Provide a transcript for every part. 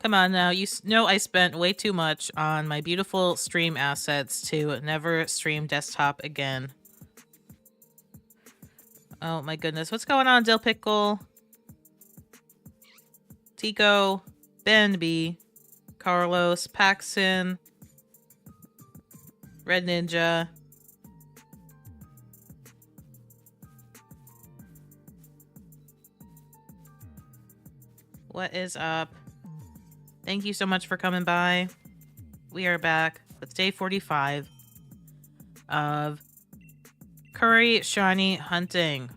Come on now, you know I spent way too much on my beautiful stream assets to never stream desktop again. Oh my goodness, what's going on, Dill Pickle? Tico, Benby, Carlos, Paxson, Red Ninja. What is up? Thank you so much for coming by. We are back with day 45 of Curry Shiny Hunting.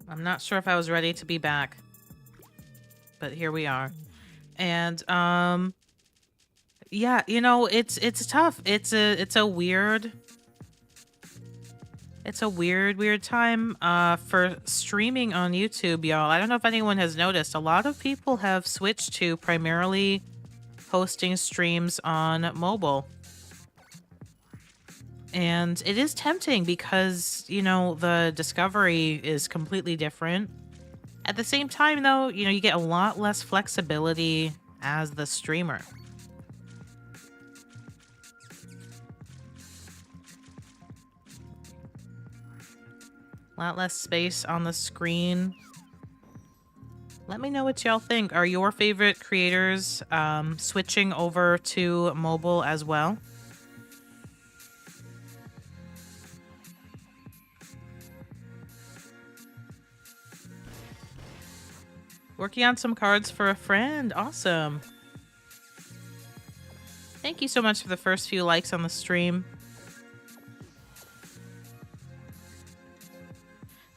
I'm not sure if I was ready to be back, but here we are. And yeah, you know, it's tough. It's a weird time for streaming on YouTube, y'all. I don't know if anyone has noticed. A lot of people have switched to primarily hosting streams on mobile. And it is tempting because, you know, the discovery is completely different. At the same time, though, you know, you get a lot less flexibility as the streamer. A lot less space on the screen. Let me know what y'all think. Are your favorite creators switching over to mobile as well? Working on some cards for a friend. Awesome. Thank you so much for the first few likes on the stream.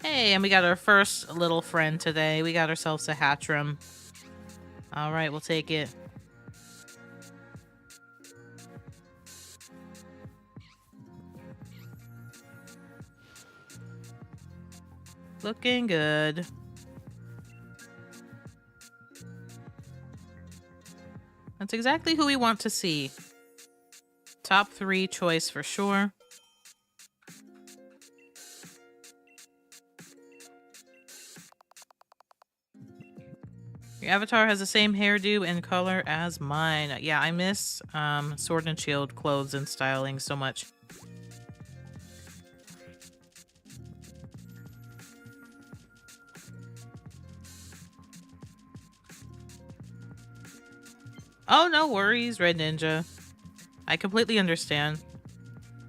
Hey, and we got our first little friend today. We got ourselves a Hatchram. All right, we'll take it. Looking good. That's exactly who we want to see. Top 3 choice for sure. Your avatar has the same hairdo and color as mine. Yeah, I miss Sword and Shield clothes and styling so much. Oh, no worries, Red Ninja. I completely understand.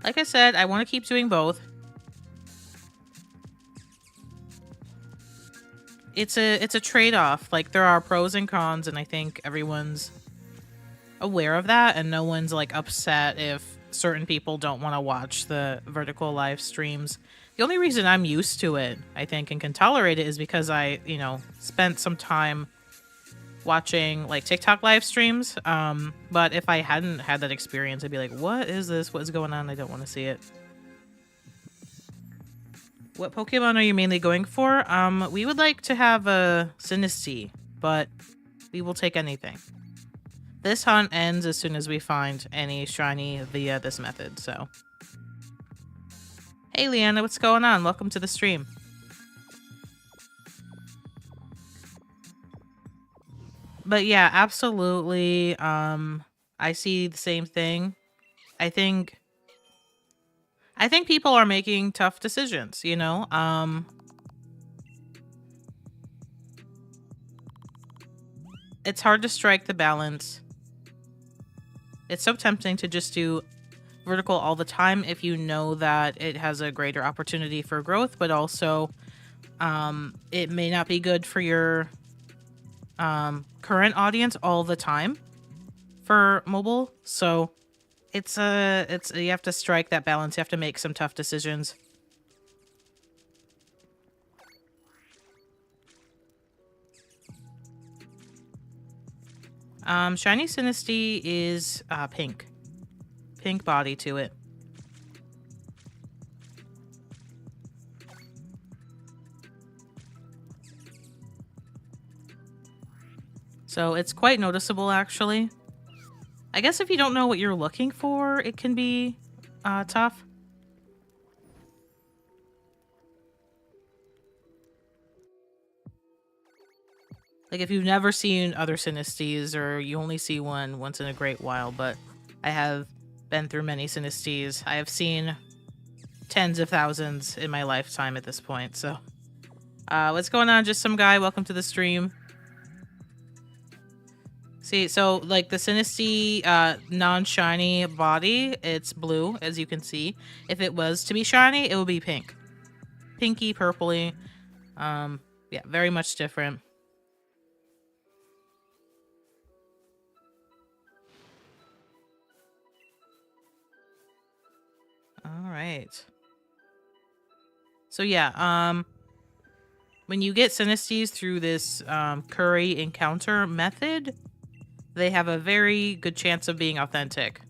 Like I said, I want to keep doing both. It's a trade-off. Like, there are pros and cons, and I think everyone's aware of that, and no one's like upset if certain people don't want to watch the vertical live streams. The only reason I'm used to it, I think, and can tolerate it is because I, you know, spent some time watching like TikTok live streams. But if I hadn't had that experience, I'd be like, what is this? What's going on? I don't want to see it. What Pokemon are you mainly going for? We would like to have a Sinistea, but we will take anything. This hunt ends as soon as we find any shiny via this method, so. Hey Leanna, what's going on? Welcome to the stream. But yeah, absolutely. I see the same thing. I think people are making tough decisions, you know? It's hard to strike the balance. It's so tempting to just do vertical all the time if you know that it has a greater opportunity for growth, but also it may not be good for your current audience all the time for mobile. So it's you have to strike that balance. You have to make some tough decisions. Shiny Sinistea is pink. Pink body to it. So it's quite noticeable, actually. I guess if you don't know what you're looking for, it can be tough. Like, if you've never seen other Synestes, or you only see one once in a great while, but I have been through many Synestes. I have seen tens of thousands in my lifetime at this point, so. What's going on, Just Some Guy? Welcome to the stream. See, so, like, the Synesty, non-shiny body, it's blue, as you can see. If it was to be shiny, it would be pink. Pinky, purpley. Yeah, very much different. All right. So yeah, when you get Synestes through this curry encounter method, they have a very good chance of being authentic.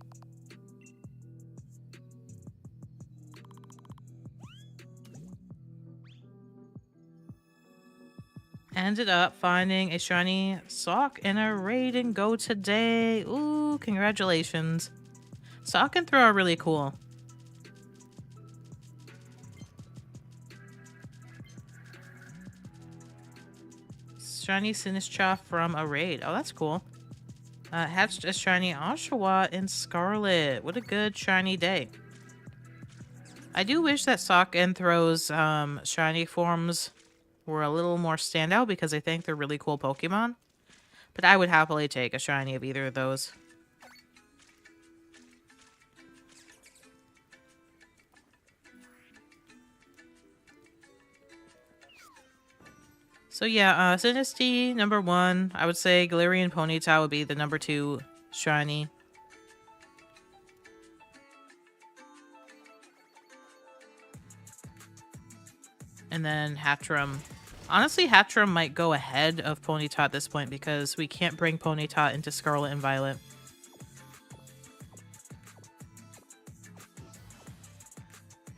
Ended up finding a shiny sock in a raid and go today. Ooh, congratulations. Sock and throw are really cool. Shiny Sinistcha from a raid. Oh, that's cool. Hatched a shiny Oshawa in Scarlet. What a good shiny day. I do wish that Sock and Throw's shiny forms were a little more standout because I think they're really cool Pokemon. But I would happily take a shiny of either of those. So yeah, Sinistea, number 1. I would say Galarian Ponyta would be the number 2 shiny. And then Hatterene. Honestly, Hatterene might go ahead of Ponyta at this point because we can't bring Ponyta into Scarlet and Violet.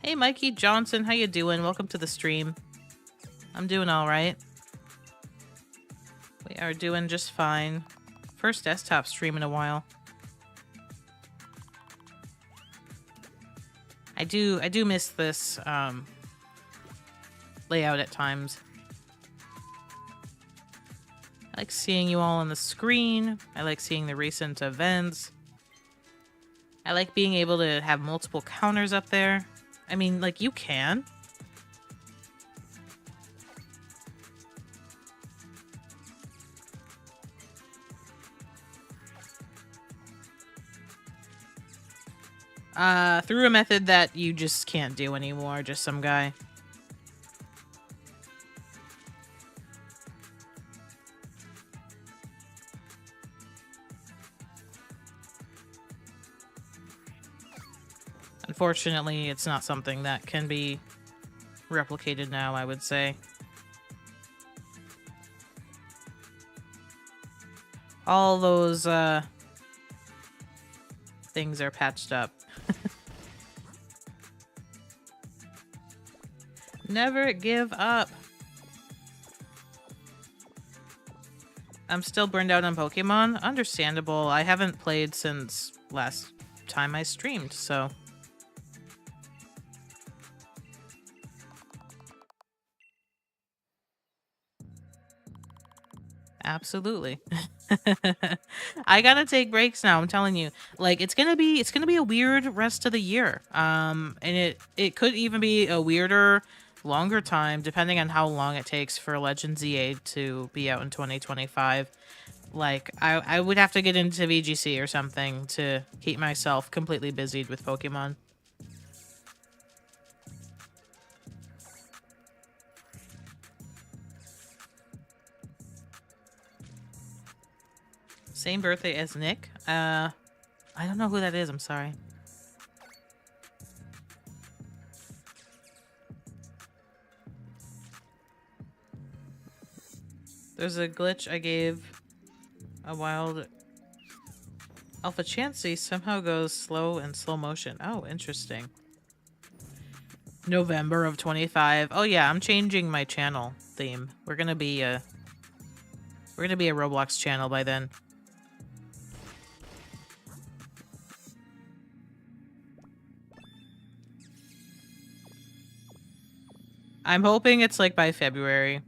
Hey Mikey Johnson, how you doing? Welcome to the stream. I'm doing alright. We are doing just fine. First desktop stream in a while. I do miss this layout at times. I like seeing you all on the screen. I like seeing the recent events. I like being able to have multiple counters up there. I mean, like, you can. Through a method that you just can't do anymore, Just Some Guy. Unfortunately, it's not something that can be replicated now, I would say. All those, things are patched up. Never give up. I'm still burned out on Pokemon. Understandable. I haven't played since last time I streamed, so... Absolutely. I gotta take breaks now, I'm telling you. Like, it's gonna be a weird rest of the year. And it could even be a weirder, longer time, depending on how long it takes for Legends EA to be out in 2025. Like, I would have to get into VGC or something to keep myself completely busied with Pokemon. Same birthday as Nick. I don't know who that is, I'm sorry. There's a glitch I gave a wild Alpha Chansey somehow goes slow in slow motion. Oh, interesting. November of 25. Oh yeah, I'm changing my channel theme. We're gonna be a Roblox channel by then. I'm hoping it's like by February.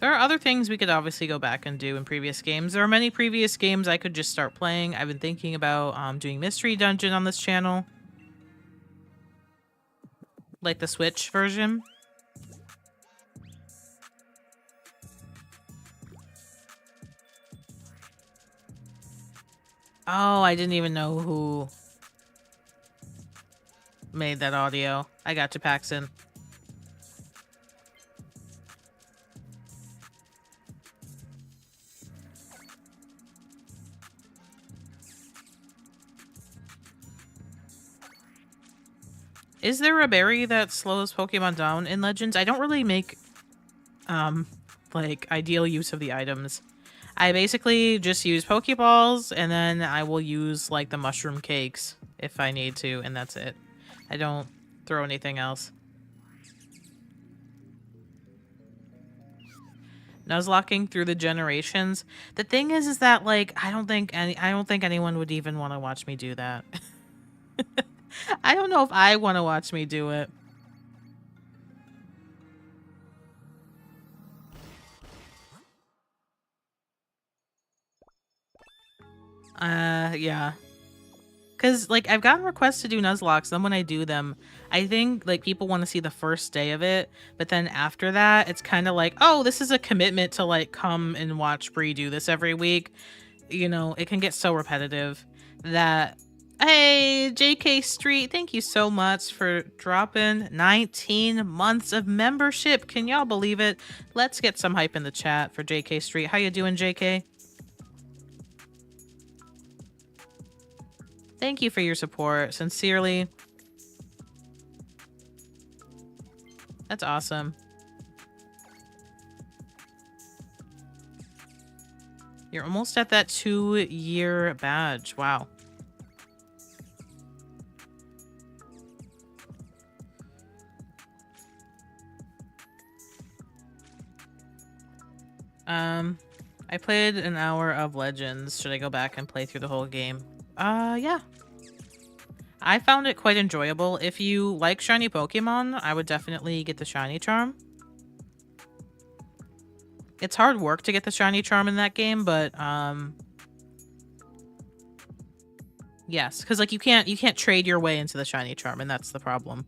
There are other things we could obviously go back and do in previous games. There are many previous games I could just start playing. I've been thinking about doing Mystery Dungeon on this channel. Like the Switch version. Oh, I didn't even know who made that audio. I got you, Paxton. Is there a berry that slows Pokemon down in Legends? I don't really make, like, ideal use of the items. I basically just use Pokeballs, and then I will use, like, the mushroom cakes if I need to, and that's it. I don't throw anything else. Nuzlocking through the generations. The thing is that, like, I don't think anyone would even want to watch me do that. I don't know if I want to watch me do it. Yeah. Because, like, I've gotten requests to do Nuzlocks, then when I do them, I think, like, people want to see the first day of it, but then after that, it's kind of like, oh, this is a commitment to, like, come and watch Bree do this every week. You know, it can get so repetitive that... Hey, JK Street, thank you so much for dropping 19 months of membership. Can y'all believe it? Let's get some hype in the chat for JK Street. How you doing, JK? Thank you for your support. Sincerely. That's awesome. You're almost at that 2-year badge. Wow. I played an hour of Legends. Should I go back and play through the whole game? Yeah. I found it quite enjoyable. If you like shiny Pokemon, I would definitely get the shiny charm. It's hard work to get the shiny charm in that game, but yes, because like you can't trade your way into the shiny charm, and that's the problem.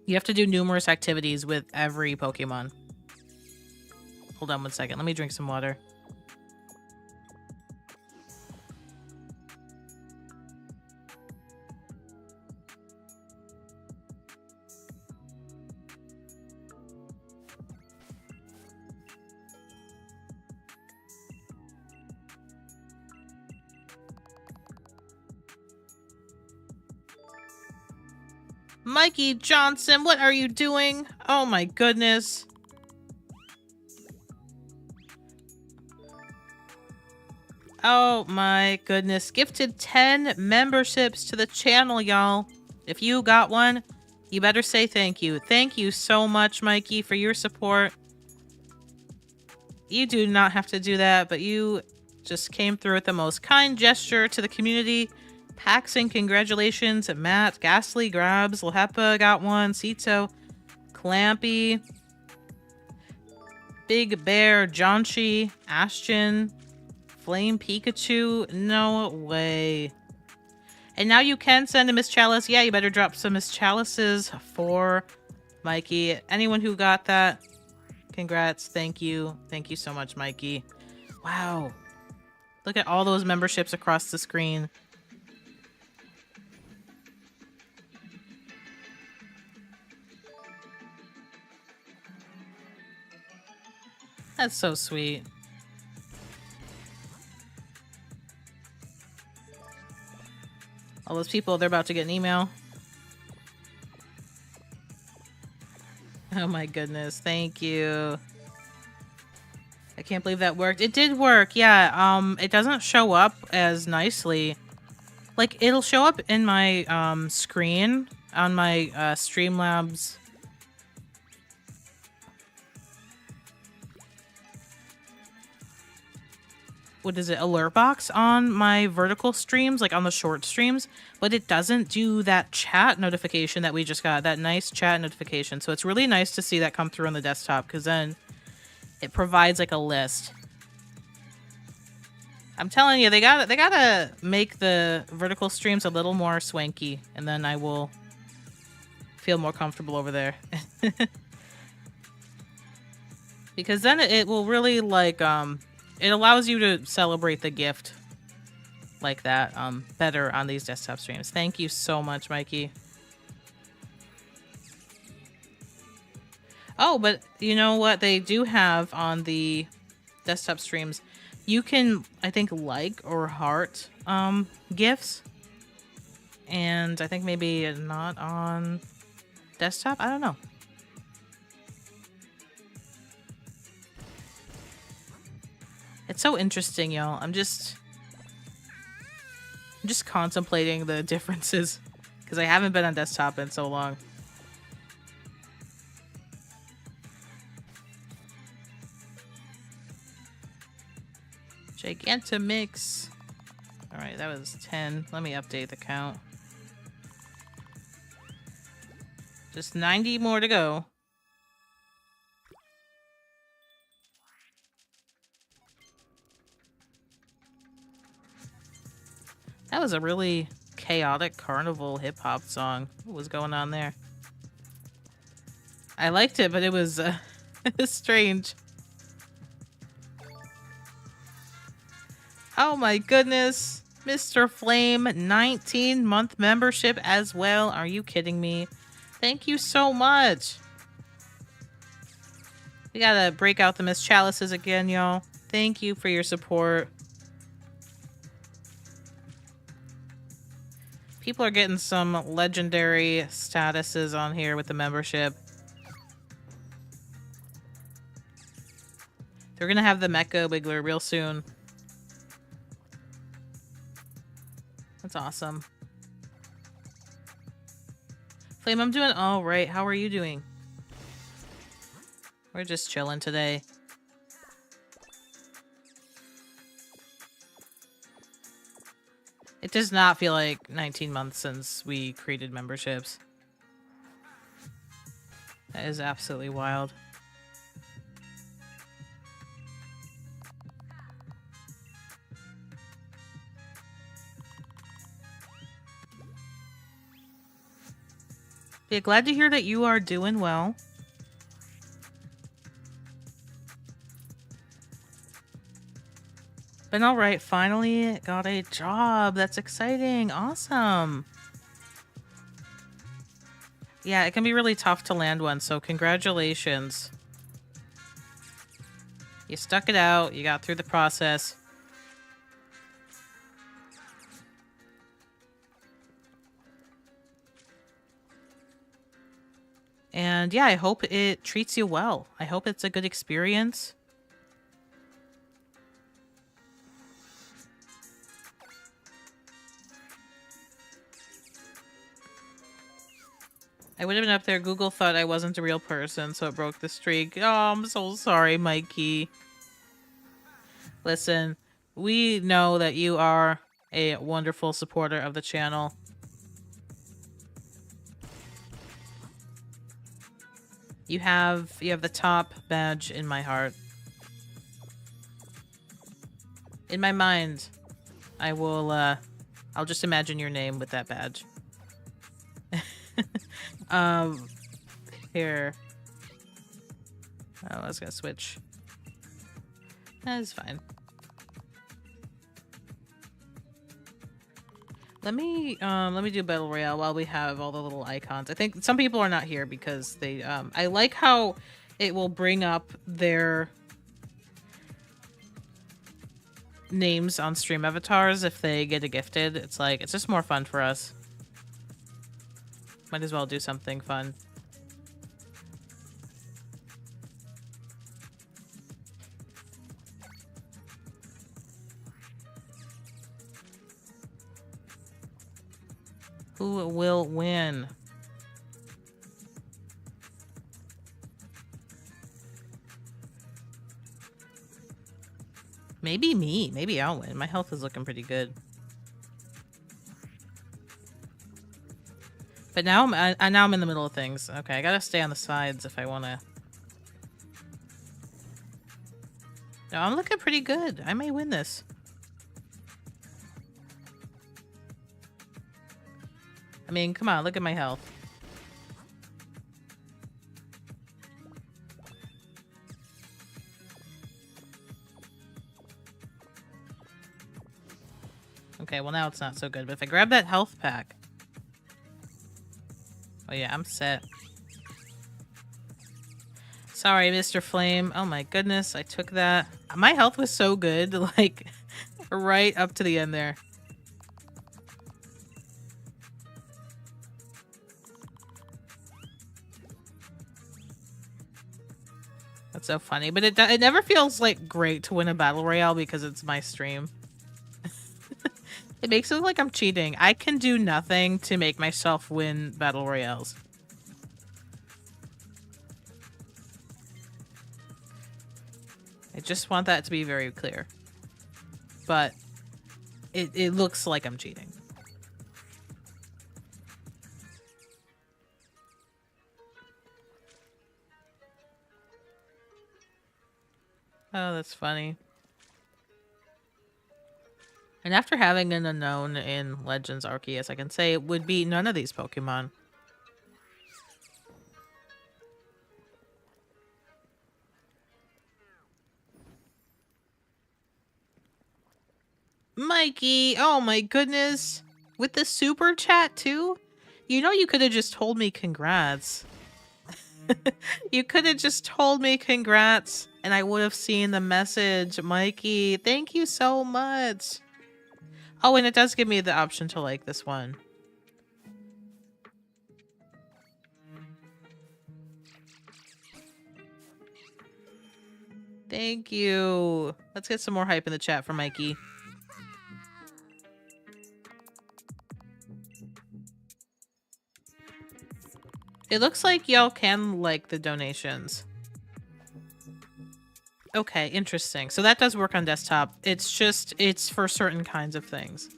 You have to do numerous activities with every Pokemon. Hold on one second. Let me drink some water. Mikey Johnson, what are you doing? Oh my goodness. Oh my goodness. Gifted 10 memberships to the channel, y'all. If you got one, you better say thank you. Thank you so much, Mikey, for your support. You do not have to do that, but you just came through with the most kind gesture to the community. Paxton, congratulations. Matt, Ghastly, Grabs, Lehepa got one. Sito, Clampy, Big Bear, Jonchi, Ashton, Flame Pikachu. No way. And now you can send a Miss Chalice. Yeah, you better drop some Miss Chalices for Mikey. Anyone who got that, congrats. Thank you. Thank you so much, Mikey. Wow. Look at all those memberships across the screen. That's so sweet. All those people, they're about to get an email. Oh my goodness, thank you. I can't believe that worked. It did work, yeah. It doesn't show up as nicely. Like, it'll show up in my screen on my Streamlabs. what is it, alert box on my vertical streams, like on the short streams, but it doesn't do that chat notification that we just got, that nice chat notification. So it's really nice to see that come through on the desktop, because then it provides like a list. I'm telling you, they gotta make the vertical streams a little more swanky, and then I will feel more comfortable over there. Because then it will really, like, it allows you to celebrate the gift like that better on these desktop streams. Thank you so much, Mikey. Oh, but you know what they do have on the desktop streams? You can, I think, like or heart gifts. And I think maybe not on desktop? I don't know. It's so interesting, y'all. I'm just contemplating the differences because I haven't been on desktop in so long. Gigantomix. All right, that was 10. Let me update the count. Just 90 more to go. That was a really chaotic carnival hip-hop song. What was going on there? I liked it, but it was strange. Oh my goodness. Mr. Flame, 19-month membership as well. Are you kidding me? Thank you so much. We gotta break out the Miss Chalices again, y'all. Thank you for your support. People are getting some legendary statuses on here with the membership. They're gonna have the Mecha Wiggler real soon. That's awesome. Flame, I'm doing all right. How are you doing? We're just chilling today. It does not feel like 19 months since we created memberships. That is absolutely wild. Yeah, glad to hear that you are doing well. Been alright, finally got a job. That's exciting. Awesome. Yeah, it can be really tough to land one, so congratulations. You stuck it out, you got through the process. And yeah, I hope it treats you well. I hope it's a good experience. I would have been up there. Google thought I wasn't a real person, so it broke the streak. Oh, I'm so sorry, Mikey. Listen, we know that you are a wonderful supporter of the channel. You have the top badge in my heart. In my mind, I will, I'll just imagine your name with that badge. Here. Oh, I was gonna switch. That is fine. Let me do Battle Royale while we have all the little icons. I think some people are not here because they, I like how it will bring up their names on stream avatars if they get a gifted. It's like, it's just more fun for us. Might as well do something fun. Who will win? Maybe me. Maybe I'll win. My health is looking pretty good. But now now I'm in the middle of things. Okay, I gotta stay on the sides if I wanna. No, I'm looking pretty good. I may win this. I mean, come on, look at my health. Okay, well now it's not so good, but if I grab that health pack... Oh yeah, I'm set. Sorry, Mr. Flame. Oh my goodness, I took that. My health was so good, like, right up to the end there. That's so funny, but it never feels, like, great to win a battle royale because it's my stream. It makes it look like I'm cheating. I can do nothing to make myself win battle royales. I just want that to be very clear. But it looks like I'm cheating. Oh, that's funny. And after having an unknown in Legends Arceus, I can say it would be none of these Pokemon. Mikey! Oh my goodness! With the super chat too? You know you could have just told me congrats. You could have just told me congrats and I would have seen the message. Mikey, thank you so much. Oh, and it does give me the option to like this one. Thank you. Let's get some more hype in the chat for Mikey. It looks like y'all can like the donations. Okay, interesting. So that does work on desktop. It's just, it's for certain kinds of things.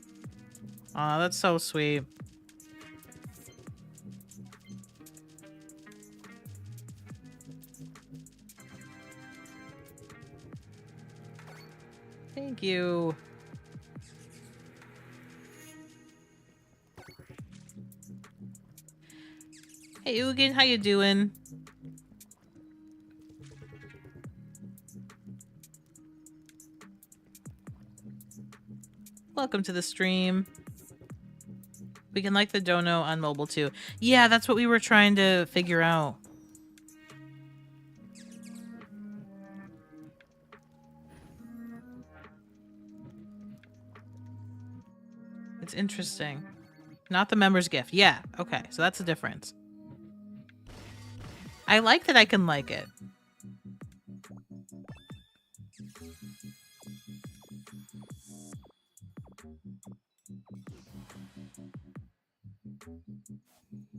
Aw, that's so sweet. Thank you. Hey, Ugin, how you doing? Welcome to the stream. We can like the dono on mobile too. Yeah, that's what we were trying to figure out. It's interesting. Not the member's gift. Yeah, okay, so that's the difference. I like that I can like it.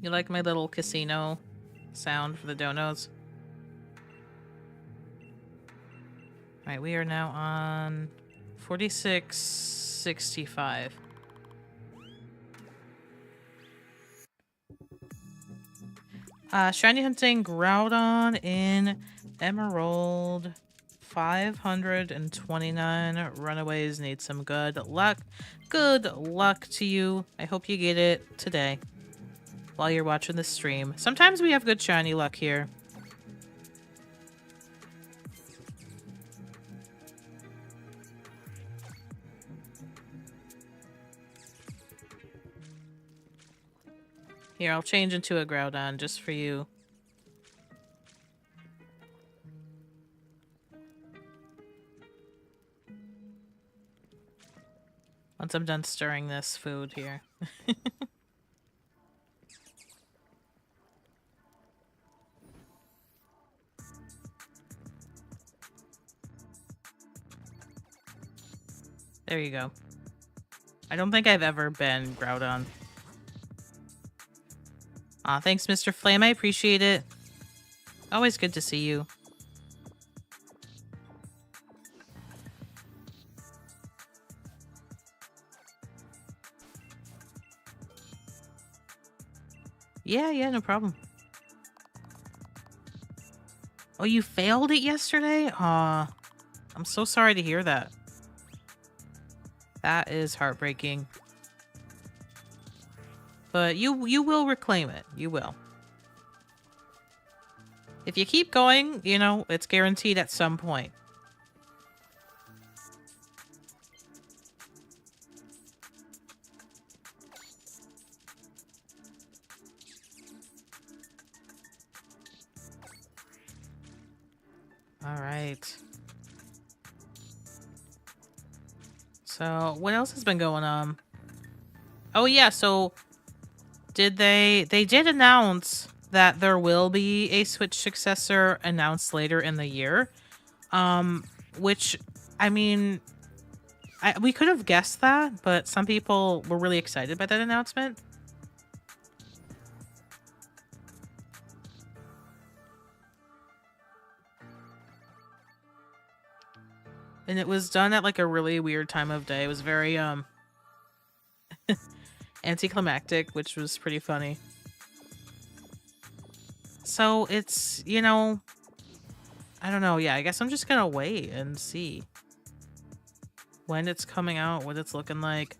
You like my little casino sound for the donos? Alright, we are now on 46.65. Shiny hunting Groudon in Emerald 529. Runaways need some good luck. Good luck to you. I hope you get it today while you're watching the stream. Sometimes we have good shiny luck here. Here, I'll change into a Groudon just for you. Once I'm done stirring this food here. There you go. I don't think I've ever been Groudon. Aw, thanks, Mr. Flame. I appreciate it. Always good to see you. Yeah, no problem. Oh, you failed it yesterday? Aw, I'm so sorry to hear that. That is heartbreaking. But you will reclaim it. You will. If you keep going, you know, it's guaranteed at some point. All right. So, what else has been going on? Oh yeah, so they did announce that there will be a Switch successor announced later in the year. Which I mean, we could have guessed that, but some people were really excited by that announcement. And it was done at like a really weird time of day. It was very anticlimactic, which was pretty funny. So it's, you know, I don't know. Yeah, I guess I'm just gonna wait and see when it's coming out, what it's looking like.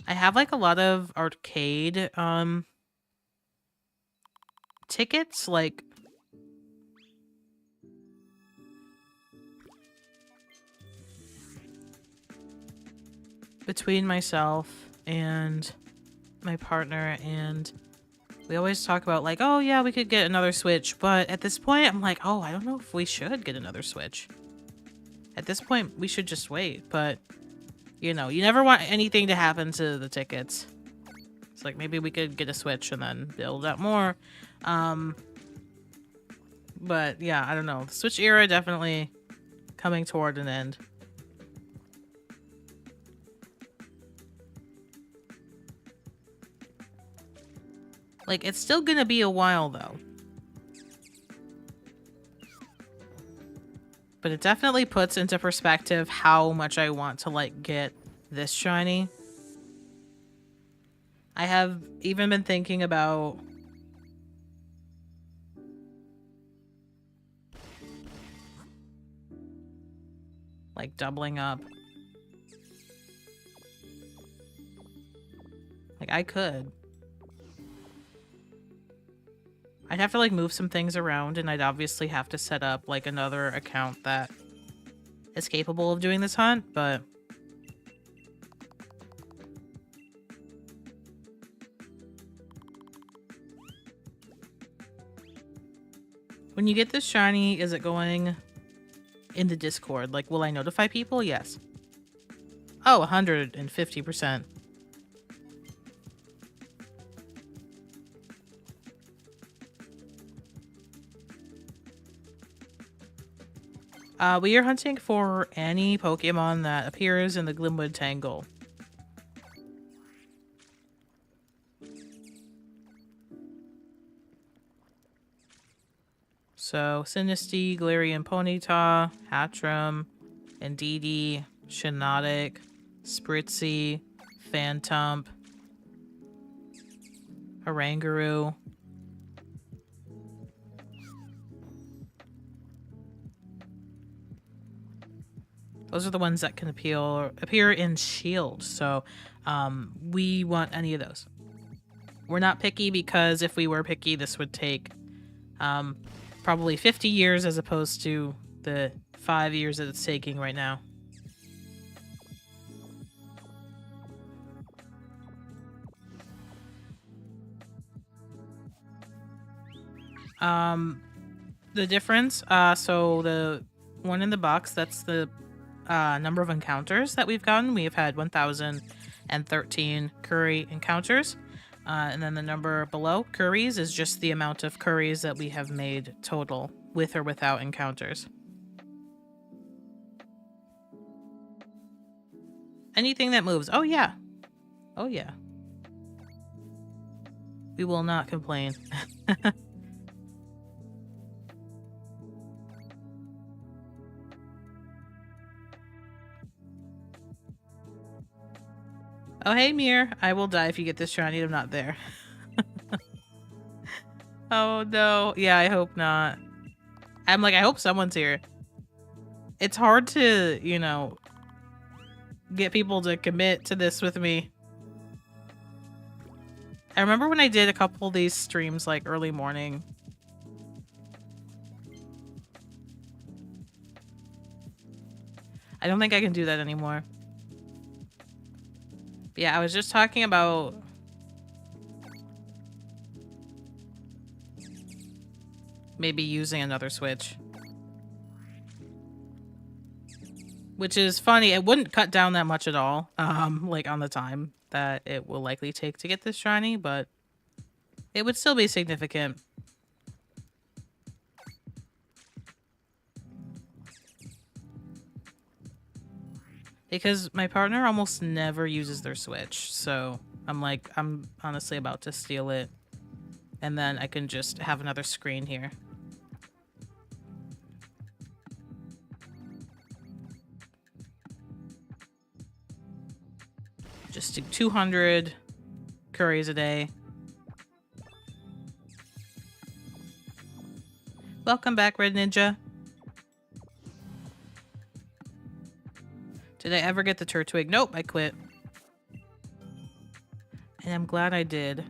I have like a lot of arcade tickets, like between myself and my partner, and we always talk about like, oh yeah, we could get another Switch, but at this point I'm like, oh, I don't know if we should get another Switch. At this point we should just wait, but you know, you never want anything to happen to the tickets. It's like maybe we could get a Switch and then build up more. But yeah, I don't know. The Switch era definitely coming toward an end. Like, it's still gonna be a while, though. But it definitely puts into perspective how much I want to, like, get this shiny. I have even been thinking about... like, doubling up. Like, I could. I'd have to, like, move some things around, and I'd obviously have to set up, like, another account that is capable of doing this hunt, but... when you get this shiny, is it going in the Discord? Like, will I notify people? Yes. Oh, 150%. We are hunting for any Pokemon that appears in the Glimwood Tangle. So, Sinistea, Galarian Ponyta, Hatchram, Indeedee, Shiinotic, Spritzee, Phantump, Oranguru. Those are the ones that can appear in Shield, so we want any of those. We're not picky because if we were picky, this would take probably 50 years as opposed to the 5 years that it's taking right now. The difference, so the one in the box, that's the number of encounters that we've gotten. We have had 1,013 curry encounters. And then the number below, curries, is just the amount of curries that we have made total, with or without encounters. Anything that moves. Oh, yeah. Oh, yeah. We will not complain. Oh, hey, Mir. I will die if you get this shiny. I'm not there. Oh, no. Yeah, I hope not. I'm like, I hope someone's here. It's hard to, you know, get people to commit to this with me. I remember when I did a couple of these streams, like, early morning. I don't think I can do that anymore. But yeah, I was just talking about... maybe using another Switch. Which is funny. It wouldn't cut down that much at all, like, on the time that it will likely take to get this shiny, but it would still be significant. Because my partner almost never uses their Switch, so I'm like, I'm honestly about to steal it. And then I can just have another screen here. Just do 200 curries a day. Welcome back, Red Ninja. Did I ever get the Turtwig? Nope, I quit. And I'm glad I did.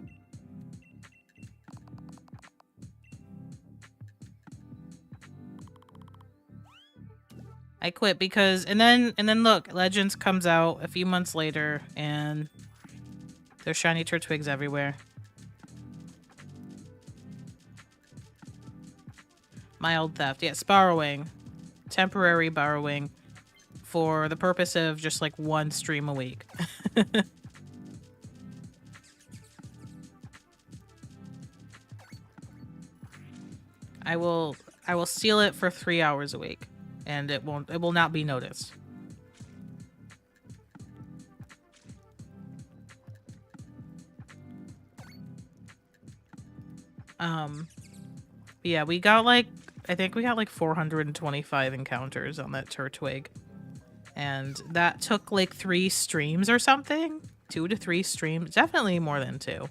I quit because and then look, Legends comes out a few months later and there's shiny Turtwigs everywhere. Mild theft. Yes, borrowing. Temporary borrowing for the purpose of just like one stream a week. I will steal it for 3 hours a week and it will not be noticed. Yeah, we got like I think we got like 425 encounters on that Turtwig. And that took like 3 streams or something. 2 to 3 streams. Definitely more than 2.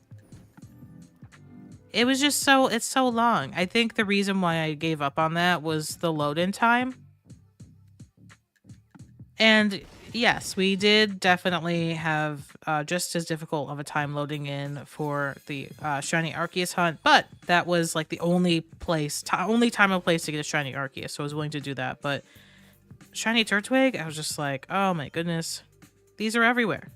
It was just it's so long. I think the reason why I gave up on that was the load-in time. And yes, we did definitely have just as difficult of a time loading in for the shiny Arceus hunt, but that was like the only time and place to get a shiny Arceus, so I was willing to do that. But shiny Turtwig, I was just like, oh my goodness, these are everywhere.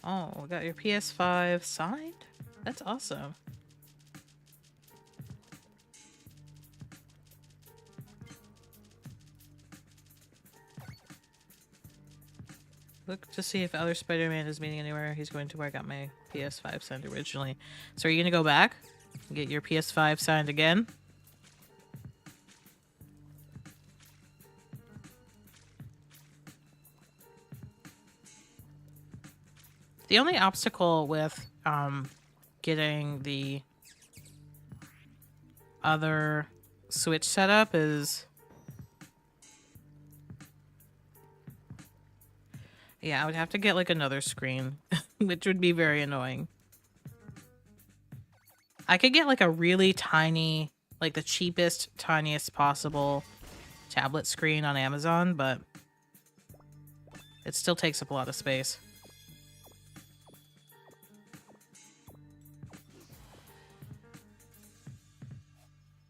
Oh, we got your PS5 signed? That's awesome. Look to see if other Spider-Man is meeting anywhere. He's going to where I got my PS5 signed originally. So are you going to go back and get your PS5 signed again? The only obstacle with getting the other Switch setup is... yeah, I would have to get like another screen, which would be very annoying. I could get like a really tiny, like the cheapest, tiniest possible tablet screen on Amazon, but it still takes up a lot of space.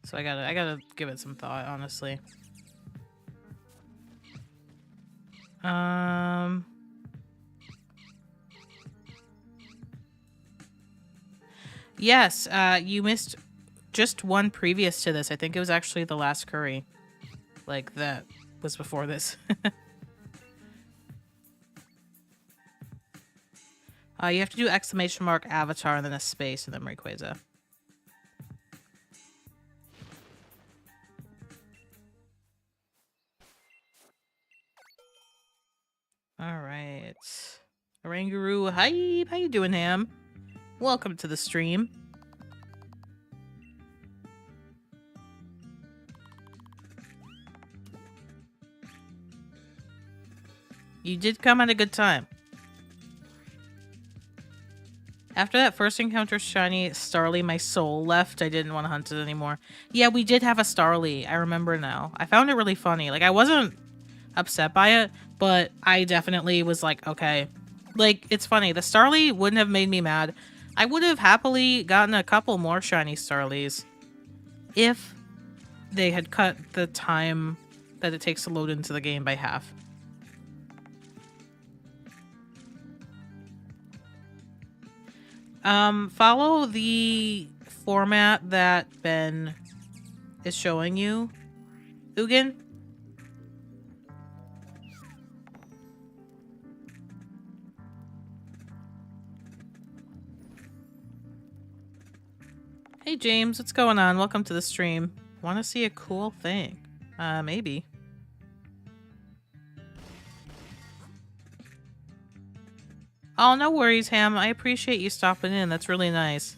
So I gotta give it some thought, honestly. Yes, you missed just one previous to this. I think it was actually the last curry. Like, that was before this. You have to do exclamation mark avatar and then a space and then Rayquaza. All right. Oranguru, hi. How you doing, Ham? Welcome to the stream. You did come at a good time. After that first encounter, shiny Starly, my soul left. I didn't want to hunt it anymore. Yeah, we did have a Starly. I remember now. I found it really funny. Like, I wasn't upset by it, but I definitely was like, okay. Like, it's funny. The Starly wouldn't have made me mad. I would have happily gotten a couple more shiny Starlies if they had cut the time that it takes to load into the game by half. Follow the format that Ben is showing you, Ugin. Hey James, what's going on? Welcome to the stream. Want to see a cool thing? Maybe. Oh, no worries, Ham. I appreciate you stopping in. That's really nice.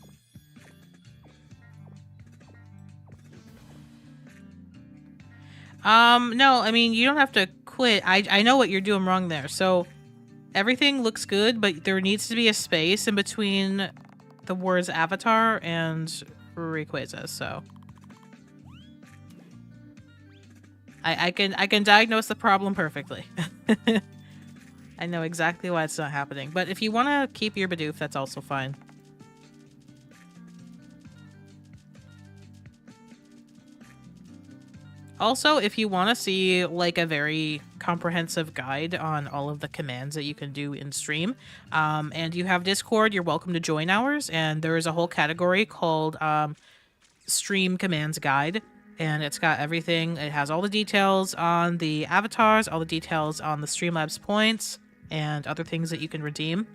No, I mean, you don't have to quit. I know what you're doing wrong there. So, everything looks good, but there needs to be a space in between the words avatar and Rayquaza, so... I can diagnose the problem perfectly. I know exactly why it's not happening. But if you want to keep your Bidoof, that's also fine. Also, if you want to see like a very comprehensive guide on all of the commands that you can do in stream, and you have Discord, you're welcome to join ours. And there is a whole category called Stream Commands Guide. And it's got everything. It has all the details on the avatars, all the details on the Streamlabs points, and other things that you can redeem.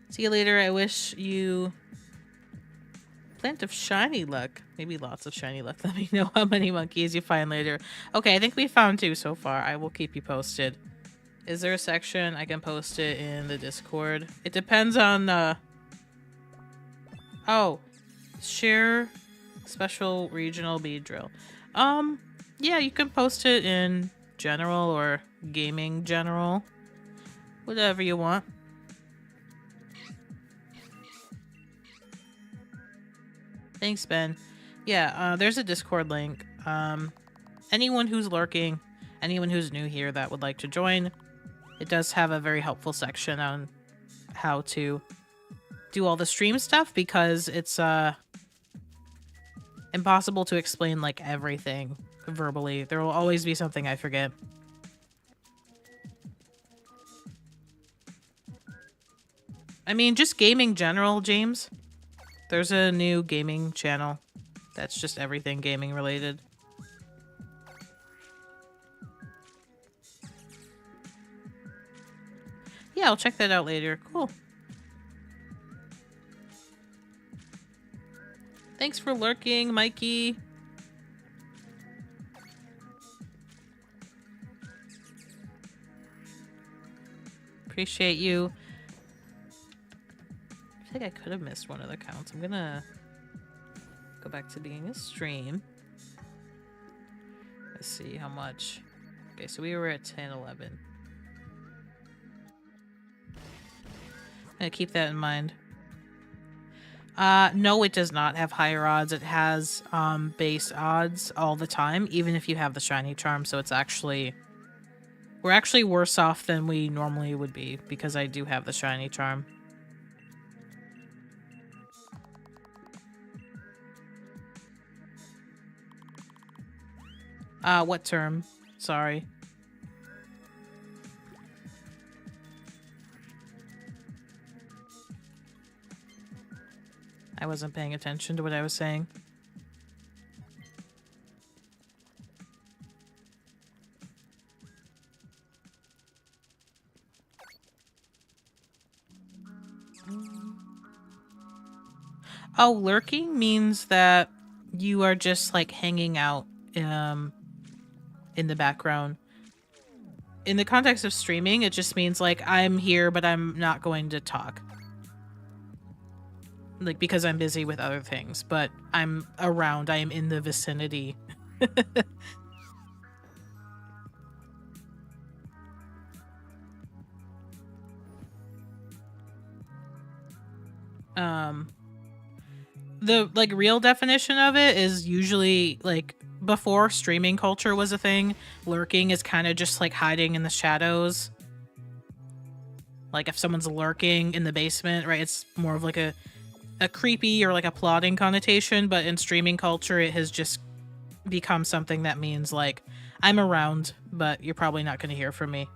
See you later. I wish you plenty of shiny luck. Maybe lots of shiny luck. Let me know how many monkeys you find later. Okay, I think we found 2 so far. I will keep you posted. Is there a section I can post it in the Discord? It depends on oh, share special regional bead drill. Yeah, you can post it in general or gaming general. Whatever you want. Thanks, Ben. Yeah, there's a Discord link. Anyone who's lurking, anyone who's new here that would like to join, it does have a very helpful section on how to do all the stream stuff, because it's impossible to explain like everything verbally. There will always be something I forget. I mean, just gaming general, James. There's a new gaming channel that's just everything gaming related. Yeah, I'll check that out later. Cool. Thanks for lurking, Mikey. Appreciate you. I think I could have missed one of the counts. I'm gonna go back to being a stream. Let's see how much. Okay, so we were at 10, 11. I'm gonna keep that in mind. No, it does not have higher odds. It has base odds all the time, even if you have the shiny charm. So it's actually... we're actually worse off than we normally would be, because I do have the shiny charm. What term? Sorry. I wasn't paying attention to what I was saying. Oh, lurking means that you are just like hanging out in the background. In the context of streaming, it just means like I'm here, but I'm not going to talk. Like because I'm busy with other things, but I'm around, I am in the vicinity. The like real definition of it is usually like before streaming culture was a thing, lurking is kind of just like hiding in the shadows. Like if someone's lurking in the basement, right? It's more of like a creepy or like a plotting connotation, but in streaming culture it has just become something that means like I'm around, but you're probably not going to hear from me.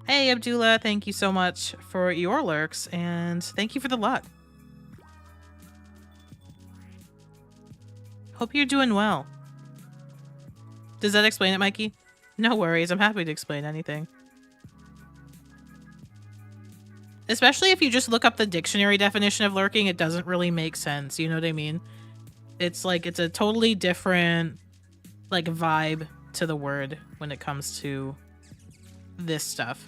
Hey, Abdullah, thank you so much for your lurks, and thank you for the luck. Hope you're doing well. Does that explain it, Mikey? No worries, I'm happy to explain anything. Especially if you just look up the dictionary definition of lurking, it doesn't really make sense, you know what I mean? It's like, it's a totally different, like, vibe to the word when it comes to this stuff.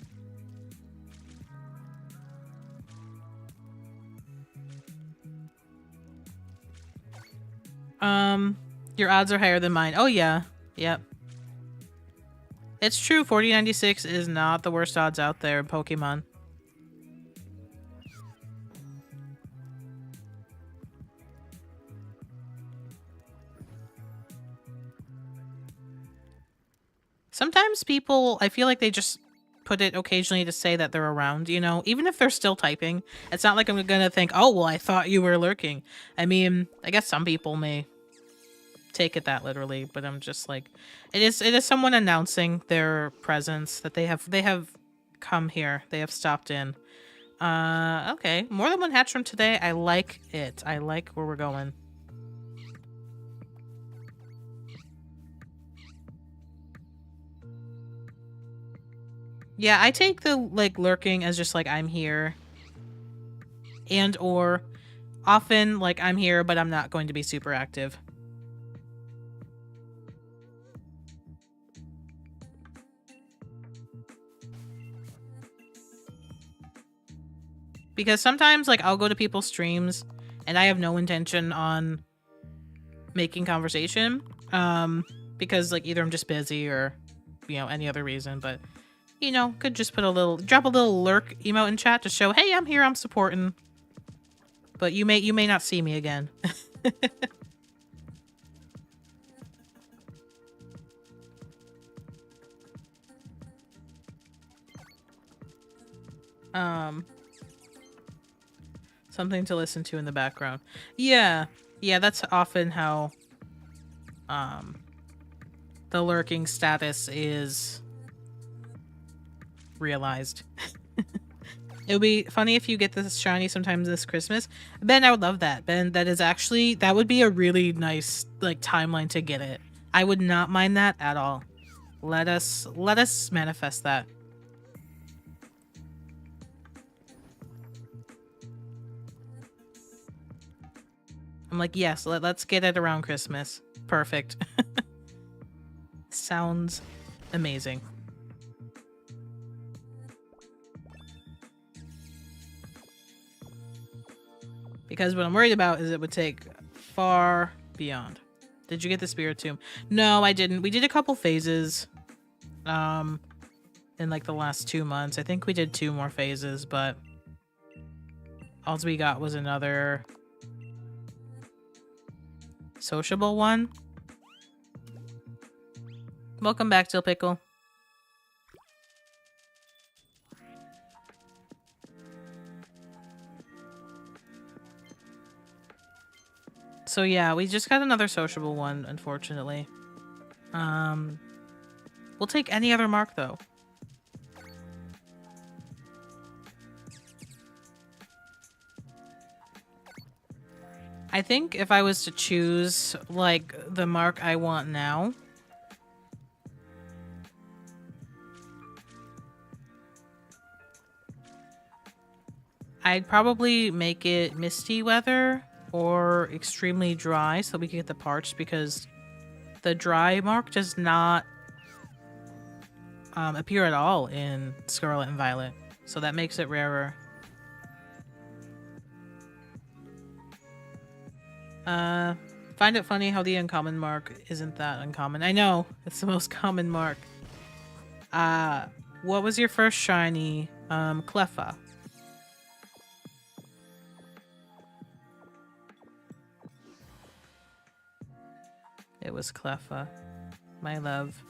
Your odds are higher than mine. Oh, yeah. Yep. It's true, 4096 is not the worst odds out there in Pokemon. Sometimes people, I feel like they just put it occasionally to say that they're around, you know? Even if they're still typing. It's not like I'm gonna think, oh, well, I thought you were lurking. I mean, I guess some people may take it that literally, but I'm just like, it is someone announcing their presence, that they have come here, they have stopped in. Okay, more than one hatch from today. I like it. I like where we're going. Yeah, I take the like lurking as just like I'm here, and or often like I'm here but I'm not going to be super active. Because sometimes like I'll go to people's streams and I have no intention on making conversation, because like either I'm just busy or, you know, any other reason, but you know, could just drop a little lurk emote in chat to show, hey, I'm here, I'm supporting, but you may not see me again. Something to listen to in the background. Yeah, that's often how the lurking status is realized. It would be funny if you get this shiny sometime this Christmas. Ben, I would love that. Ben, that would be a really nice like timeline to get it. I would not mind that at all. Let us manifest that. I'm like, yes, let's get it around Christmas. Perfect. Sounds amazing. Because what I'm worried about is it would take far beyond. Did you get the Spirit Tomb? No, I didn't. We did a couple phases in like the last 2 months. I think we did 2 more phases, but all we got was another sociable one. Welcome back, Dill Pickle. So yeah, we just got another sociable one, unfortunately. We'll take any other mark though. I think if I was to choose like the mark I want now, I'd probably make it misty weather or extremely dry so we can get the parched, because the dry mark does not appear at all in Scarlet and Violet, so that makes it rarer. Find it funny how the uncommon mark isn't that uncommon. I know, it's the most common mark. What was your first shiny? Cleffa. It was Cleffa. My love.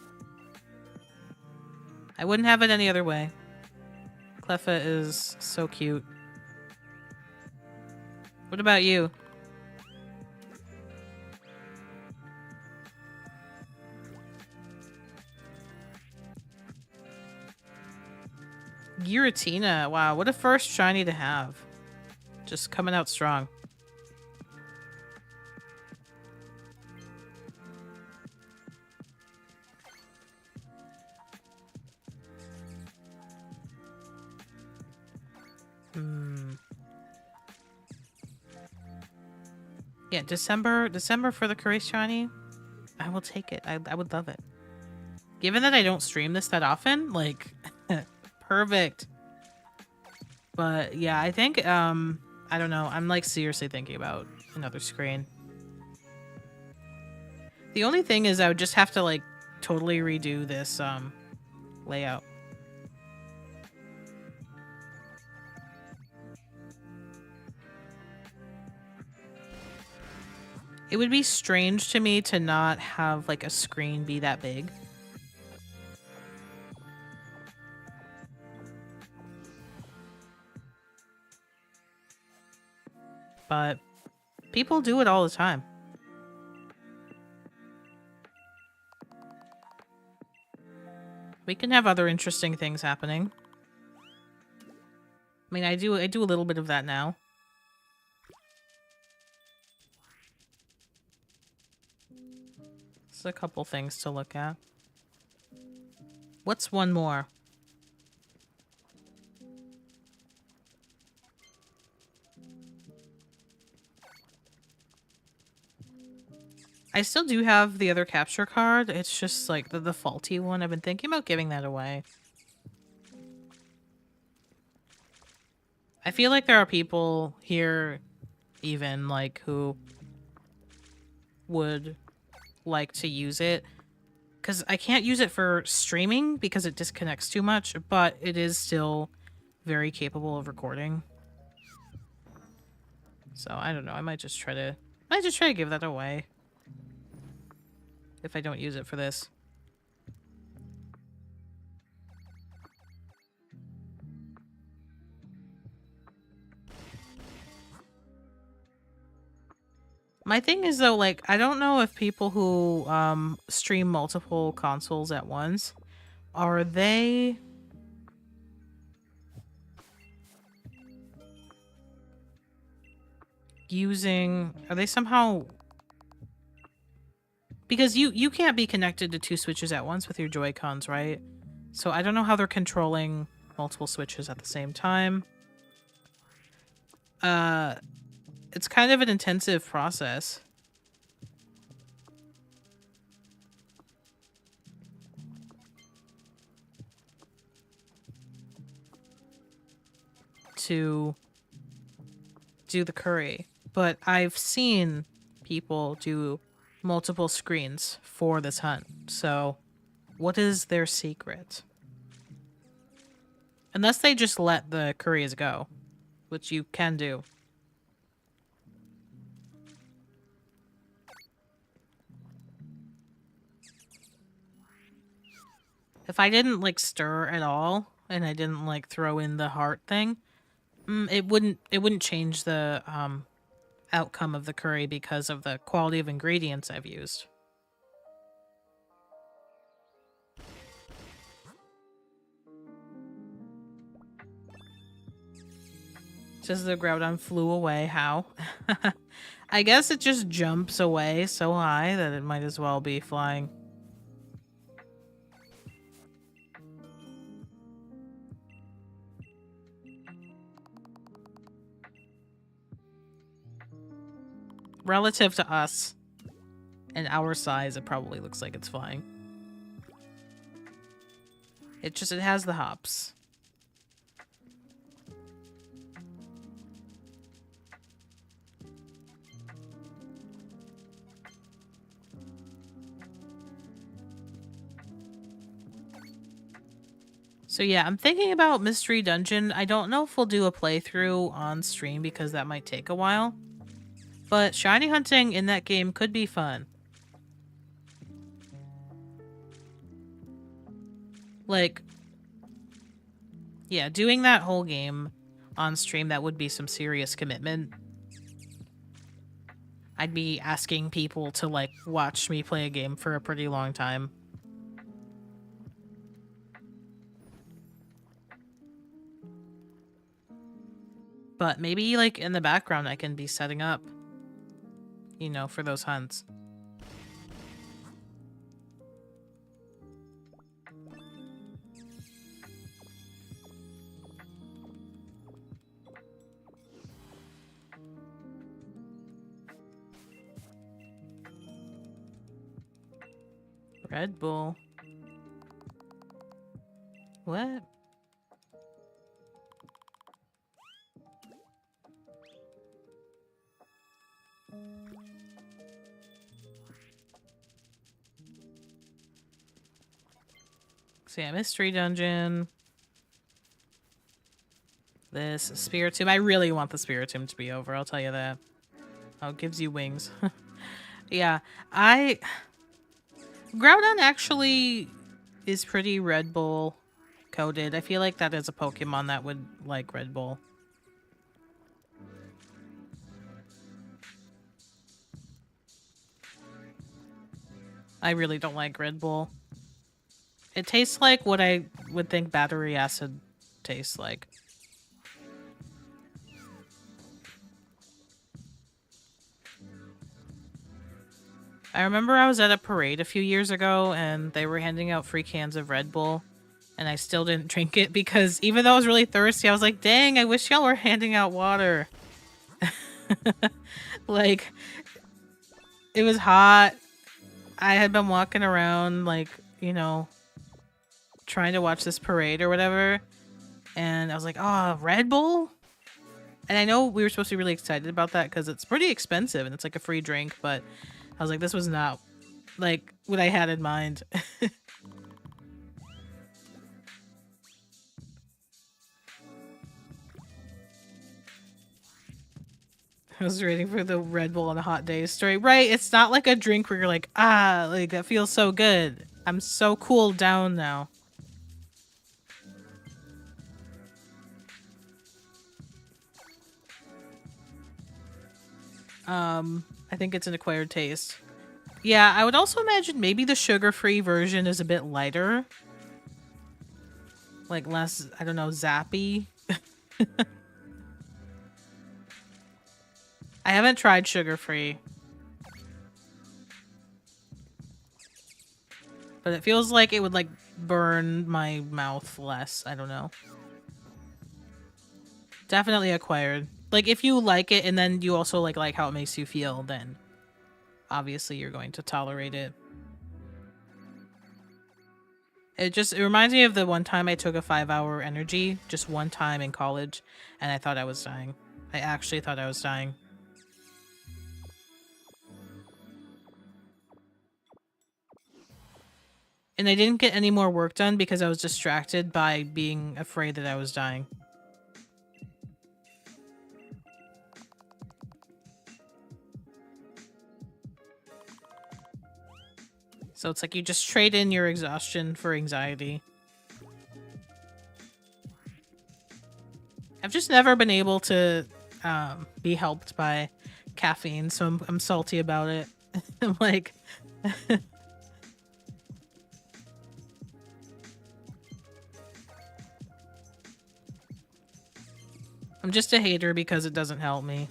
I wouldn't have it any other way. Cleffa is so cute. What about you? Giratina. Wow, what a first shiny to have. Just coming out strong. Yeah, December for the Curry shiny. I will take it. I would love it. Given that I don't stream this that often, like, perfect. But yeah, I think, I don't know. I'm like seriously thinking about another screen. The only thing is I would just have to like totally redo this, layout. It would be strange to me to not have like a screen be that big. But people do it all the time. We can have other interesting things happening. I mean, I do a little bit of that now. There's a couple things to look at. What's one more? I still do have the other capture card. It's just like the faulty one. I've been thinking about giving that away. I feel like there are people here even like who would like to use it, because I can't use it for streaming because it disconnects too much, but it is still very capable of recording. So I don't know. I might just try to give that away if I don't use it for this. My thing is though, like, I don't know if people who stream multiple consoles at once, are they are they somehow, because you can't be connected to two switches at once with your Joy-Cons, right? So I don't know how they're controlling multiple switches at the same time. It's kind of an intensive process. To do the curry, but I've seen people do multiple screens for this hunt. So what is their secret? Unless they just let the curries go, which you can do. If I didn't like stir at all and I didn't like throw in the heart thing, it wouldn't change the outcome of the curry because of the quality of ingredients I've used. Says the Groudon flew away. How? I guess it just jumps away so high that it might as well be flying. relative to us and our size, it probably looks like it's fine. It has the hops. So yeah, I'm thinking about Mystery Dungeon. I don't know if we'll do a playthrough on stream because that might take a while. But shiny hunting in that game could be fun. Like, yeah, doing that whole game on stream, that would be some serious commitment. I'd be asking people to, like, watch me play a game for a pretty long time. But maybe, like, in the background I can be setting up, you know, for those hunts. Red Bull. What? So yeah, Mystery Dungeon. This Spiritomb. I really want the Spiritomb to be over, I'll tell you that. Oh, it gives you wings. Yeah, Groudon actually is pretty Red Bull coded. I feel like that is a Pokemon that would like Red Bull. I really don't like Red Bull. It tastes like what I would think battery acid tastes like. I remember I was at a parade a few years ago and they were handing out free cans of Red Bull and I still didn't drink it because even though I was really thirsty, I was like, dang, I wish y'all were handing out water. Like, it was hot. I had been walking around, like, you know, trying to watch this parade or whatever. And I was like, oh, Red Bull? And I know we were supposed to be really excited about that because it's pretty expensive and it's like a free drink, but I was like, this was not like what I had in mind. I was waiting for the Red Bull on a hot day story. Right, it's not like a drink where you're like, ah, like that feels so good. I'm so cooled down now. I think it's an acquired taste. Yeah, I would also imagine maybe the sugar-free version is a bit lighter. Like less, I don't know, zappy. I haven't tried sugar-free. But it feels like it would, like, burn my mouth less. I don't know. Definitely acquired. Like, if you like it and then you also, like how it makes you feel, then obviously you're going to tolerate it. It reminds me of the one time I took a 5-hour energy, just one time in college, and I thought I was dying. I actually thought I was dying. And I didn't get any more work done because I was distracted by being afraid that I was dying. So it's like you just trade in your exhaustion for anxiety. I've just never been able to be helped by caffeine, so I'm salty about it. I'm like... I'm just a hater because it doesn't help me.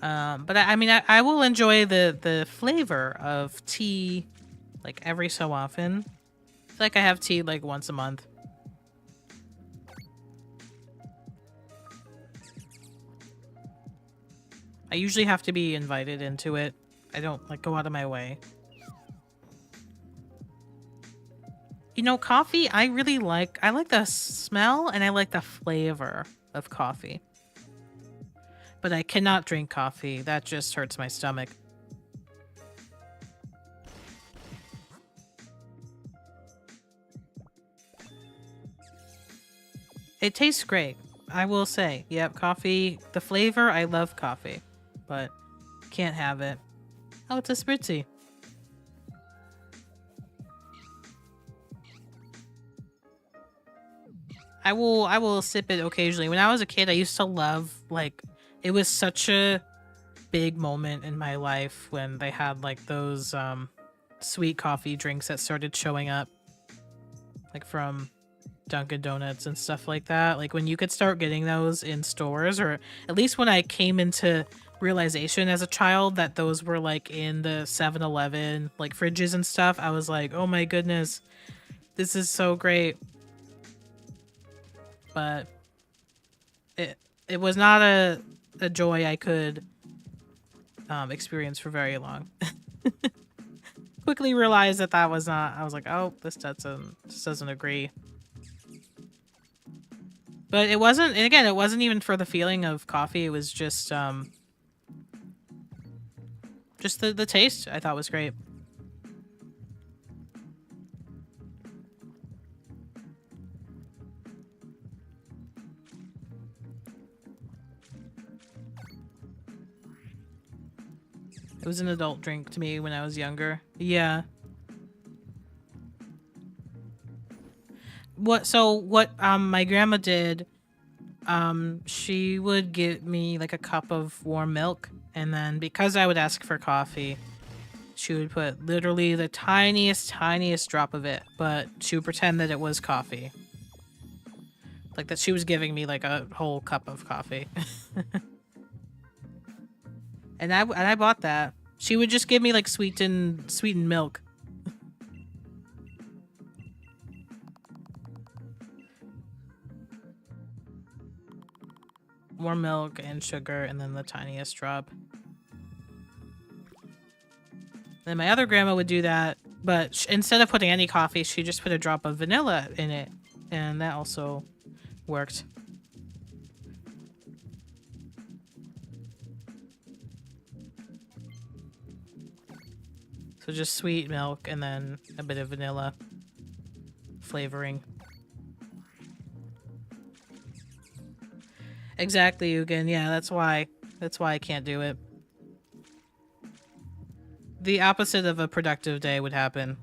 But I mean, I will enjoy the flavor of tea, like, every so often. I feel like I have tea, like, once a month. I usually have to be invited into it. I don't like go out of my way. You know, coffee, I like the smell and I like the flavor of coffee. But I cannot drink coffee. That just hurts my stomach. It tastes great. I will say. Yep, coffee. The flavor, I love coffee. But can't have it. Oh, it's a spritzy. I will sip it occasionally. When I was a kid, I used to love, like, it was such a big moment in my life when they had like those sweet coffee drinks that started showing up, like from Dunkin' Donuts and stuff like that. Like when you could start getting those in stores, or at least when I came into realization as a child that those were like in the 7-Eleven like fridges and stuff, I was like, oh my goodness, this is so great. But it was not a joy I could experience for very long. Quickly realized that that was not. I was like, oh, this doesn't agree. But it wasn't. And again, it wasn't even for the feeling of coffee. It was just the taste. I thought was great. It was an adult drink to me when I was younger. Yeah. What my grandma did, she would give me like a cup of warm milk, and then because I would ask for coffee, she would put literally the tiniest drop of it, but she would pretend that it was coffee. Like that she was giving me like a whole cup of coffee. And I bought that. She would just give me like sweetened milk. More milk and sugar, and then the tiniest drop. Then my other grandma would do that, but instead of putting any coffee, she just put a drop of vanilla in it, and that also worked. So just sweet milk and then a bit of vanilla flavoring. Exactly, Eugen. Yeah, that's why I can't do it. The opposite of a productive day would happen.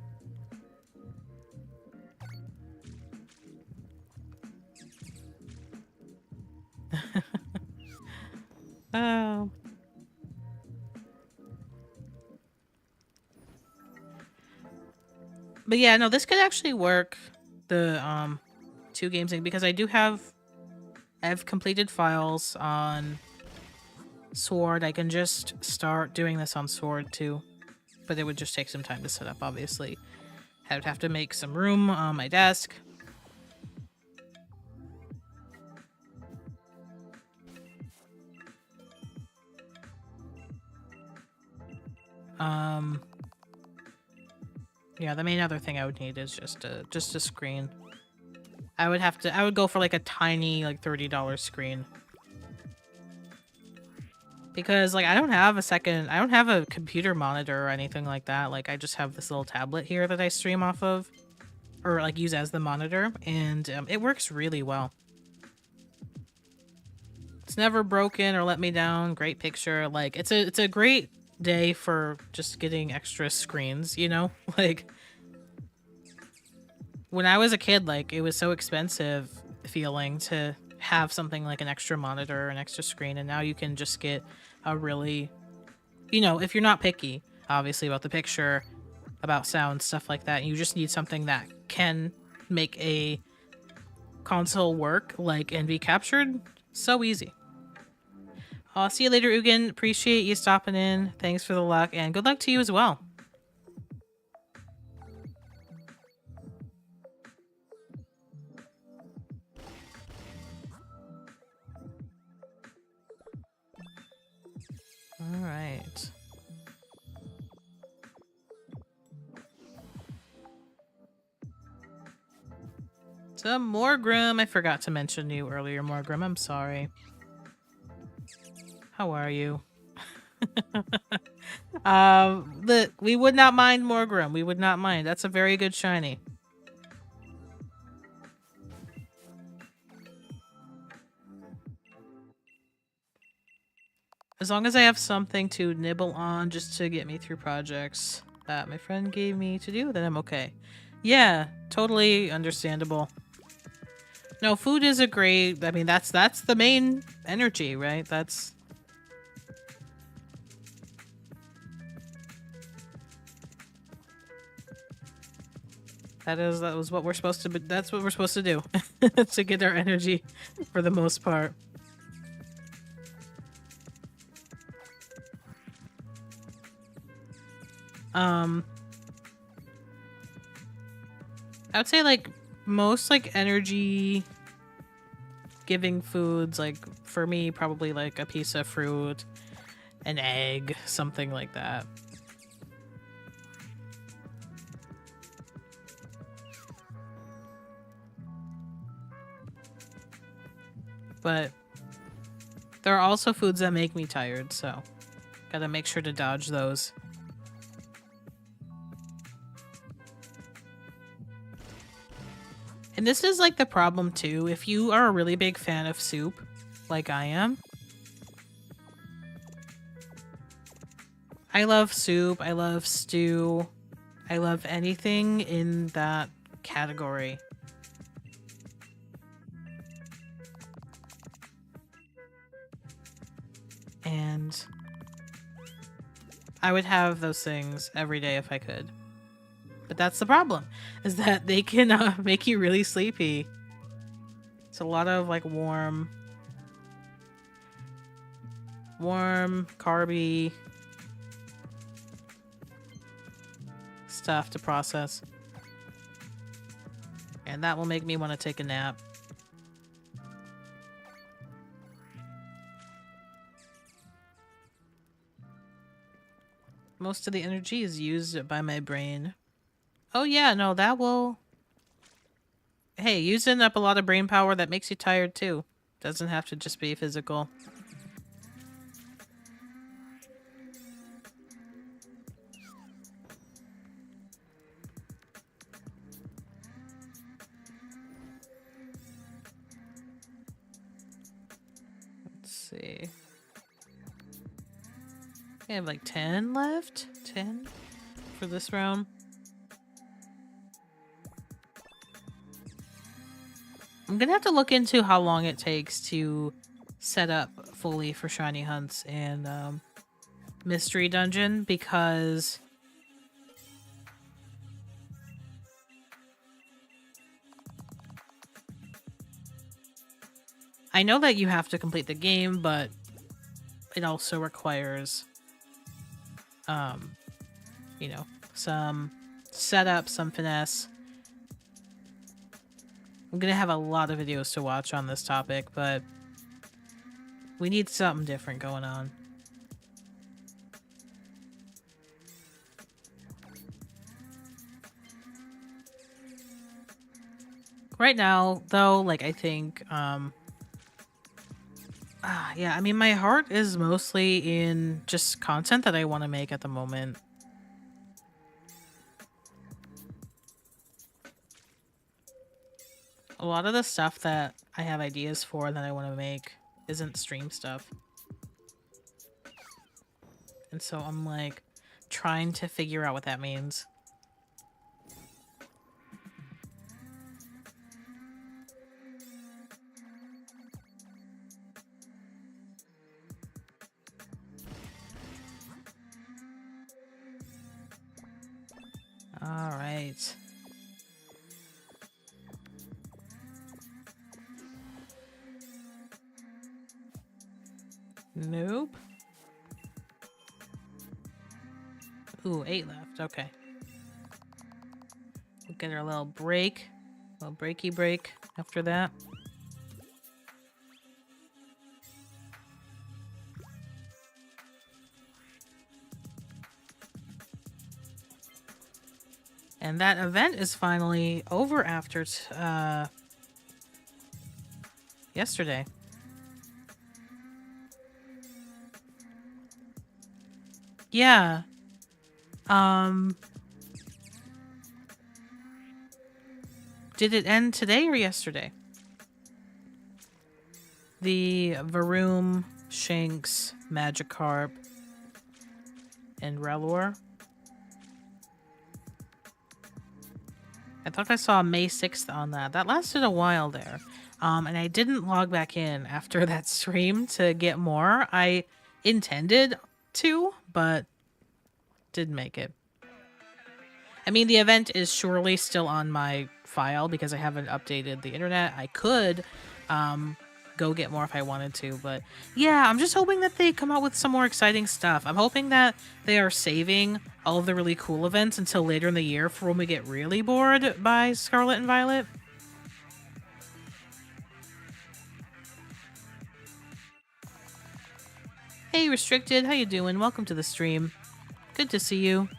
Oh. But yeah, no, this could actually work. The 2 games thing, because I have completed files on Sword. I can just start doing this on Sword too, but it would just take some time to set up. Obviously, I would have to make some room on my desk. Yeah, the main other thing I would need is just a screen. I would go for like a tiny like $30 screen. Because like I don't have a computer monitor or anything like that. Like I just have this little tablet here that I stream off of, or like use as the monitor, and it works really well. It's never broken or let me down. Great picture. Like it's a great day for just getting extra screens, you know? Like when I was a kid, like it was so expensive feeling to have something like an extra monitor, an extra screen, and now you can just get a really, you know, if you're not picky, obviously, about the picture, about sound, stuff like that, you just need something that can make a console work, like, and be captured. So easy. I'll see you later, Ugin. Appreciate you stopping in. Thanks for the luck, and good luck to you as well. All right. So, Morgrim, I forgot to mention you earlier, Morgrim. I'm sorry. How are you? We would not mind Morgrim. We would not mind. That's a very good shiny. As long as I have something to nibble on just to get me through projects that my friend gave me to do, then I'm okay. Yeah, totally understandable. No, food is a great... I mean, that's the main energy, right? That was what we're supposed to be, that's what we're supposed to do. To get our energy for the most part. I would say like most like energy giving foods, like for me probably like a piece of fruit, an egg, something like that. But there are also foods that make me tired, so gotta make sure to dodge those. And this is like the problem too. If you are a really big fan of soup, like I am, I love soup, I love stew, I love anything in that category. And I would have those things every day if I could. But that's the problem, is that they can make you really sleepy. It's a lot of like warm, carby stuff to process. And that will make me want to take a nap. Most of the energy is used by my brain. Oh yeah, no, that will... Hey, using up a lot of brain power, that makes you tired too. Doesn't have to just be physical. Let's see. I have like 10 left? 10 for this round. I'm gonna have to look into how long it takes to set up fully for shiny hunts and mystery dungeon, because I know that you have to complete the game, but it also requires you know, some setup, some finesse. I'm gonna have a lot of videos to watch on this topic, but we need something different going on. Right now, though, like, I think, yeah, I mean, my heart is mostly in just content that I want to make at the moment. A lot of the stuff that I have ideas for that I want to make isn't stream stuff. And so I'm, like, trying to figure out what that means. Alright. Nope. Ooh, 8 left. Okay. We'll get our little break. Little breaky break after that. And that event is finally over after yesterday. Yeah. Did it end today or yesterday? The Varoom, Shanks, Magikarp, and Rellor. I thought I saw May 6th on that. That lasted a while there. And I didn't log back in after that stream to get more. I intended to, but didn't make it. I mean, the event is surely still on my file because I haven't updated the internet. I could go get more if I wanted to, but yeah, I'm just hoping that they come out with some more exciting stuff. I'm hoping that they are saving all of the really cool events until later in the year for when we get really bored by Scarlet and Violet. Hey, Restricted, how you doing? Welcome to the stream. Good to see you.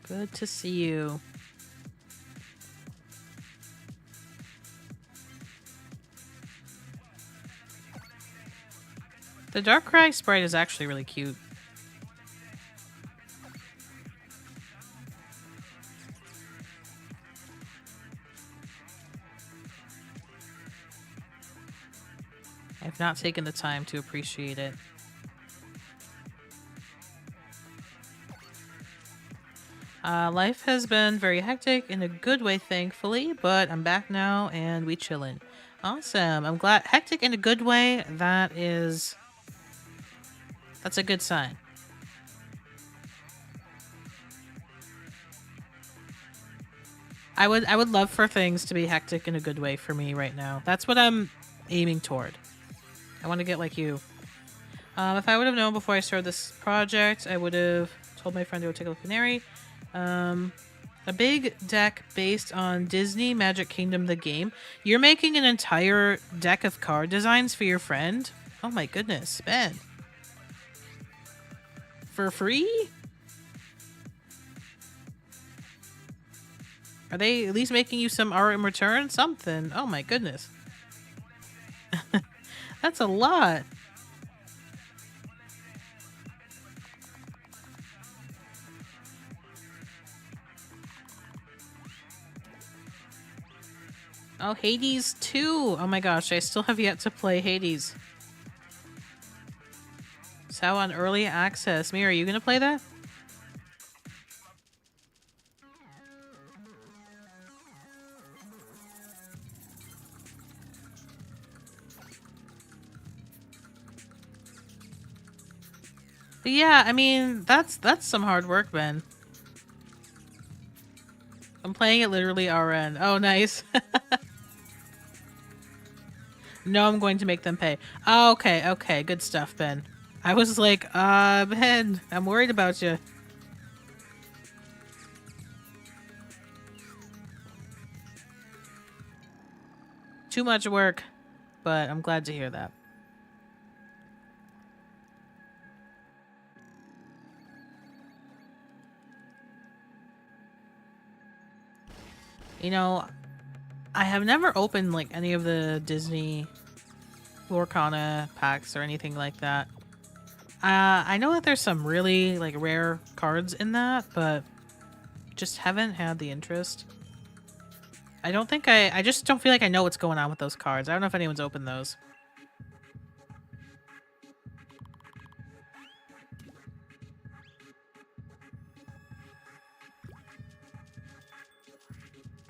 Good to see you. The Darkrai sprite is actually really cute. I've not taken the time to appreciate it. Life has been very hectic in a good way, thankfully, but I'm back now and we chillin'. Awesome. I'm glad. Hectic in a good way. That's a good sign. I would love for things to be hectic in a good way for me right now. That's what I'm aiming toward. I want to get like you. If I would have known before I started this project, I would have told my friend to go take a look at Canary. A big deck based on Disney Magic Kingdom the game. You're making an entire deck of card designs for your friend? Oh my goodness, Ben. For free? Are they at least making you some art in return? Something. Oh my goodness. That's a lot. Oh, Hades 2. Oh my gosh, I still have yet to play Hades. It's out on early access. Mira, are you gonna play that? But yeah, I mean, that's some hard work, Ben. I'm playing it literally RN. Oh, nice. No, I'm going to make them pay. Oh, okay, okay. Good stuff, Ben. I was like, Ben, I'm worried about you. Too much work, but I'm glad to hear that. You know, I have never opened like any of the Disney Lorcana packs or anything like that. I know that there's some really like rare cards in that, but just haven't had the interest. I just don't feel like I know what's going on with those cards. I don't know if anyone's opened those.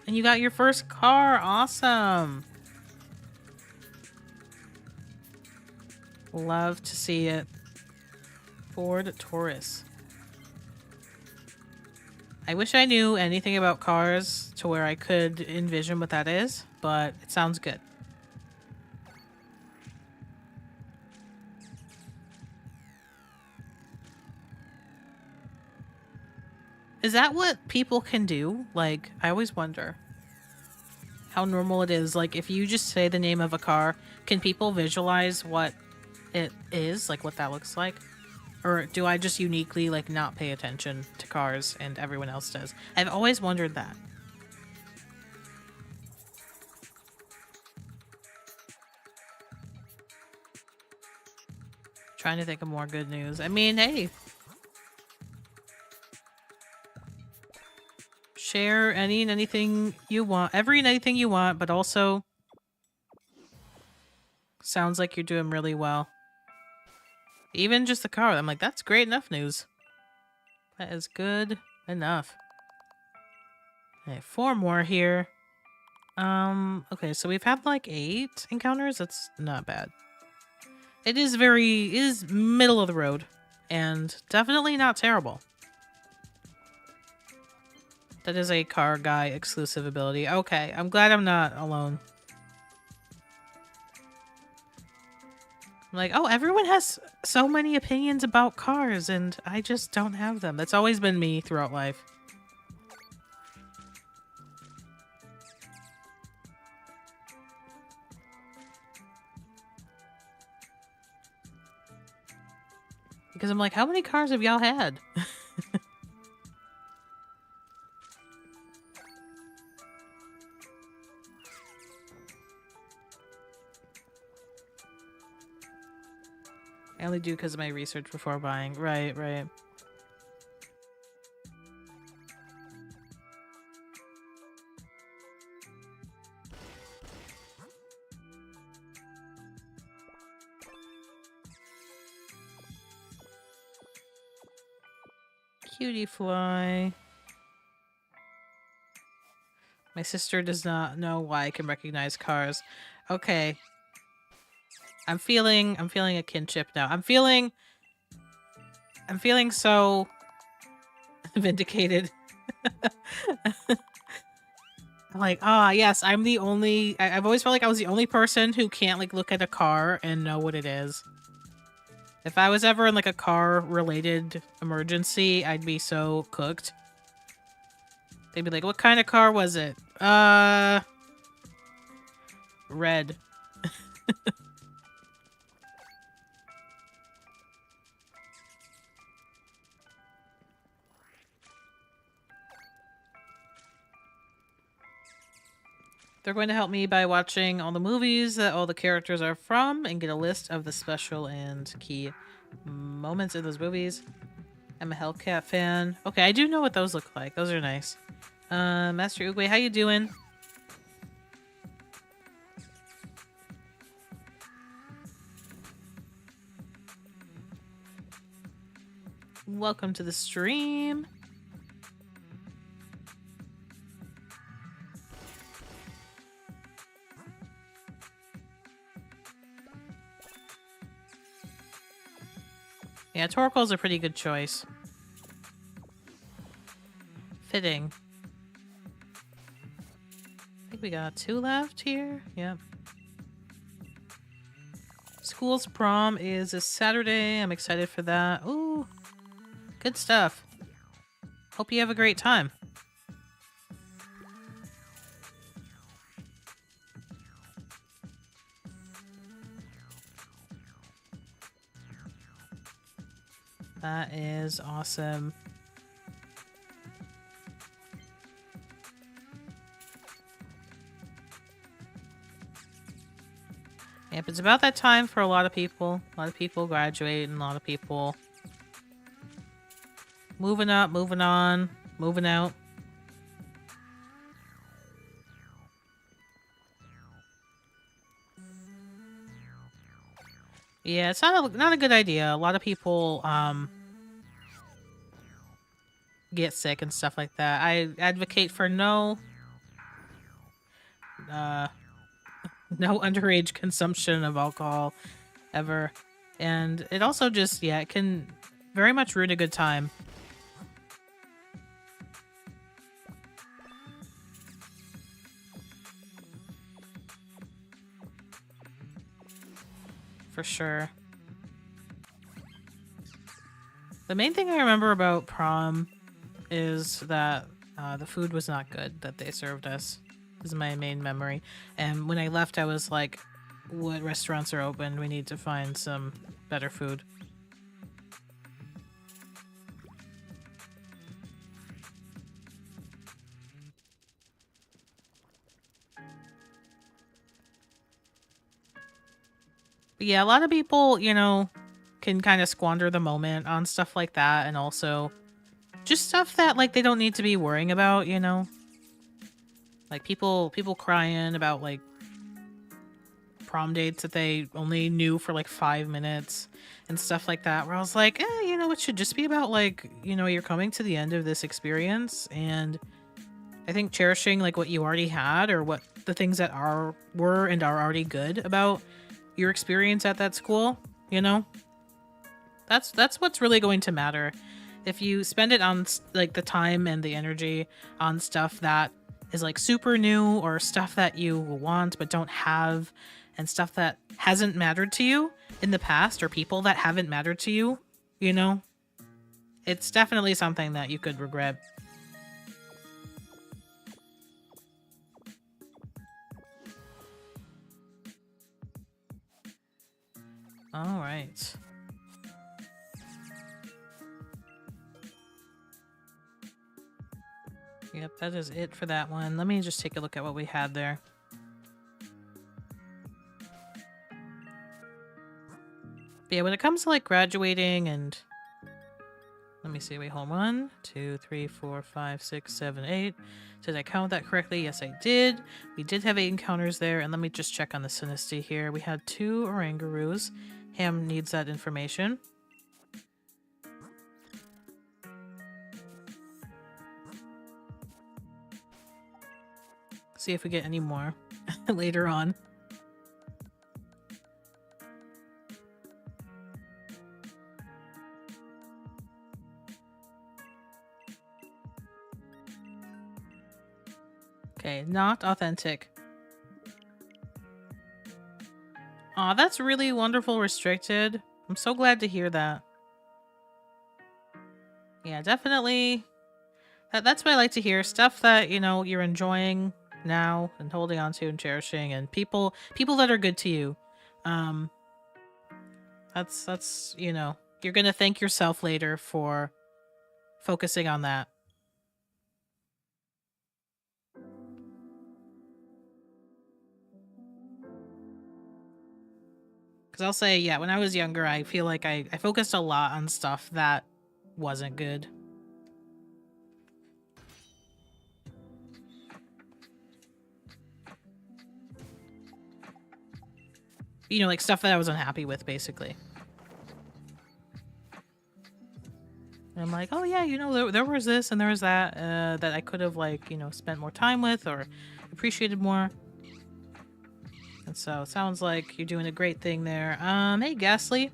And you got your first car. Awesome. Love to see it. Ford Taurus. I wish I knew anything about cars to where I could envision what that is, but it sounds good. Is that what people can do? Like, I always wonder how normal it is. Like, if you just say the name of a car, can people visualize what it is? Like, what that looks like? Or do I just uniquely, like, not pay attention to cars and everyone else does? I've always wondered that. Trying to think of more good news. I mean, hey. Share any and anything you want. Every and anything you want, but also sounds like you're doing really well. Even just the car. I'm like, that's great enough news. That is good enough. Okay, 4 more here. Okay, so we've had like 8 encounters. That's not bad. It is middle of the road. And definitely not terrible. That is a car guy exclusive ability. Okay, I'm glad I'm not alone. I'm like, oh, everyone has so many opinions about cars, and I just don't have them. That's always been me throughout life. Because I'm like, how many cars have y'all had? I only do because of my research before buying. Right, right. Cutie fly. My sister does not know why I can recognize cars. Okay. I'm feeling a kinship now. I'm feeling so vindicated. I'm like, yes, I'm the only I've always felt like I was the only person who can't like look at a car and know what it is. If I was ever in like a car related emergency, I'd be so cooked. They'd be like, what kind of car was it? Red. They're going to help me by watching all the movies that all the characters are from and get a list of the special and key moments in those movies. I'm a Hellcat fan. Okay, I do know what those look like. Those are nice. Master Oogway, how you doing? Welcome to the stream. Yeah, Torkoal's a pretty good choice. Fitting. I think we got 2 left here. Yep. School's prom is a Saturday. I'm excited for that. Ooh, good stuff. Hope you have a great time. That is awesome. Yep, it's about that time for a lot of people. A lot of people graduate and a lot of people moving up, moving on, moving out. Yeah, it's not a good idea. A lot of people get sick and stuff like that. I advocate for no no underage consumption of alcohol ever. And it also just, yeah, it can very much ruin a good time. For sure. The main thing I remember about prom is that the food was not good that they served us. is my main memory. And when I left, I was like, what restaurants are open? We need to find some better food. But yeah, a lot of people, you know, can kind of squander the moment on stuff like that, and also just stuff that like they don't need to be worrying about, you know? Like people crying about like prom dates that they only knew for like 5 minutes and stuff like that, where I was like, you know, it should just be about like, you know, you're coming to the end of this experience, and I think cherishing like what you already had, or what the things that were and are already good about your experience at that school, you know? That's what's really going to matter. If you spend it on like the time and the energy on stuff that is like super new, or stuff that you want but don't have, and stuff that hasn't mattered to you in the past, or people that haven't mattered to you, you know, it's definitely something that you could regret. All right. Yep, that is it for that one. Let me just take a look at what we had there. But yeah, when it comes to like graduating and let me see, wait, hold on. 1, 2, 3, 4, 5, 6, 7, 8. Did I count that correctly? Yes, I did. We did have 8 encounters there, and let me just check on the Sinisty here. We had 2 Orangaroos. Ham needs that information. See if we get any more later on. Okay, not authentic. Aw, that's really wonderful, restricted. I'm so glad to hear that. Yeah, definitely. That's what I like to hear. Stuff that, you know, you're enjoying now and holding on to and cherishing, and people that are good to you. Um that's you know, you're gonna thank yourself later for focusing on that. Because I'll say, yeah, when I was younger, I feel like I focused a lot on stuff that wasn't good. You know, like stuff that I was unhappy with, basically. And I'm like, oh yeah, you know, there was this and there was that that I could have, like, you know, spent more time with or appreciated more. And so it sounds like you're doing a great thing there. Hey, Ghastly.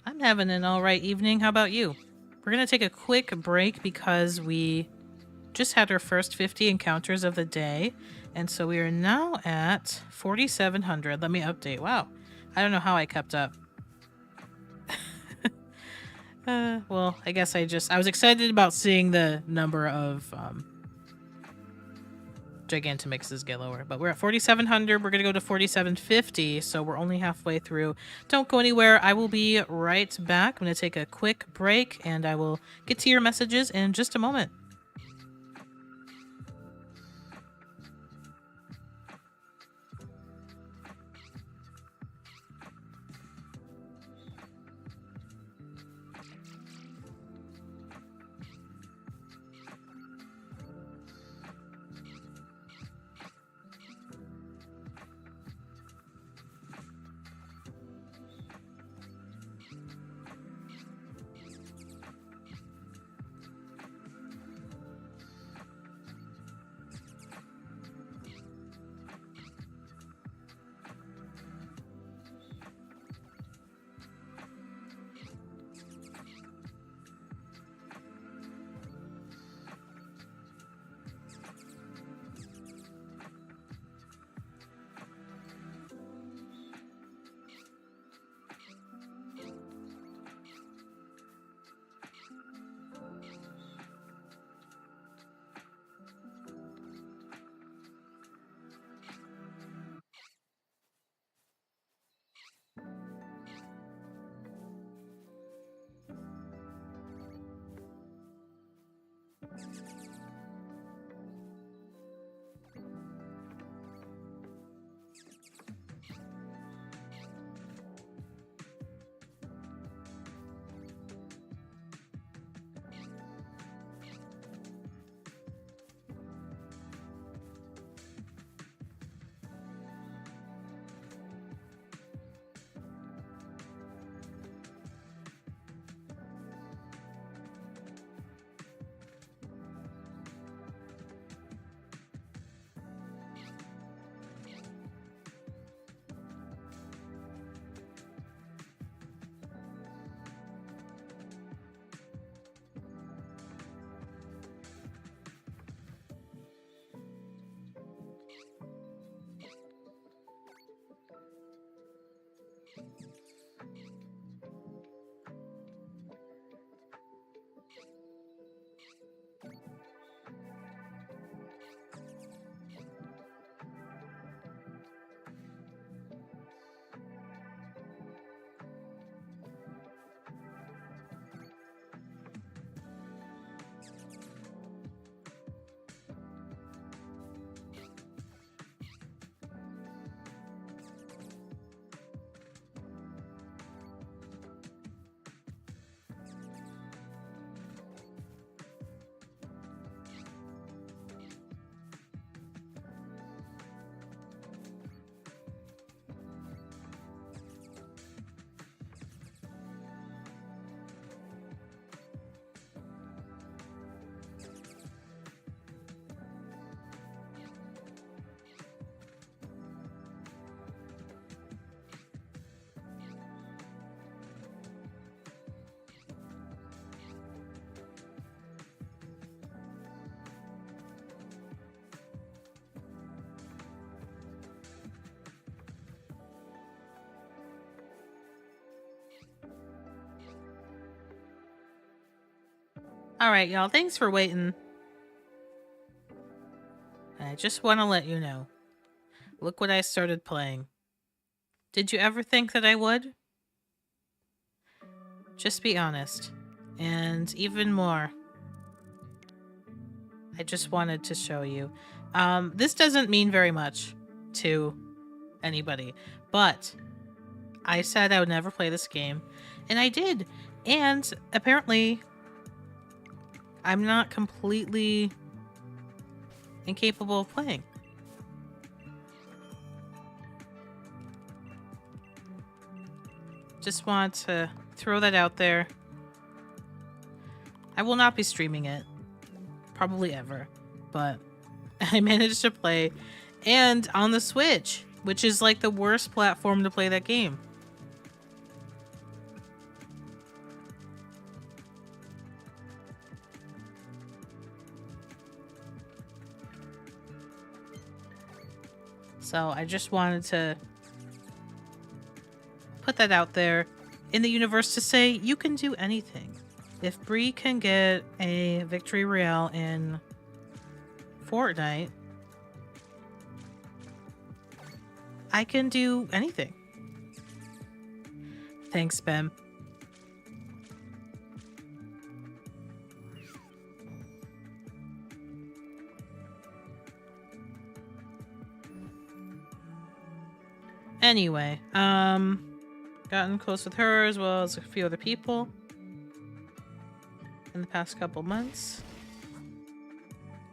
I'm having an alright evening. How about you? We're gonna take a quick break because we just had our first 50 encounters of the day. And so we are now at 4,700. Let me update. Wow. I don't know how I kept up. Well, I guess I was excited about seeing the number of Gigantomixes get lower, but we're at 4,700. We're gonna go to 4,750, so we're only halfway through. Don't go anywhere. I will be right back. I'm gonna take a quick break, and I will get to your messages in just a moment. All right, y'all. Thanks for waiting. I just want to let you know. Look what I started playing. Did you ever think that I would? Just be honest. And even more, I just wanted to show you. This doesn't mean very much to anybody, but I said I would never play this game, and I did. And apparently, I'm not completely incapable of playing. Just want to throw that out there. I will not be streaming it, probably ever, but I managed to play, and on the Switch, which is like the worst platform to play that game. So I just wanted to put that out there in the universe to say you can do anything. If Bree can get a victory royale in Fortnite, I can do anything. Thanks, Ben. Anyway, gotten close with her as well as a few other people in the past couple months.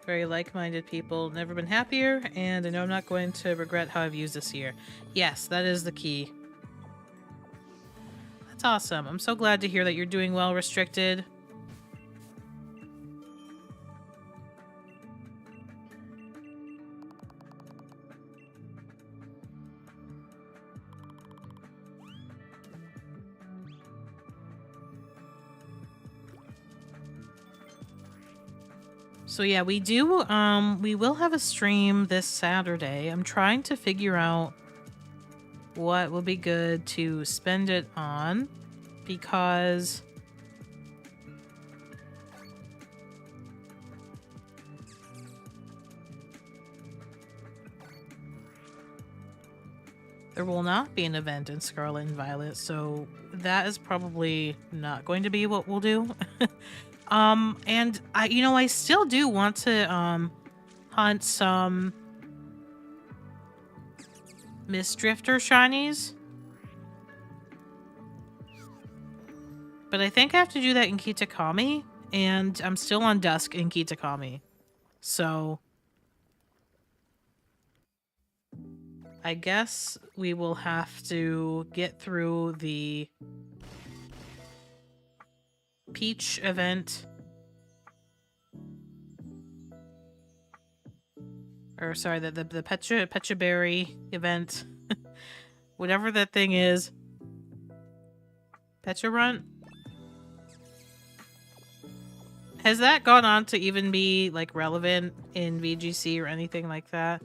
Very like-minded people, never been happier, and I know I'm not going to regret how I've used this year. Yes, that is the key. That's awesome. I'm so glad to hear that you're doing well, Restricted. So yeah, we will have a stream this Saturday. I'm trying to figure out what would be good to spend it on, because there will not be an event in Scarlet and Violet, so that is probably not going to be what we'll do. And I still do want to hunt some Mist Drifter shinies. But I think I have to do that in Kitakami, and I'm still on Dusk in Kitakami. So I guess we will have to get through the Peach event. Or sorry, the Pecha Berry event. Whatever that thing is. Pecha Runt? Has that gone on to even be like relevant in VGC or anything like that?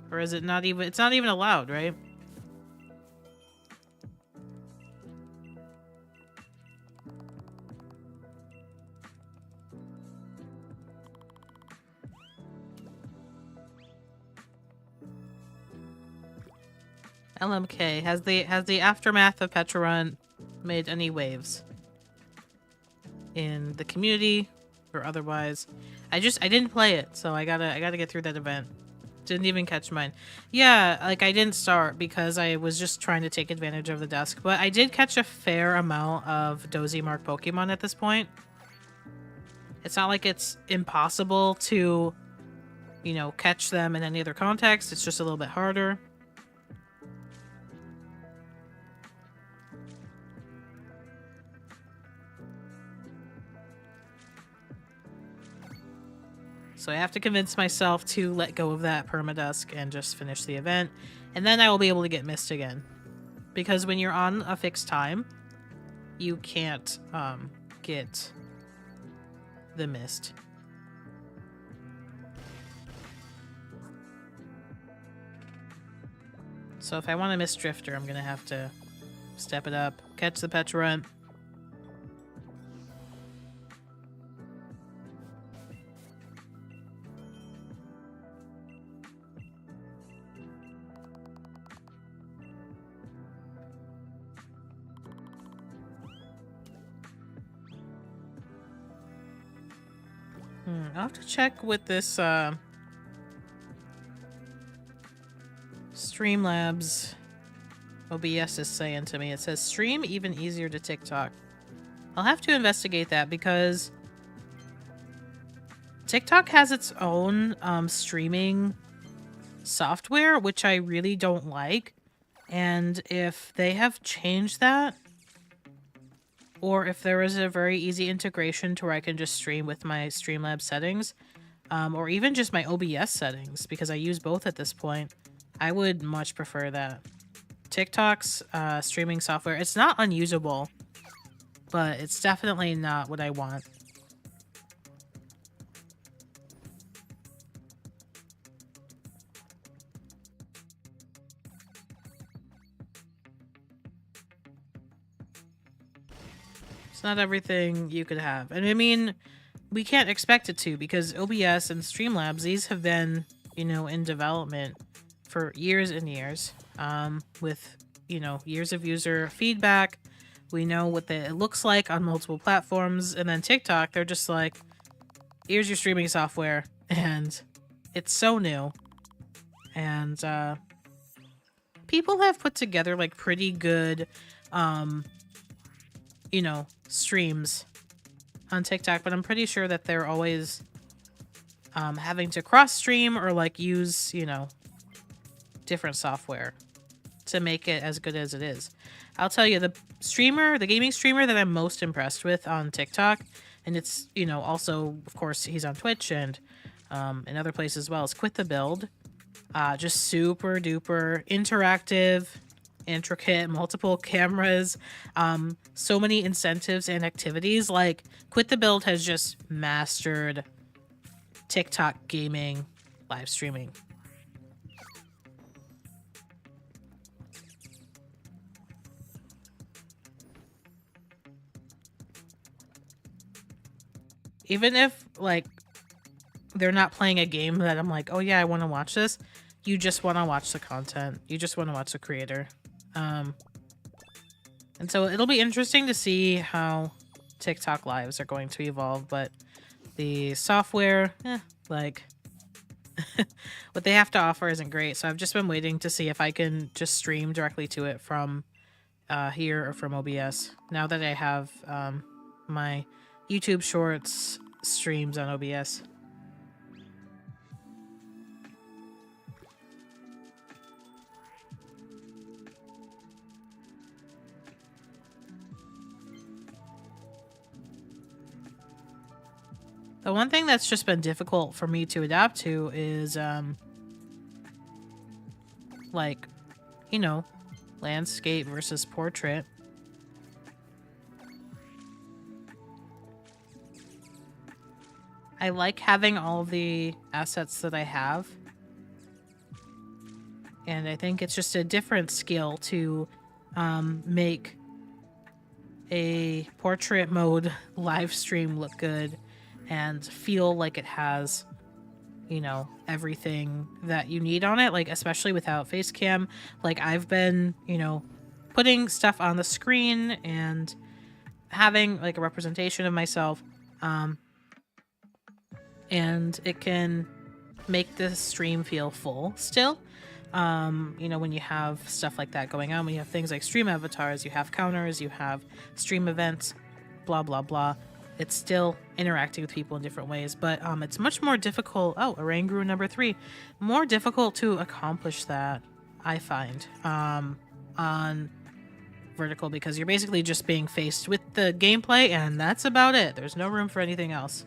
Or is it not even, it's not even allowed, right? LMK, has the aftermath of Pecha Runt made any waves in the community or otherwise? I didn't play it, so I gotta get through that event. Didn't even catch mine. Yeah, like I didn't start because I was just trying to take advantage of the dusk, but I did catch a fair amount of Dozy Mark Pokemon at this point. It's not like it's impossible to, catch them in any other context. It's just a little bit harder. So I have to convince myself to let go of that permadusk and just finish the event. And then I will be able to get mist again. Because when you're on a fixed time, you can't get the mist. So if I want a Mist Drifter, I'm going to have to step it up, catch the Pecha Runt. I'll have to check with this Streamlabs OBS is saying to me. It says stream even easier to TikTok. I'll have to investigate that because TikTok has its own streaming software, which I really don't like. And if they have changed that, or if there is a very easy integration to where I can just stream with my Streamlabs settings, or even just my OBS settings, because I use both at this point, I would much prefer that. TikTok's streaming software, it's not unusable, but it's definitely not what I want. It's not everything you could have. And I mean, we can't expect it to, because OBS and Streamlabs, these have been, in development for years and years, with, years of user feedback. We know what it looks like on multiple platforms. And then TikTok, they're just like, here's your streaming software. And it's so new. And people have put together like pretty good streams on TikTok, but I'm pretty sure that they're always having to cross stream or like use, different software to make it as good as it is. I'll tell you, the gaming streamer that I'm most impressed with on TikTok, and it's, also, of course, he's on Twitch and in other places as well, is Quit the Build. Just super duper interactive, intricate, multiple cameras, so many incentives and activities. Like, Quit the Build has just mastered TikTok gaming live streaming. Even if, like, they're not playing a game that I'm like, oh yeah, I want to watch this, you just want to watch the content. You just want to watch the creator. And so it'll be interesting to see how TikTok lives are going to evolve, but the software, like what they have to offer isn't great. So I've just been waiting to see if I can just stream directly to it from here or from OBS. Now that I have my YouTube Shorts streams on OBS. The one thing that's just been difficult for me to adapt to is, like, you know, landscape versus portrait. I like having all the assets that I have. And I think it's just a different skill to make a portrait mode live stream look good and feel like it has, you know, everything that you need on it, like especially without face cam. Like I've been, you know, putting stuff on the screen and having like a representation of myself, and it can make the stream feel full still. You know, when you have stuff like that going on, when you have things like stream avatars, you have counters, you have stream events, blah blah blah, it's still interacting with people in different ways, but it's much more difficult. Oh, Oranguru number 3. More difficult to accomplish that, I find, on vertical, because you're basically just being faced with the gameplay and that's about it. There's no room for anything else.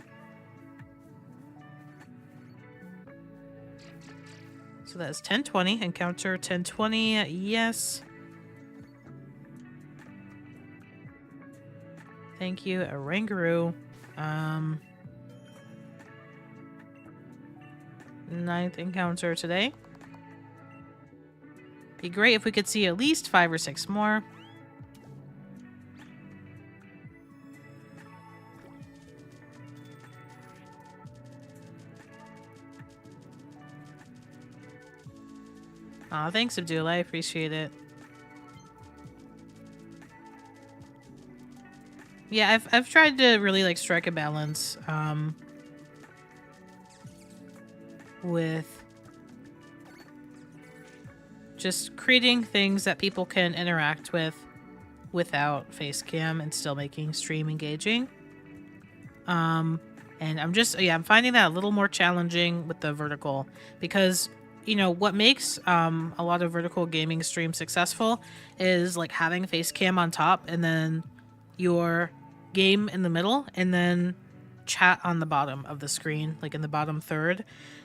So that is 1020. Encounter 1020, yes. Thank you, Oranguru. 9th encounter today. Be great if we could see at least 5 or 6 more. Aw, thanks, Abdul. I appreciate it. Yeah, I've tried to really like strike a balance with just creating things that people can interact with without face cam and still making stream engaging. And I'm finding that a little more challenging with the vertical, because you know what makes a lot of vertical gaming streams successful is like having face cam on top and then your game in the middle and then chat on the bottom of the screen, like in the bottom third.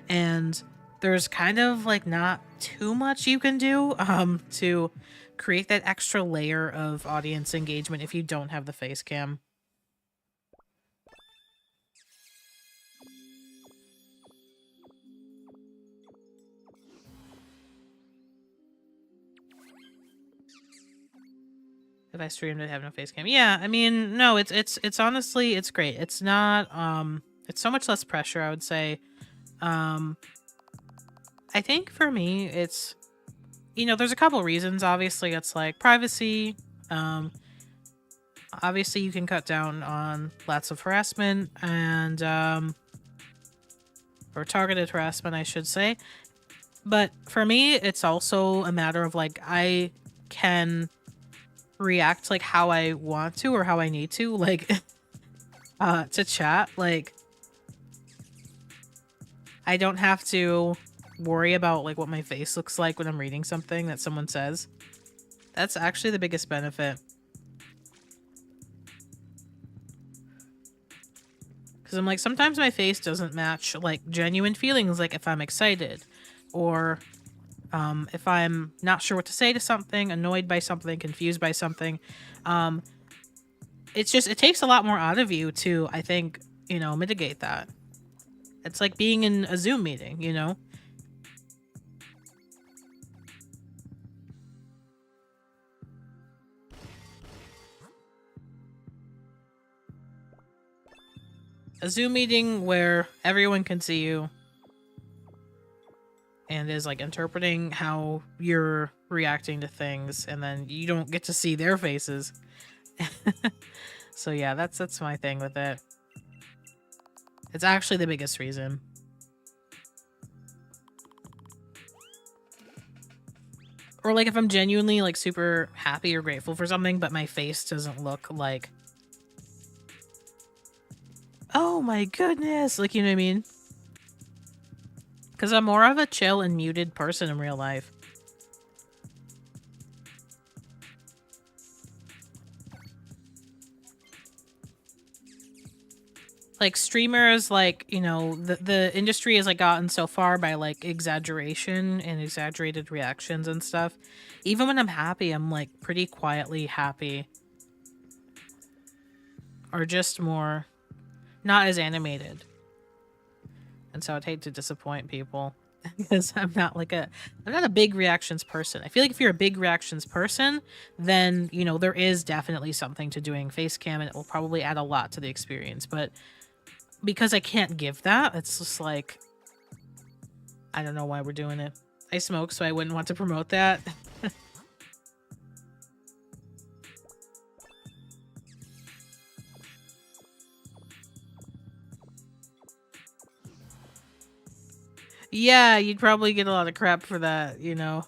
And there's kind of like not too much you can do to create that extra layer of audience engagement if you don't have the face cam. If I streamed it, have no face cam. Yeah, I mean, no, it's honestly, it's great. It's not, it's so much less pressure, I would say. I think for me, it's, you know, there's a couple reasons. Obviously, it's like privacy. Obviously, you can cut down on lots of harassment and, or targeted harassment, I should say. But for me, it's also a matter of like, I can react like how I want to or how I need to, like to chat. Like I don't have to worry about like what my face looks like when I'm reading something that someone says. That's actually the biggest benefit, because I'm like, sometimes my face doesn't match like genuine feelings, like if I'm excited or if I'm not sure what to say to something, annoyed by something, confused by something. It's just, it takes a lot more out of you to, I think, you know, mitigate that. It's like being in a Zoom meeting, you know? A Zoom meeting where everyone can see you and is like interpreting how you're reacting to things, and then you don't get to see their faces. So yeah, that's my thing with it. It's actually the biggest reason. Or like if I'm genuinely like super happy or grateful for something, but my face doesn't look like, oh my goodness, like, you know what I mean? Because I'm more of a chill and muted person in real life. Like streamers, like, you know, the industry has like gotten so far by like exaggeration and exaggerated reactions and stuff. Even when I'm happy, I'm like pretty quietly happy. Or just more not as animated. And so I'd hate to disappoint people because I'm not a big reactions person. I feel like if you're a big reactions person, then, you know, there is definitely something to doing face cam and it will probably add a lot to the experience. But because I can't give that, it's just like, I don't know why we're doing it. I smoke, so I wouldn't want to promote that. Yeah, you'd probably get a lot of crap for that, you know.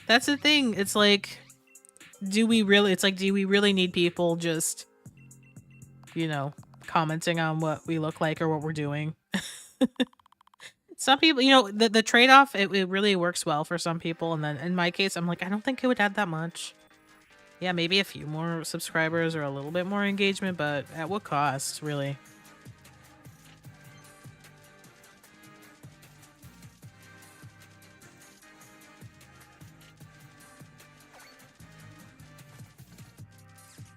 That's the thing. It's like, do we really need people just, you know, commenting on what we look like or what we're doing? Some people, you know, the trade-off, it really works well for some people. And then in my case, I'm like, I don't think it would add that much. Yeah, maybe a few more subscribers or a little bit more engagement, but at what cost, really?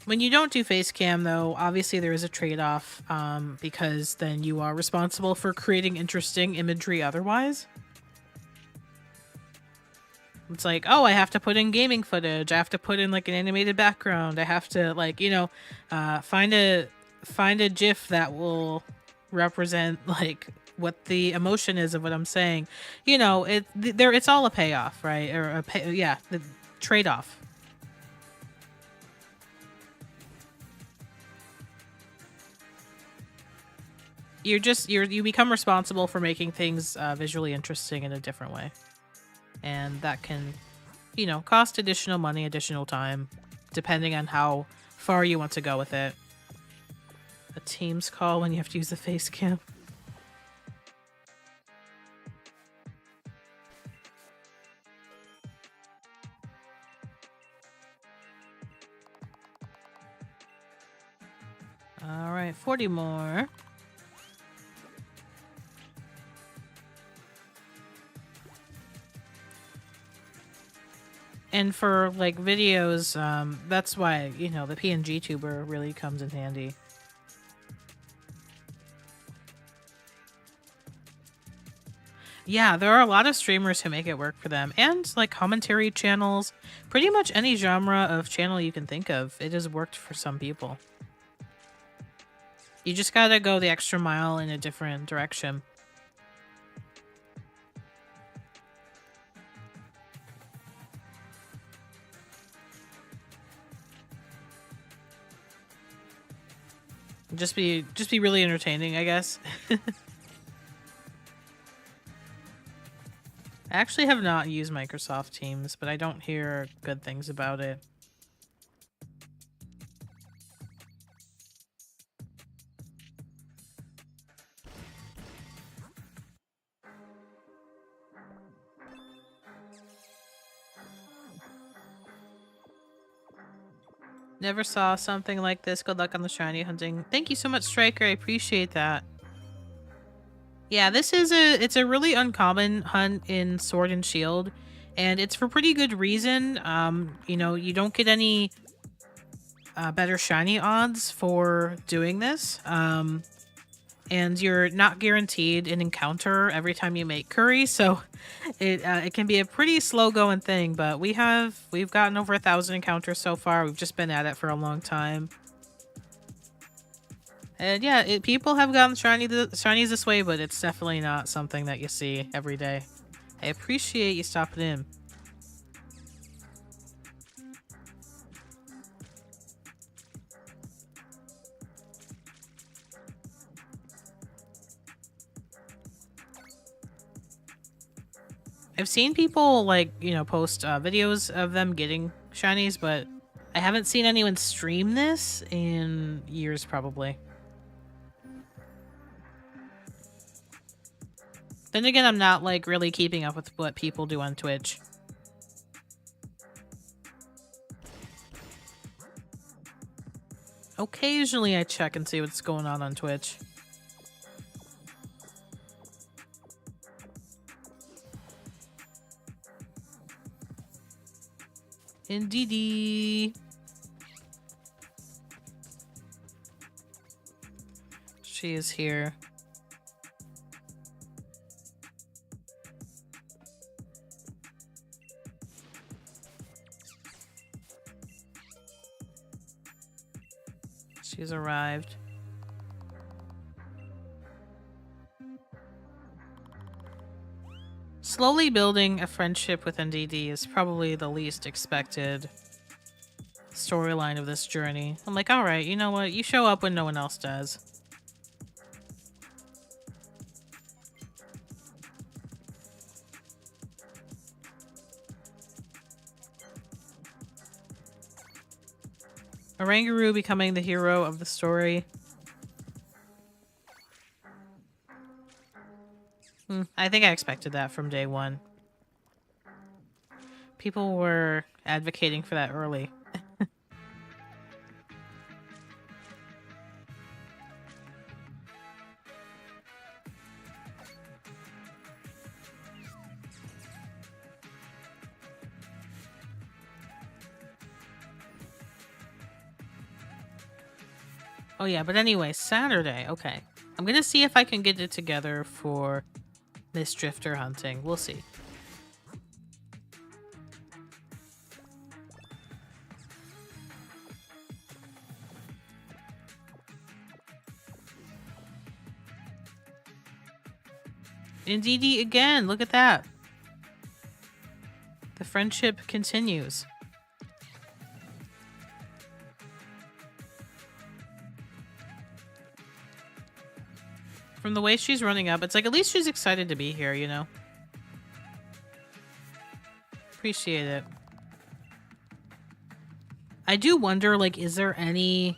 When you don't do face cam, though, obviously there is a trade-off, because then you are responsible for creating interesting imagery otherwise. It's like, oh, I have to put in gaming footage. I have to put in like an animated background. I have to like, you know, find a GIF that will represent like what the emotion is of what I'm saying. You know, it's all a payoff, right? Or yeah, the trade-off. You become responsible for making things visually interesting in a different way, and that can, you know, cost additional money, additional time, depending on how far you want to go with it. A Teams call when you have to use the face cam. All right, 40 more. And for like videos, that's why, you know, the PNG tuber really comes in handy. Yeah, there are a lot of streamers who make it work for them, and like commentary channels, pretty much any genre of channel you can think of, it has worked for some people. You just gotta go the extra mile in a different direction. Just be really entertaining, I guess. I actually have not used Microsoft Teams, but I don't hear good things about it. Never saw something like this. Good luck on the shiny hunting. Thank you so much, Striker. I appreciate that. Yeah, it's a really uncommon hunt in Sword and Shield, and it's for pretty good reason. You know, you don't get any better shiny odds for doing this. And you're not guaranteed an encounter every time you make curry, so it can be a pretty slow going thing. But we've gotten over 1,000 encounters so far. We've just been at it for a long time, and yeah, people have gotten shinies this way, but it's definitely not something that you see every day. I appreciate you stopping in. I've seen people like, you know, post videos of them getting shinies, but I haven't seen anyone stream this in years probably. Then again, I'm not like really keeping up with what people do on Twitch. Occasionally I check and see what's going on Twitch. Indeedy. She is here. She's arrived. Slowly building a friendship with NDD is probably the least expected storyline of this journey. I'm like, alright, you know what? You show up when no one else does. Oranguru becoming the hero of the story. I think I expected that from day one. People were advocating for that early. Oh yeah, but anyway, Saturday. Okay. I'm gonna see if I can get it together for this drifter hunting. We'll see. Indeedy again, look at that. The friendship continues. From the way she's running up, it's like at least she's excited to be here, you know? Appreciate it. I do wonder, like, is there any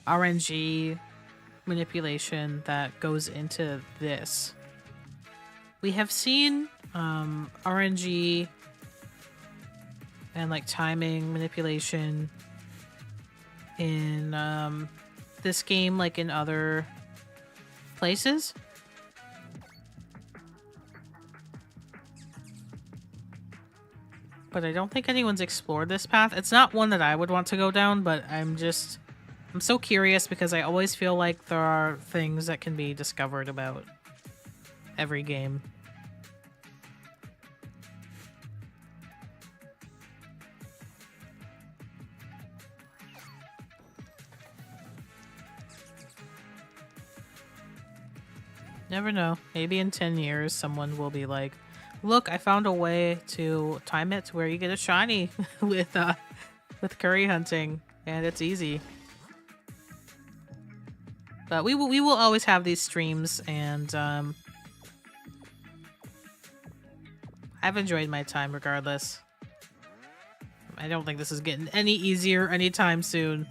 RNG manipulation that goes into this? We have seen RNG and like timing manipulation in this game, like in other places. But I don't think anyone's explored this path. It's not one that I would want to go down, but I'm so curious because I always feel like there are things that can be discovered about every game. Never know. Maybe in 10 years, someone will be like, look, I found a way to time it to where you get a shiny with curry hunting, and it's easy. But we will always have these streams, and I've enjoyed my time regardless. I don't think this is getting any easier anytime soon.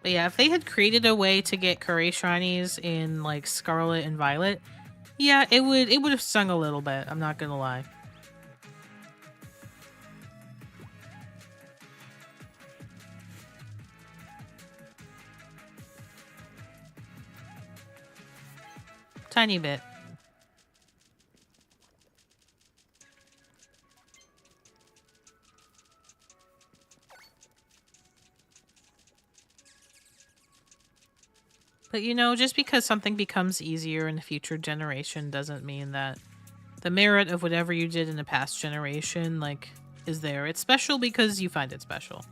But yeah, if they had created a way to get curry shinies in like Scarlet and Violet, yeah, it would have stung a little bit, I'm not gonna lie. Tiny bit. But you know, just because something becomes easier in a future generation doesn't mean that the merit of whatever you did in the past generation, like, is there. It's special because you find it special.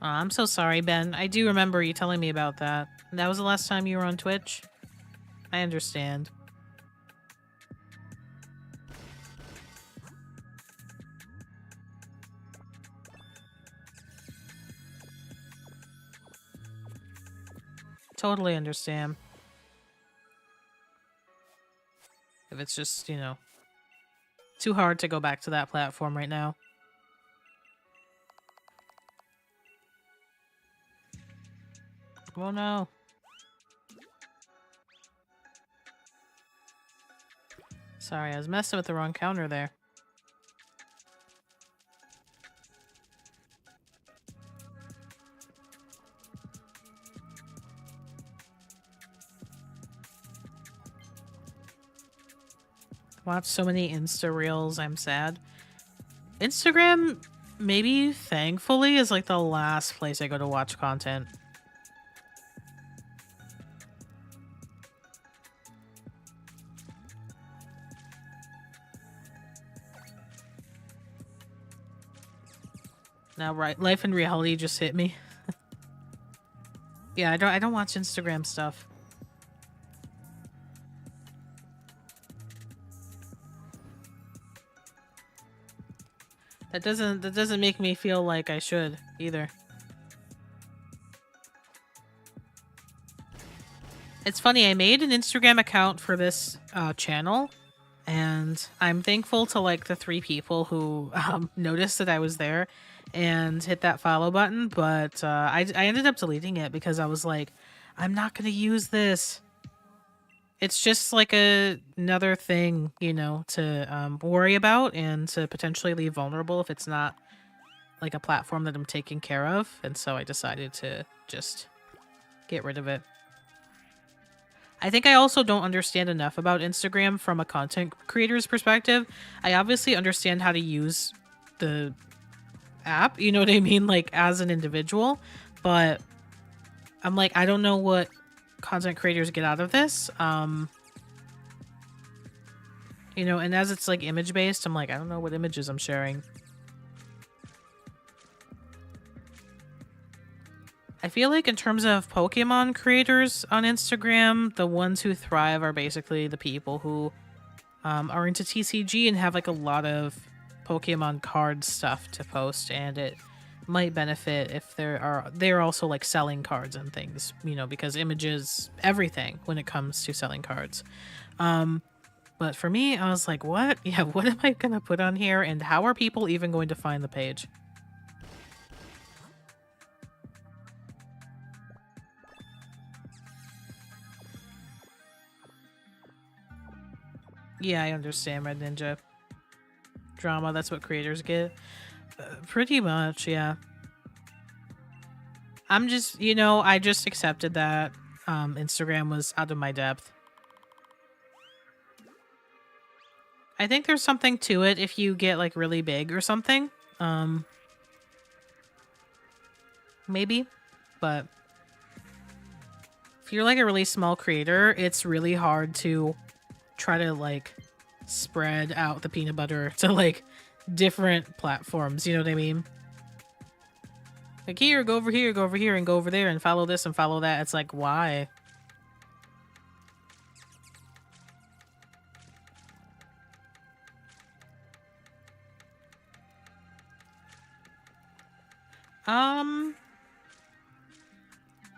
Oh, I'm so sorry, Ben. I do remember you telling me about that. That was the last time you were on Twitch? I understand. Totally understand. If it's just, you know, too hard to go back to that platform right now. Oh no. Sorry, I was messing with the wrong counter there. Watch so many Insta Reels, I'm sad. Instagram, maybe thankfully, is like the last place I go to watch content. Now, right, life and reality just hit me. Yeah, I don't watch Instagram stuff. That doesn't make me feel like I should either. It's funny, I made an Instagram account for this channel, and I'm thankful to like the 3 people who noticed that I was there and hit that follow button, but I ended up deleting it because I was like, I'm not gonna use this. It's just like another thing, you know, to worry about and to potentially leave vulnerable if it's not like a platform that I'm taking care of, and so I decided to just get rid of it. I think I also don't understand enough about Instagram from a content creator's perspective. I obviously understand how to use the app, you know what I mean, like as an individual, but I'm like, I don't know what content creators get out of this. You know, and as it's like image based, I'm like, I don't know what images I'm sharing. I feel like in terms of Pokemon creators on Instagram, the ones who thrive are basically the people who are into TCG and have like a lot of Pokemon card stuff to post, and it might benefit if they're also like selling cards and things, you know, because images everything when it comes to selling cards. But for me, I was like, what? Yeah, what am I gonna put on here, and how are people even going to find the page? Yeah, I understand, Red Ninja. Drama, that's what creators get. Pretty much, yeah. I'm just, you know, I just accepted that Instagram was out of my depth. I think there's something to it if you get like really big or something. Maybe. But if you're like a really small creator, it's really hard to try to like spread out the peanut butter to like different platforms, you know what I mean? Like here, go over here, go over here, and go over there, and follow this and follow that. It's like, why?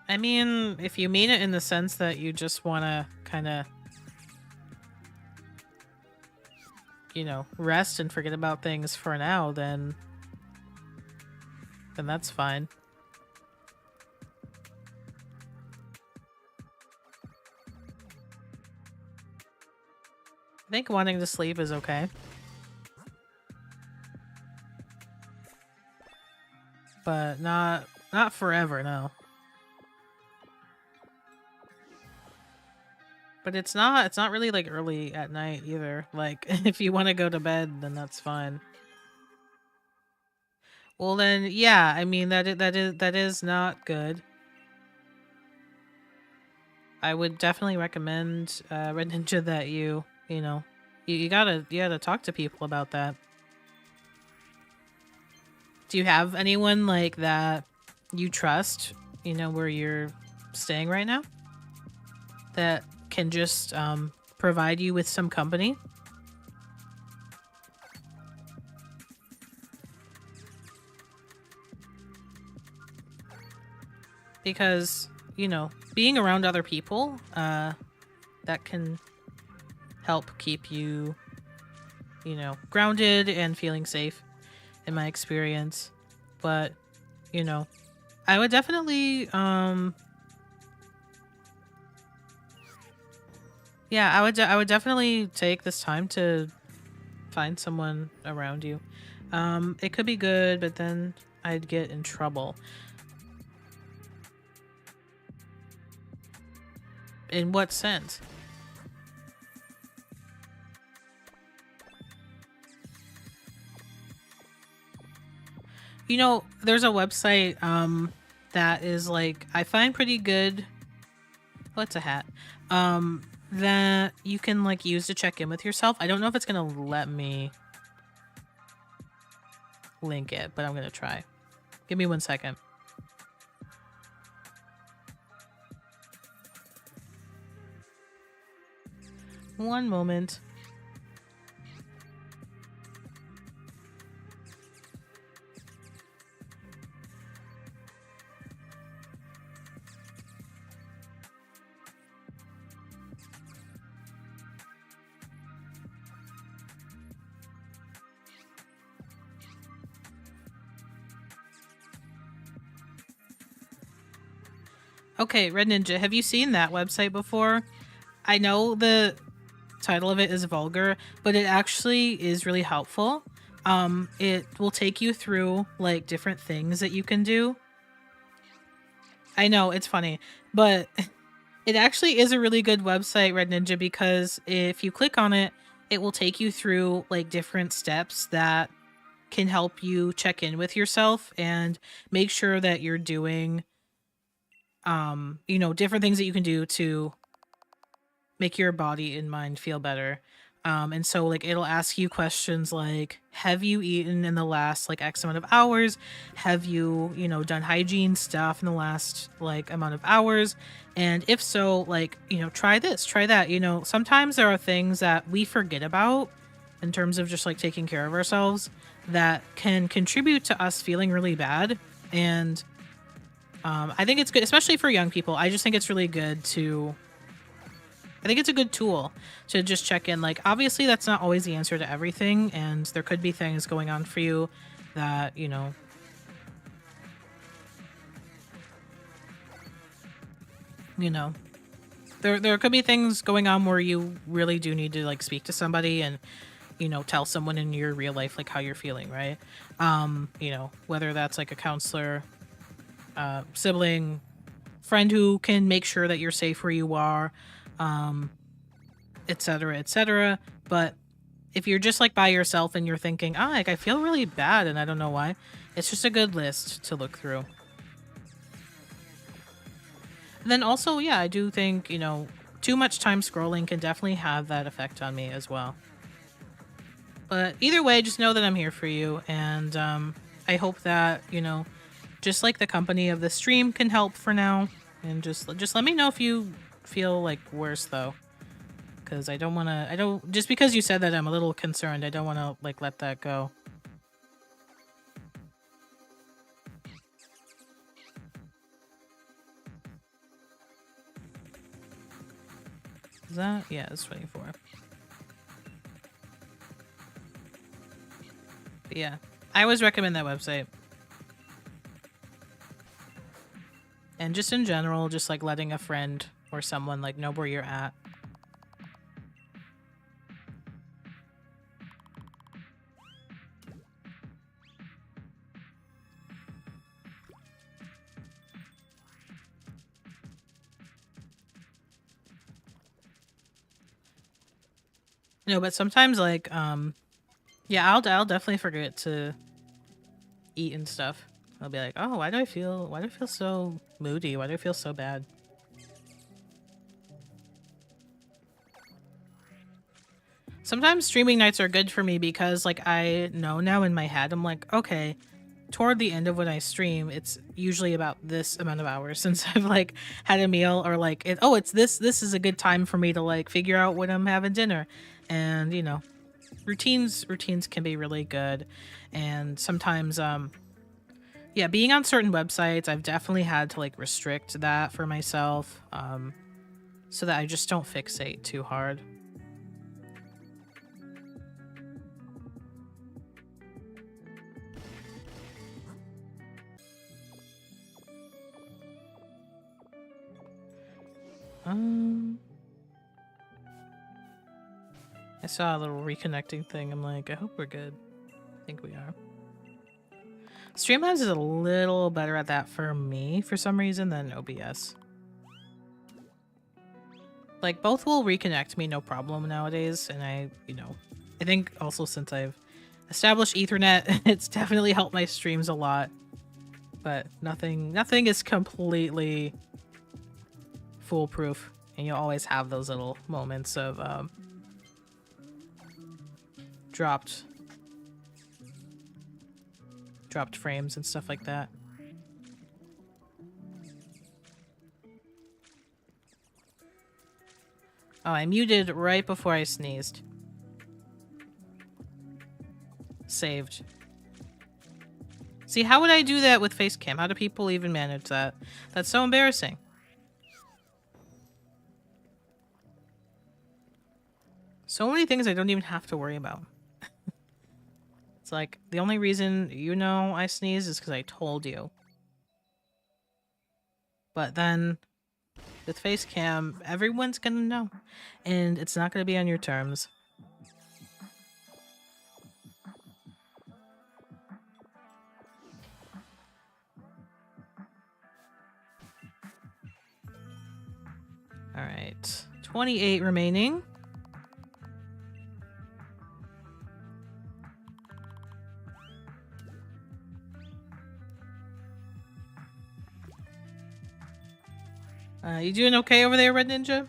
I mean, if you mean it in the sense that you just want to kind of, you know, rest and forget about things for now, then that's fine. I think wanting to sleep is okay. But not forever, no. But it's not really like early at night either. Like if you want to go to bed, then that's fine. Well then, yeah, I mean that is not good. I would definitely recommend Red Ninja that you know, you gotta talk to people about that. Do you have anyone like that you trust, you know, where you're staying right now, that can just provide you with some company? Because you know, being around other people, that can help keep you, you know, grounded and feeling safe in my experience. But, you know, I would definitely, yeah, I would definitely take this time to find someone around you. It could be good, but then I'd get in trouble. In what sense? You know, there's a website that is like I find pretty good. What's a hat? That you can like use to check in with yourself. I don't know if it's gonna let me link it, but I'm gonna try. Give me 1 second. One moment. Okay, Red Ninja, have you seen that website before? I know the title of it is vulgar, but it actually is really helpful. It will take you through like different things that you can do. I know it's funny, but it actually is a really good website, Red Ninja, because if you click on it, it will take you through like different steps that can help you check in with yourself and make sure that you're doing you know, different things that you can do to make your body and mind feel better. And so like it'll ask you questions like, have you eaten in the last like X amount of hours? Have you, you know, done hygiene stuff in the last like amount of hours? And if so, like, you know, try this, try that. You know, sometimes there are things that we forget about in terms of just like taking care of ourselves that can contribute to us feeling really bad. And I think it's good, especially for young people. I just think it's really good to I think it's a good tool to just check in. Like, obviously, that's not always the answer to everything, and there could be things going on for you that, you know, there could be things going on where you really do need to like speak to somebody and, you know, tell someone in your real life like how you're feeling, right? You know, whether that's like a counselor, sibling, friend who can make sure that you're safe where you are, um, etc., etc. But if you're just like by yourself and you're thinking, oh, like I feel really bad and I don't know why, it's just a good list to look through. And then also, yeah, I do think, you know, too much time scrolling can definitely have that effect on me as well. But either way, just know that I'm here for you. And I hope that, you know, just like the company of the stream can help for now. And just let me know if you feel like worse though. Because I don't want to, I don't, just because you said that I'm a little concerned, I don't want to like let that go. Is that? Yeah, it's 24. But yeah, I always recommend that website. And just in general, just like letting a friend or someone like know where you're at. No, but sometimes like yeah, I'll definitely forget to eat and stuff. I'll be like, "Oh, why do I feel so moody? Why do I feel so bad?" Sometimes streaming nights are good for me because like I know now in my head I'm like, "Okay, toward the end of when I stream, it's usually about this amount of hours since I've like had a meal or like it's this is a good time for me to like figure out when I'm having dinner." And, you know, routines can be really good. And sometimes Yeah, being on certain websites, I've definitely had to like restrict that for myself, so that I just don't fixate too hard. I saw a little reconnecting thing. I'm like, I hope we're good. I think we are. Streamlabs is a little better at that for me for some reason than OBS. Like, both will reconnect me no problem nowadays, and I think also since I've established Ethernet, it's definitely helped my streams a lot. But nothing is completely foolproof, and you'll always have those little moments of dropped frames and stuff like that. Oh, I muted right before I sneezed. Saved. See, how would I do that with Facecam? How do people even manage that? That's so embarrassing. So many things I don't even have to worry about. It's like, the only reason you know I sneeze is because I told you. But then, with Facecam, everyone's gonna know. And it's not gonna be on your terms. Alright. 28 remaining. You doing okay over there, Red Ninja?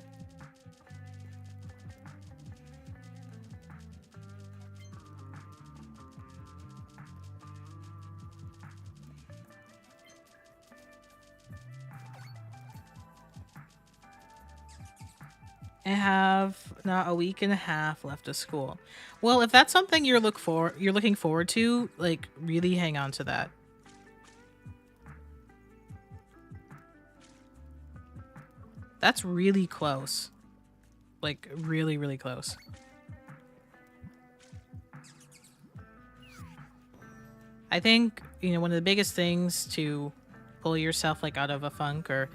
I have not a week and a half left of school. Well, if that's something you're looking forward to, like, really hang on to that. That's really close. Like, really, really close. I think, one of the biggest things to pull yourself, like, out of a funk or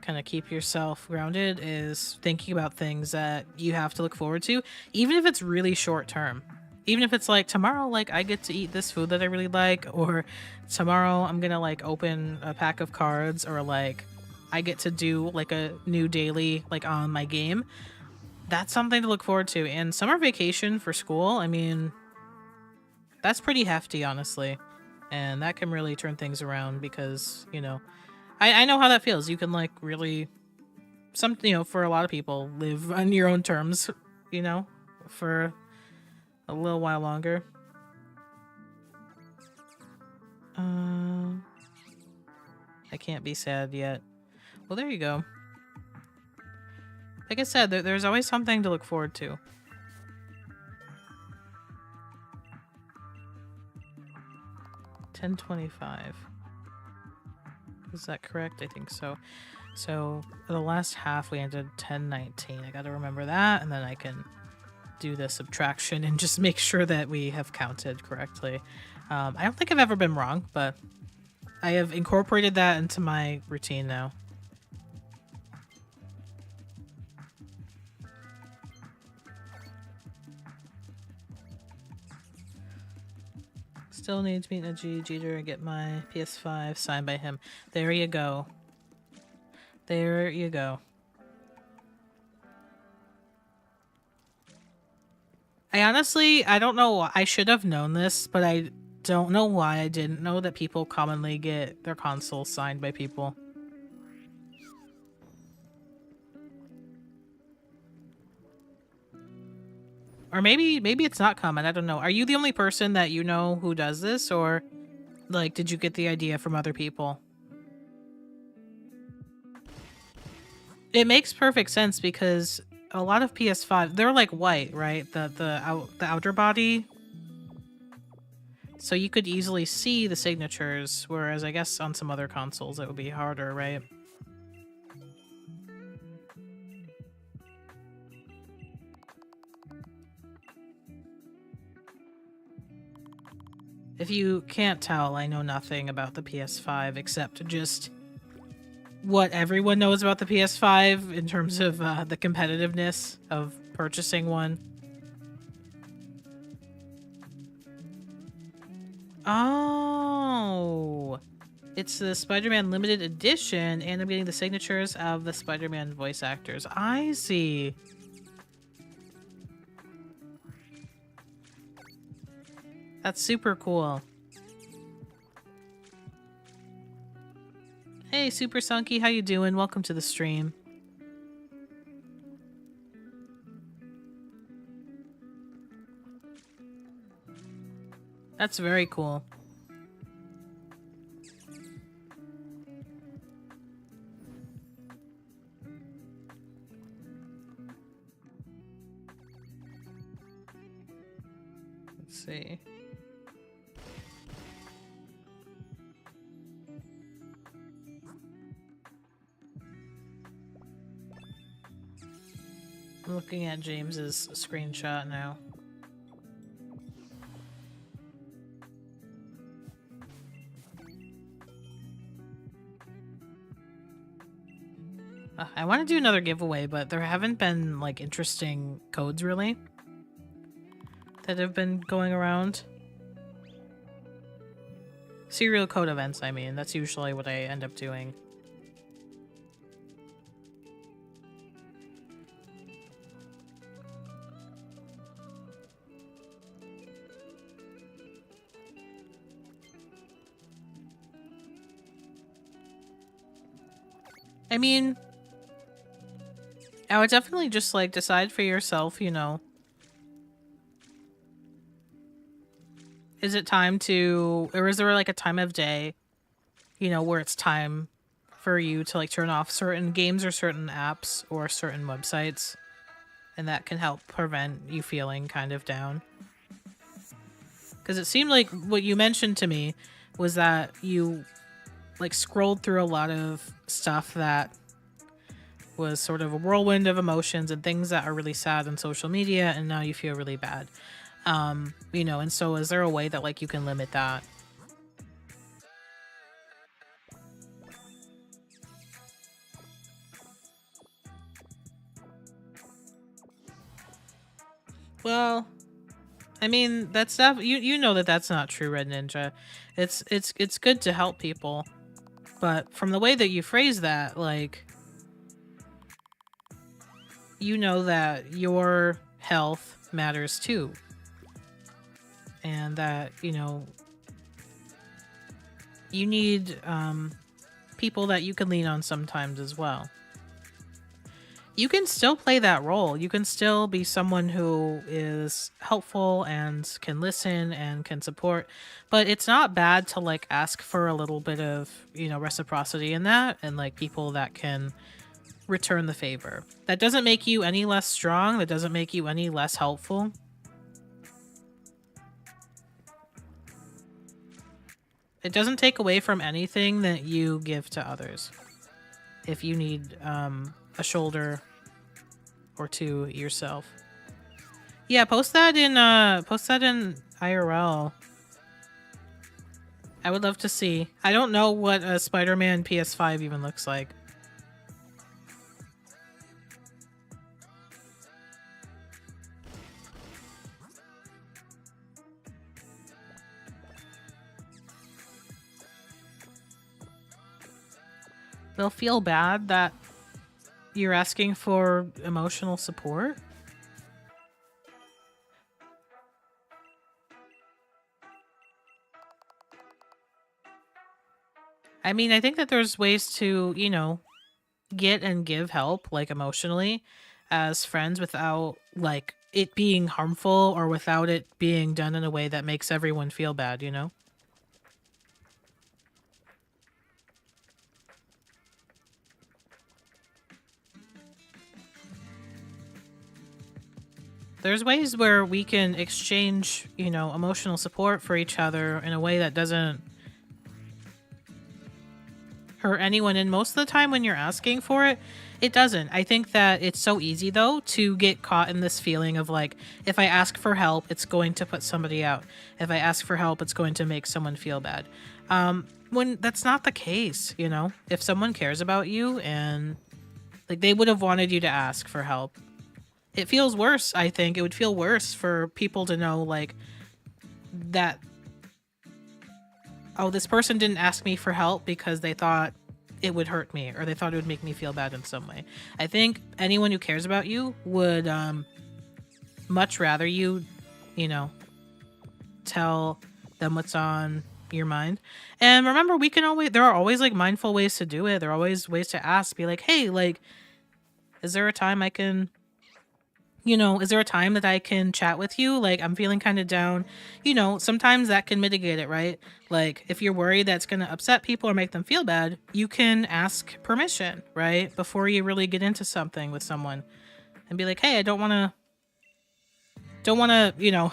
kind of keep yourself grounded is thinking about things that you have to look forward to, even if it's really short term. Even if it's like, tomorrow, like, I get to eat this food that I really like, or tomorrow I'm gonna, like, open a pack of cards, or, like, I get to do, like, a new daily, like, on my game. That's something to look forward to. And summer vacation for school, I mean, that's pretty hefty, honestly. And that can really turn things around because, I know how that feels. You can, like, really, for a lot of people, live on your own terms, for a little while longer. I can't be sad yet. Well, there you go. Like I said, there's always something to look forward to. $10.25. Is that correct? I think so. So the last half we ended $10.19. I gotta remember that, and then I can do the subtraction and just make sure that we have counted correctly. I don't think I've ever been wrong, but I have incorporated that into my routine now. Still need to meet a Jeter and get my PS5 signed by him. There you go. There you go. I don't know. I should have known this, but I don't know why I didn't know that people commonly get their consoles signed by people. Or maybe it's not common. I don't know. Are you the only person that you know who does this, or like did you get the idea from other people? It makes perfect sense because a lot of PS5, they're like white, right? The outer body. So you could easily see the signatures, whereas I guess on some other consoles it would be harder, right? If you can't tell, I know nothing about the PS5 except just what everyone knows about the PS5 in terms of the competitiveness of purchasing one. Oh, it's the Spider-Man limited edition, and I'm getting the signatures of the Spider-Man voice actors. I see. That's super cool. Hey, Super Sunky, how you doing? Welcome to the stream. That's very cool. Let's see. I'm looking at James's screenshot now. I want to do another giveaway, but there haven't been like interesting codes really that have been going around. Serial code events, I mean. That's usually what I end up doing. I mean, I would definitely just like decide for yourself, you know. Is it time to, or is there like a time of day, you know, where it's time for you to like turn off certain games or certain apps or certain websites, and that can help prevent you feeling kind of down? Because it seemed like what you mentioned to me was that you like scrolled through a lot of stuff that was sort of a whirlwind of emotions and things that are really sad on social media, and now you feel really bad. You know, and so is there a way that like you can limit that? Well, I mean, that's stuff you know that that's not true, Red Ninja. It's good to help people, but from the way that you phrase that, like, you know that your health matters too, and that, you know, you need people that you can lean on sometimes as well. You can still play that role. You can still be someone who is helpful and can listen and can support, but it's not bad to like ask for a little bit of, you know, reciprocity in that, and like people that can return the favor. That doesn't make you any less strong. That doesn't make you any less helpful. It doesn't take away from anything that you give to others. If you need a shoulder or two yourself. Yeah, post that in IRL. I would love to see. I don't know what a Spider-Man PS5 even looks like. They'll feel bad that you're asking for emotional support. I mean, I think that there's ways to, you know, get and give help, like emotionally, as friends without, like, it being harmful or without it being done in a way that makes everyone feel bad, you know? There's ways where we can exchange, you know, emotional support for each other in a way that doesn't hurt anyone. And most of the time when you're asking for it, it doesn't. I think that it's so easy though to get caught in this feeling of like, if I ask for help, it's going to put somebody out. If I ask for help, it's going to make someone feel bad. When that's not the case, you know, if someone cares about you and like they would have wanted you to ask for help, it feels worse. I think it would feel worse for people to know like that, oh, this person didn't ask me for help because they thought it would hurt me or they thought it would make me feel bad in some way. I think anyone who cares about you would much rather you, you know, tell them what's on your mind. And remember, we can always, there are always like mindful ways to do it. There are always ways to ask, be like, hey, like, is there a time I can, you know, is there a time that I can chat with you? Like, I'm feeling kind of down. You know, sometimes that can mitigate it, right? Like, if you're worried that's going to upset people or make them feel bad, you can ask permission, right? Before you really get into something with someone and be like, hey, I don't want to, you know,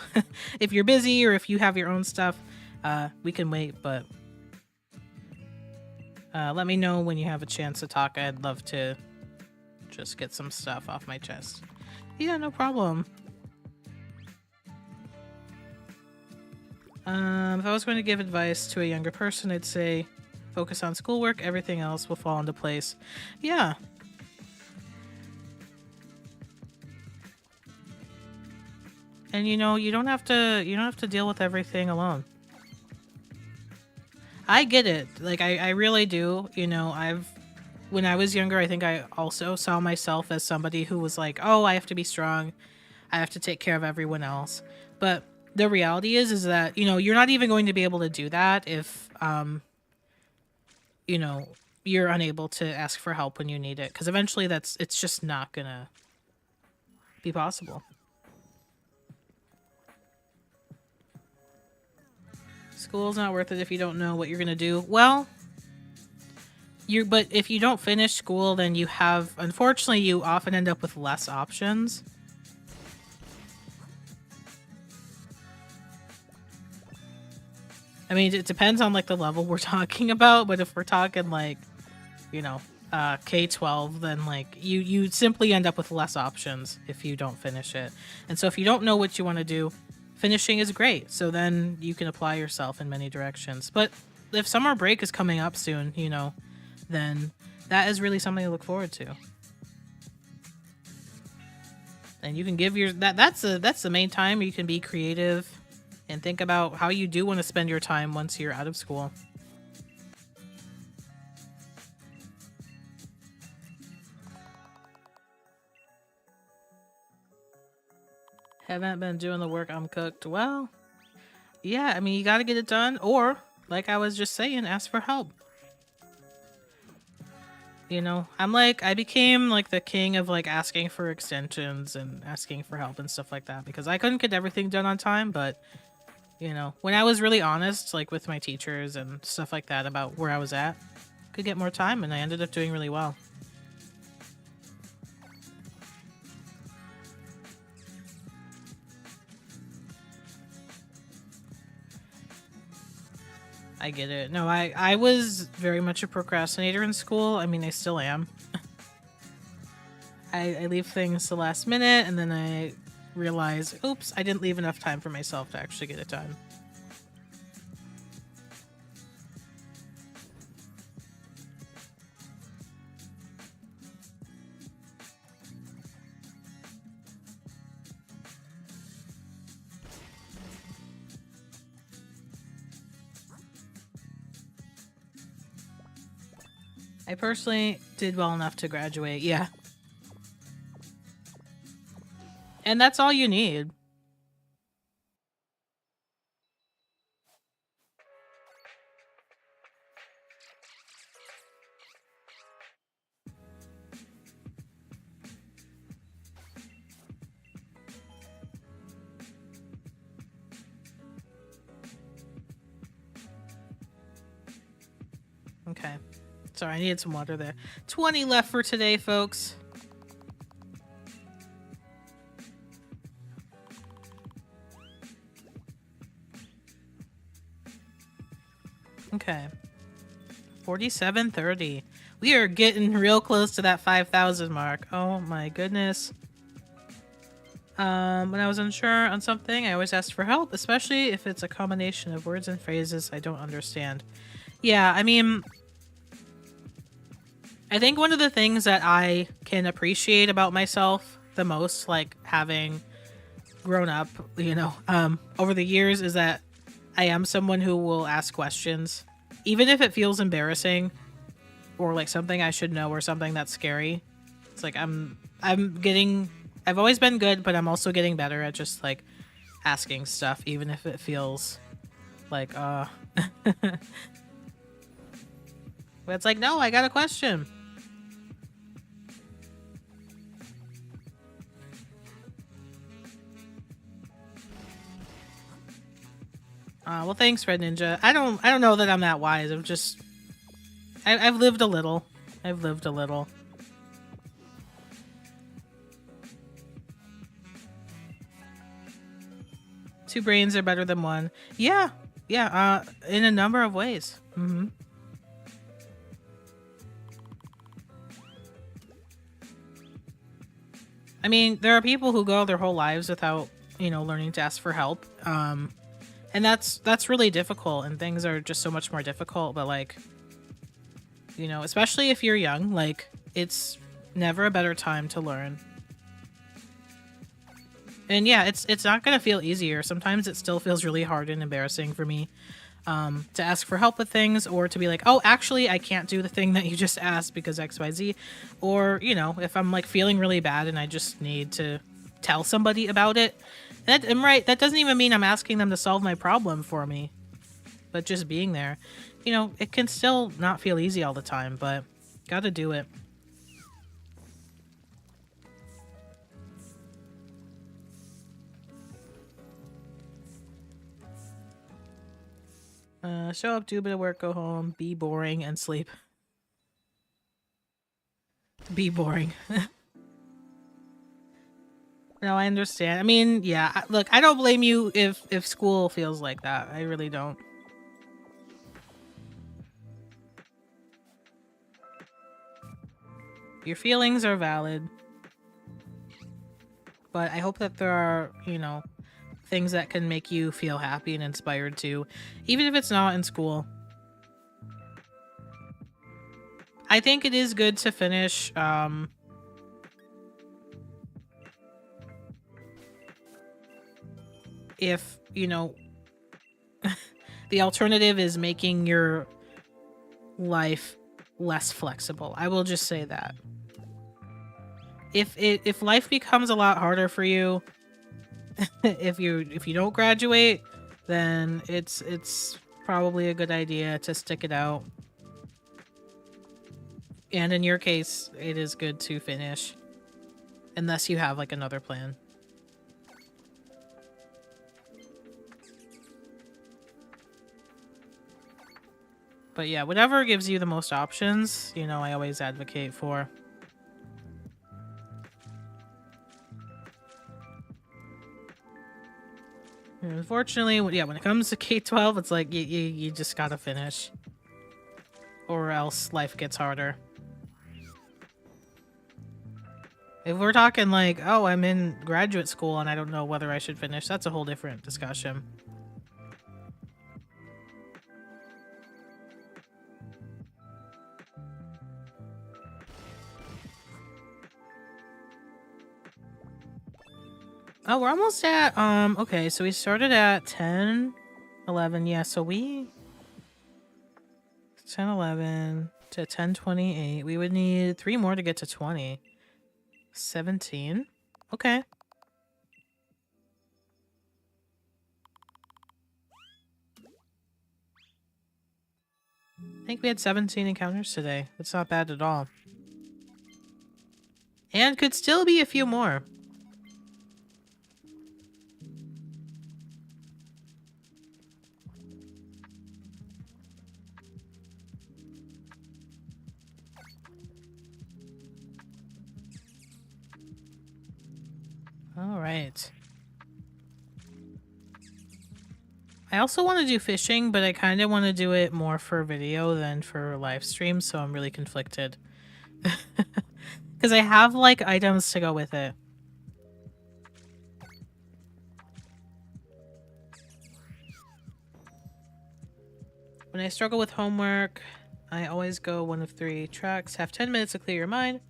if you're busy or if you have your own stuff, we can wait, but let me know when you have a chance to talk. I'd love to just get some stuff off my chest. Yeah, no problem. If I was going to give advice to a younger person, I'd say focus on schoolwork, everything else will fall into place. Yeah. And you know, you don't have to deal with everything alone. I get it. Like I really do. You know, when I was younger, I think I also saw myself as somebody who was like, oh, I have to be strong. I have to take care of everyone else. But the reality is that, you know, you're not even going to be able to do that if, you know, you're unable to ask for help when you need it. Because eventually it's just not going to be possible. School's not worth it if you don't know what you're going to do. Well, but if you don't finish school, then you have, unfortunately, you often end up with less options. I mean, it depends on like the level we're talking about, but if we're talking like, you know, K-12, then like you simply end up with less options if you don't finish it. And so if you don't know what you want to do, finishing is great. So then you can apply yourself in many directions. But if summer break is coming up soon, you know, then that is really something to look forward to. And you can give that's the main time you can be creative and think about how you do want to spend your time once you're out of school. Haven't been doing the work, I'm cooked. Well, yeah, I mean, you got to get it done, or like I was just saying, ask for help. You know, I became like the king of like asking for extensions and asking for help and stuff like that because I couldn't get everything done on time. But, you know, when I was really honest, like with my teachers and stuff like that about where I was at, I could get more time and I ended up doing really well. I get it. No, I was very much a procrastinator in school. I mean, I still am. I leave things to the last minute and then I realize, oops, I didn't leave enough time for myself to actually get it done. I personally did well enough to graduate, yeah. And that's all you need. Okay. Sorry, I needed some water there. 20 left for today, folks. Okay. 4730. We are getting real close to that 5,000 mark. Oh my goodness. When I was unsure on something, I always asked for help, especially if it's a combination of words and phrases I don't understand. Yeah, I mean, I think one of the things that I can appreciate about myself the most, like having grown up, over the years, is that I am someone who will ask questions, even if it feels embarrassing or like something I should know or something that's scary. It's like I've always been good, but I'm also getting better at just like asking stuff, even if it feels like but it's like, no, I got a question. Well, thanks, Red Ninja. I don't know that I'm that wise. I've lived a little. I've lived a little. Two brains are better than one. Yeah. Yeah, in a number of ways. Mm-hmm. I mean, there are people who go their whole lives without, learning to ask for help. And that's really difficult, and things are just so much more difficult, but like, especially if you're young, like it's never a better time to learn. And yeah, it's not gonna feel easier. Sometimes it still feels really hard and embarrassing for me to ask for help with things, or to be like, oh, actually, I can't do the thing that you just asked because XYZ. Or, if I'm like feeling really bad and I just need to tell somebody about it. I'm right. That doesn't even mean I'm asking them to solve my problem for me, but just being there. It can still not feel easy all the time, but gotta do it. Show up, do a bit of work, go home, be boring, and sleep. Be boring. No, I understand. I mean, yeah, look, I don't blame you if school feels like that. I really don't. Your feelings are valid. But I hope that there are, things that can make you feel happy and inspired too, even if it's not in school. I think it is good to finish, if, the alternative is making your life less flexible. I will just say that. If life becomes a lot harder for you, if you don't graduate, then it's probably a good idea to stick it out. And in your case, it is good to finish, unless you have like another plan. But yeah, whatever gives you the most options, I always advocate for. And unfortunately, yeah, when it comes to K-12, it's like you just gotta finish, or else life gets harder. If we're talking like, oh, I'm in graduate school and I don't know whether I should finish, that's a whole different discussion. Oh, we're almost at, okay, so we started at 10, 11, yeah, so 10, 11 to 10:28. We would need 3 more to get to 20. 17. Okay. I think we had 17 encounters today. That's not bad at all. And could still be a few more. All right. I also want to do fishing, but I kind of want to do it more for video than for live stream, so I'm really conflicted. Because I have, like, items to go with it. When I struggle with homework, I always go one of 3 tracks. Have 10 minutes to clear your mind.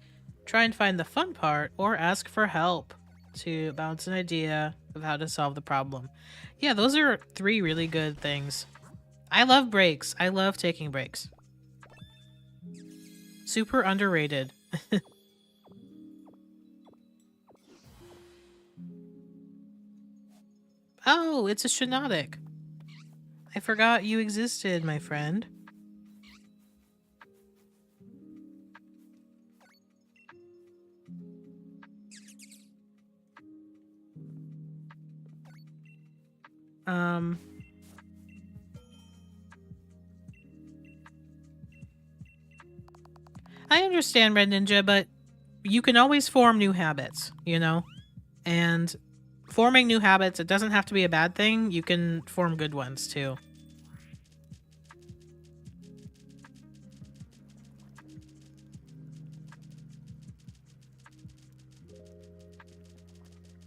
Try and find the fun part, or ask for help to bounce an idea of how to solve the problem. Yeah, those are 3 really good things. I love breaks. I love taking breaks. Super underrated. Oh, it's a Shinotic. I forgot you existed, my friend. I understand, Red Ninja, but you can always form new habits, you know? And forming new habits, it doesn't have to be a bad thing. You can form good ones, too.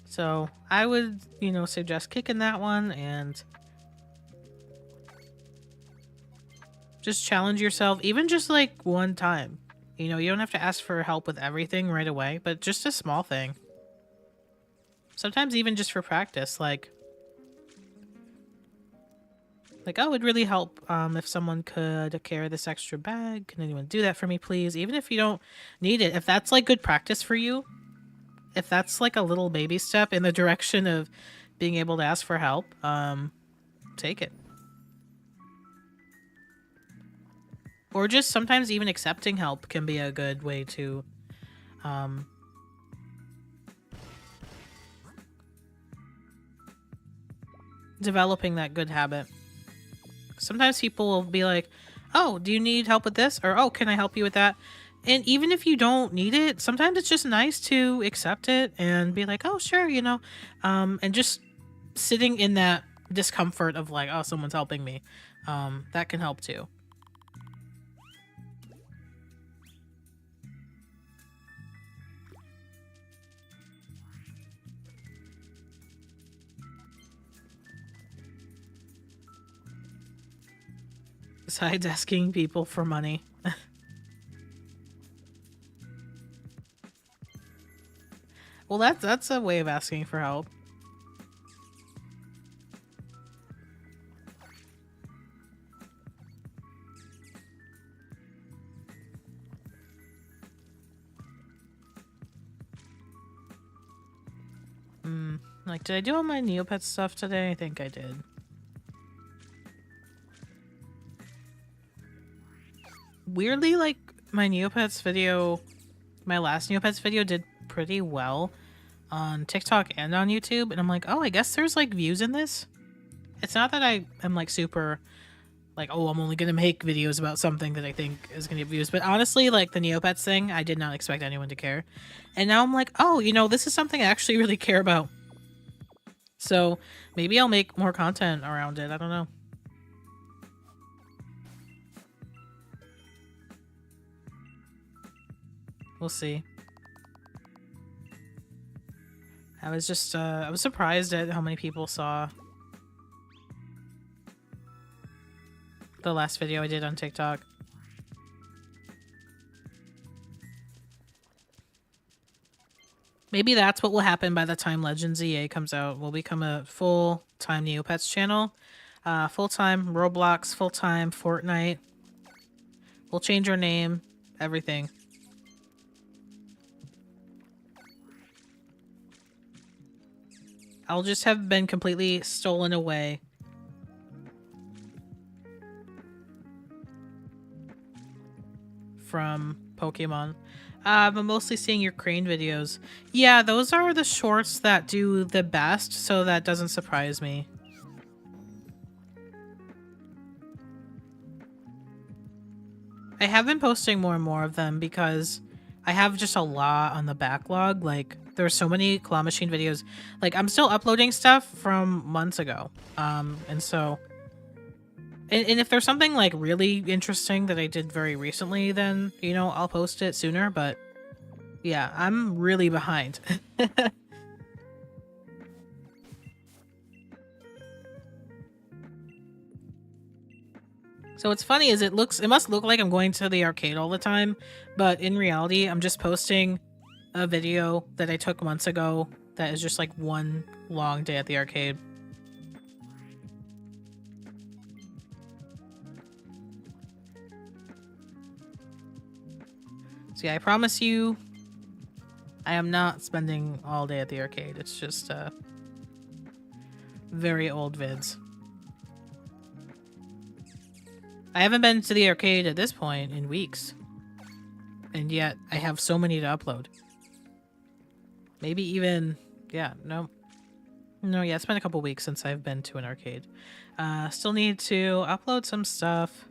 So I would, you know, suggest kicking that one and just challenge yourself, even just like one time. You know, you don't have to ask for help with everything right away, but just a small thing. Sometimes even just for practice, like, oh, it'd really help if someone could carry this extra bag. Can anyone do that for me, please? Even if you don't need it, if that's like good practice for you, if that's like a little baby step in the direction of being able to ask for help, take it. Or just sometimes even accepting help can be a good way to developing that good habit. Sometimes people will be like, oh, do you need help with this? Or, oh, can I help you with that? And even if you don't need it, sometimes it's just nice to accept it and be like, oh, sure, you know, and just sitting in that discomfort of like, oh, someone's helping me. That can help too. Besides asking people for money. Well, that's a way of asking for help. Like, did I do all my Neopet stuff today? I think I did. Weirdly, like, my Neopets video, my last Neopets video did pretty well on TikTok and on YouTube, and I'm like, oh, I guess there's, like, views in this? It's not that I am, like, super, like, oh, I'm only gonna make videos about something that I think is gonna get views, but honestly, like, the Neopets thing, I did not expect anyone to care. And now I'm like, oh, you know, this is something I actually really care about. So, maybe I'll make more content around it, I don't know. We'll see. I was just, I was surprised at how many people saw the last video I did on TikTok. Maybe that's what will happen by the time Legends EA comes out. We'll become a full-time Neopets channel. Full-time Roblox, full-time Fortnite. We'll change our name, everything. I'll just have been completely stolen away. From Pokemon. I'm mostly seeing your crane videos. Yeah, those are the shorts that do the best, so that doesn't surprise me. I have been posting more and more of them because I have just a lot on the backlog. Like, there's so many claw machine videos. Like, I'm still uploading stuff from months ago. And so... And if there's something, like, really interesting that I did very recently, then, you know, I'll post it sooner, but... Yeah, I'm really behind. So what's funny is it must look like I'm going to the arcade all the time, but in reality, I'm just posting a video that I took months ago that is just like one long day at the arcade. So yeah, I promise you, I am not spending all day at the arcade. It's just very old vids. I haven't been to the arcade at this point in weeks. And yet, I have so many to upload. Maybe even... Yeah, no. No, yeah, it's been a couple weeks since I've been to an arcade. Still need to upload some stuff.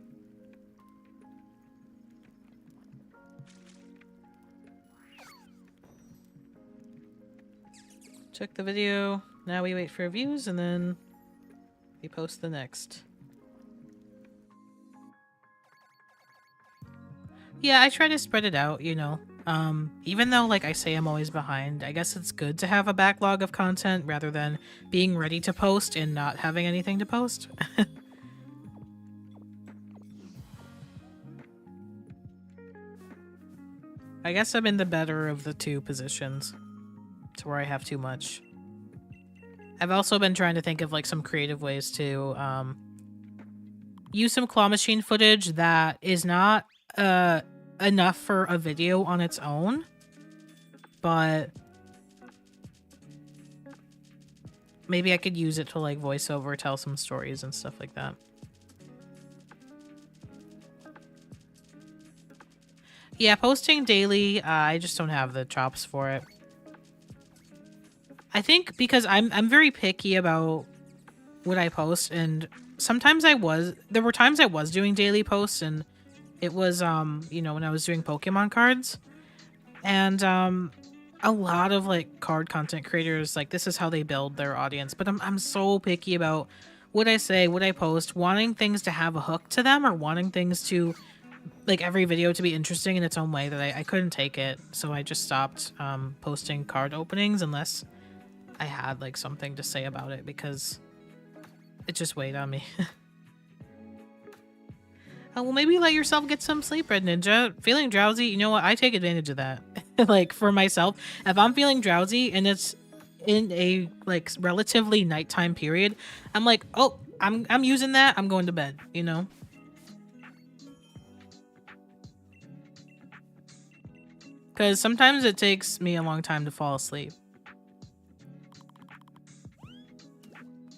Took the video. Now we wait for views, and then we post the next. Yeah, I try to spread it out, you know. Even though, like I say, I'm always behind, I guess it's good to have a backlog of content rather than being ready to post and not having anything to post. I guess I'm in the better of the two positions, to where I have too much. I've also been trying to think of, like, some creative ways to, use some claw machine footage that is not, enough for a video on its own, but maybe I could use it to, like, voice over, tell some stories and stuff like that. Yeah, posting daily, I just don't have the chops for it. I think because I'm very picky about what I post, and sometimes there were times I was doing daily posts, and it was, you know, when I was doing Pokemon cards. And, a lot of, like, card content creators, like, this is how they build their audience. But I'm so picky about what I say, what I post, wanting things to have a hook to them, or wanting things to, like, every video to be interesting in its own way, that I couldn't take it. So I just stopped, posting card openings unless I had, like, something to say about it, because it just weighed on me. Oh, well, maybe let yourself get some sleep, Red Ninja. Feeling drowsy, you know what? I take advantage of that. Like, for myself, if I'm feeling drowsy and it's in a, like, relatively nighttime period, I'm like, oh, I'm using that. I'm going to bed, you know? Because sometimes it takes me a long time to fall asleep.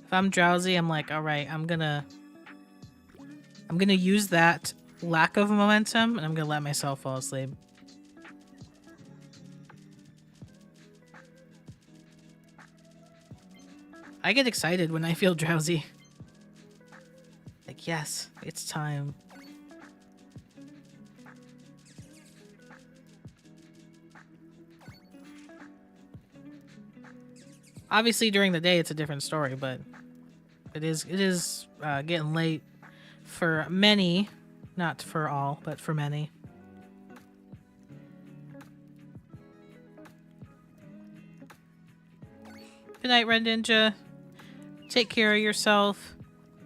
If I'm drowsy, I'm like, all right, I'm gonna use that lack of momentum, and I'm gonna let myself fall asleep. I get excited when I feel drowsy. Like, yes, it's time. Obviously, during the day, it's a different story, but it is getting late for many, not for all, but for many. Good night, Red Ninja. Take care of yourself.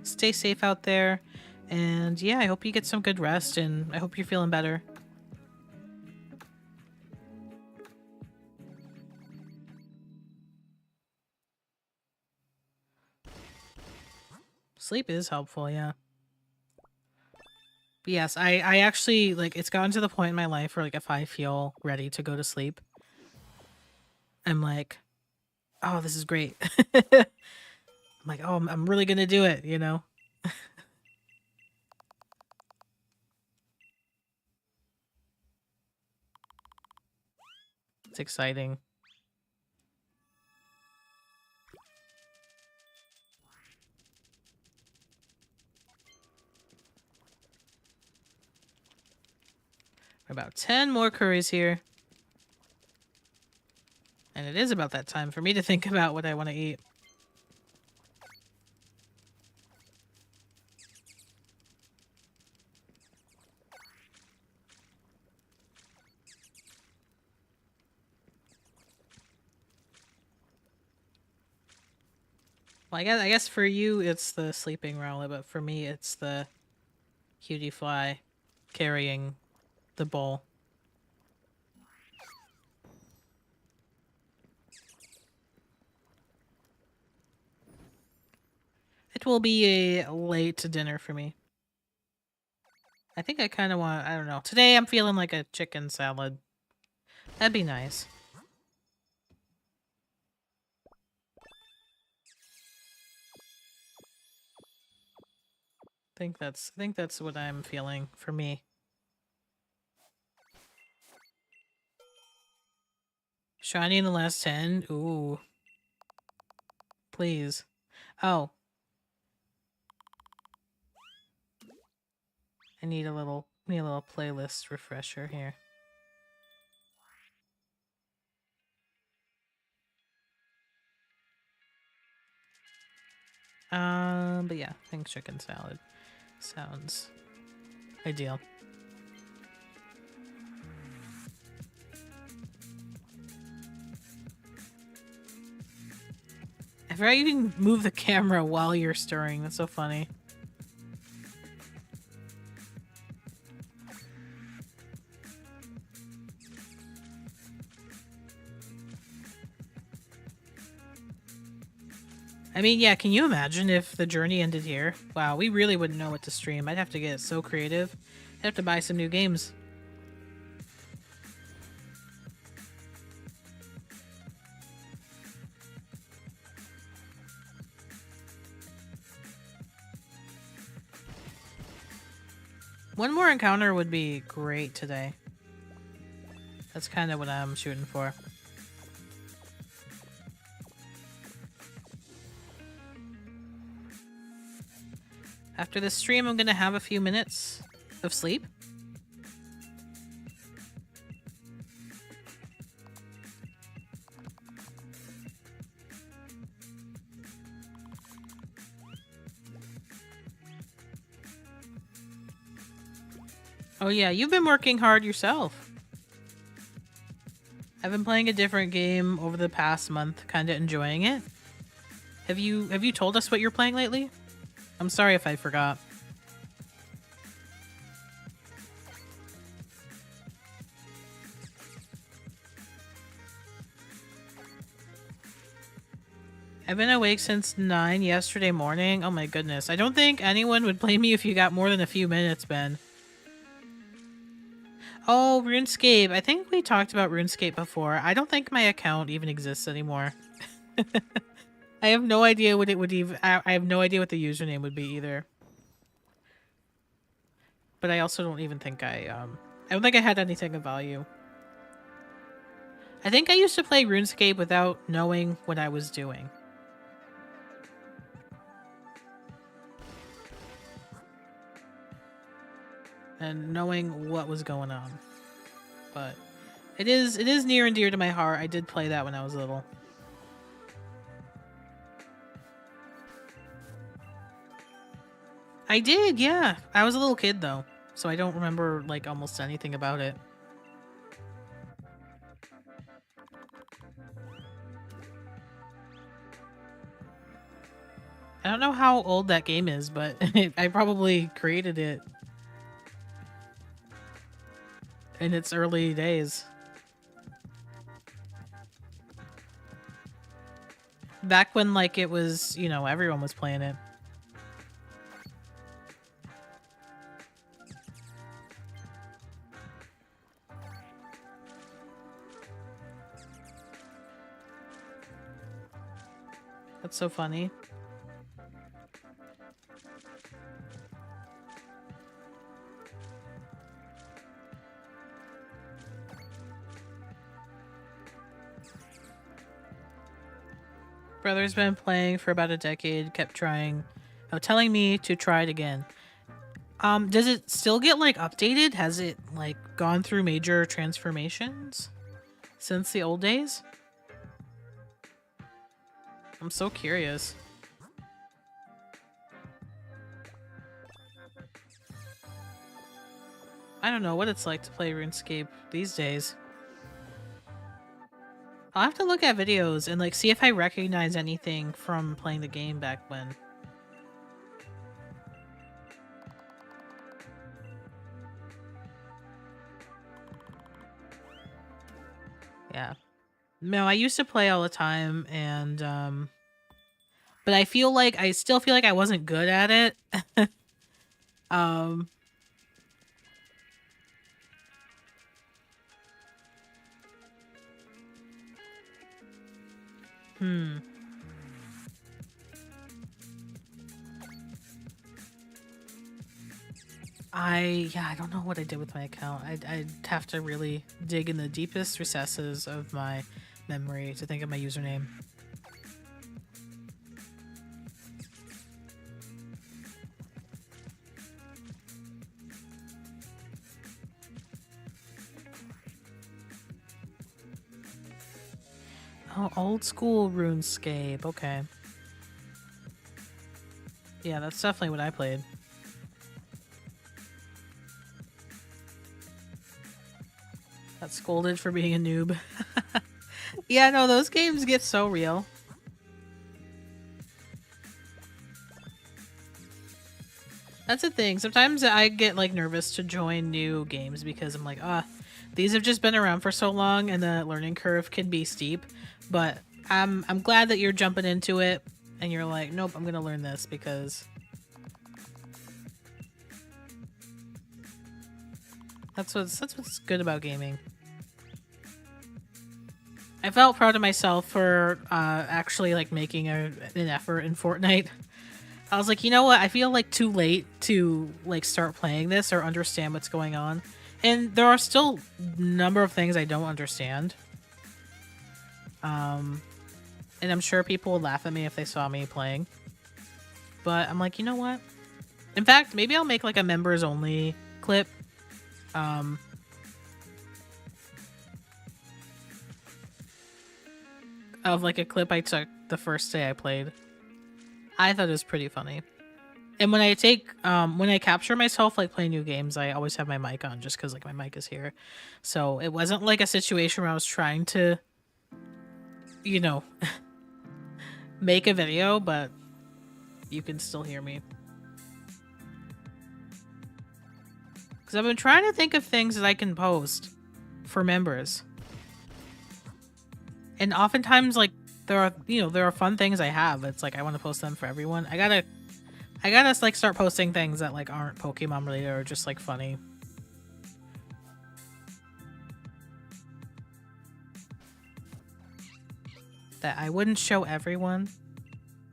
Stay safe out there. And yeah, I hope you get some good rest, and I hope you're feeling better. Sleep is helpful, yeah. But yes, I actually, like, it's gotten to the point in my life where, like, if I feel ready to go to sleep, I'm like, oh, this is great. I'm like, oh, I'm really gonna do it, you know? It's exciting. About 10 more curries here. And And it is about that time for me to think about what I want to eat. Well, I guess for you it's the sleeping Rowlet, but for me it's the cutie fly carrying the bowl. It will be a late dinner for me. I think I kind of want, I don't know. Today I'm feeling like a chicken salad. That'd be nice. I think that's what I'm feeling for me. Shiny in the last 10? Ooh. Please. Oh. I need a little playlist refresher here. But yeah, I think chicken salad sounds ideal. I forgot you can move the camera while you're stirring. That's so funny. I mean, yeah, can you imagine if the journey ended here? Wow, we really wouldn't know what to stream. I'd have to get so creative. I'd have to buy some new games. One more encounter would be great today. That's kind of what I'm shooting for. After this stream, I'm gonna have a few minutes of sleep. Oh yeah, you've been working hard yourself. I've been playing a different game over the past month, kind of enjoying it. Have you told us what you're playing lately? I'm sorry if I forgot. I've been awake since 9 yesterday morning. Oh my goodness. I don't think anyone would blame you if you got more than a few minutes, Ben. Oh, RuneScape. I think we talked about RuneScape before. I don't think my account even exists anymore. I have no idea what it would even... I have no idea what the username would be either. But I also don't even think I don't think I had anything of value. I think I used to play RuneScape without knowing what I was doing. And knowing what was going on. But it is near and dear to my heart. I did play that when I was little. I did, yeah. I was a little kid though, so I don't remember like almost anything about it. I don't know how old that game is, but I probably created it in its early days. Back when, like, it was, you know, everyone was playing it. That's so funny. Brother's been playing for about a decade, kept trying, telling me to try it again. Does it still get, like, updated? Has it, like, gone through major transformations since the old days? I'm so curious. I don't know what it's like to play RuneScape these days. I'll have to look at videos and like see if I recognize anything from playing the game back when. Yeah. No, I used to play all the time and but I still feel like I wasn't good at it. um hmm. I don't know what I did with my account. I'd have to really dig in the deepest recesses of my memory to think of my username. Oh, old school RuneScape. Okay. Yeah, that's definitely what I played. Got scolded for being a noob. Yeah, no, those games get so real. That's the thing. Sometimes I get like nervous to join new games because I'm like, these have just been around for so long and the learning curve can be steep. But I'm glad that you're jumping into it and you're like, nope, I'm gonna learn this because that's what's good about gaming. I felt proud of myself for actually like making an effort in Fortnite. I was like, you know what? I feel like too late to like start playing this or understand what's going on. And there are still a number of things I don't understand. And I'm sure people would laugh at me if they saw me playing. But I'm like, you know what? In fact, maybe I'll make like a members only clip. Of like a clip I took the first day I played. I thought it was pretty funny. And when I capture myself like playing new games, I always have my mic on just because like my mic is here. So it wasn't like a situation where I was trying to, you know, make a video, but you can still hear me. Because I've been trying to think of things that I can post for members. And oftentimes like there are fun things I have. It's like I want to post them for everyone. I gotta like start posting things that like aren't Pokemon related or just like funny. That I wouldn't show everyone,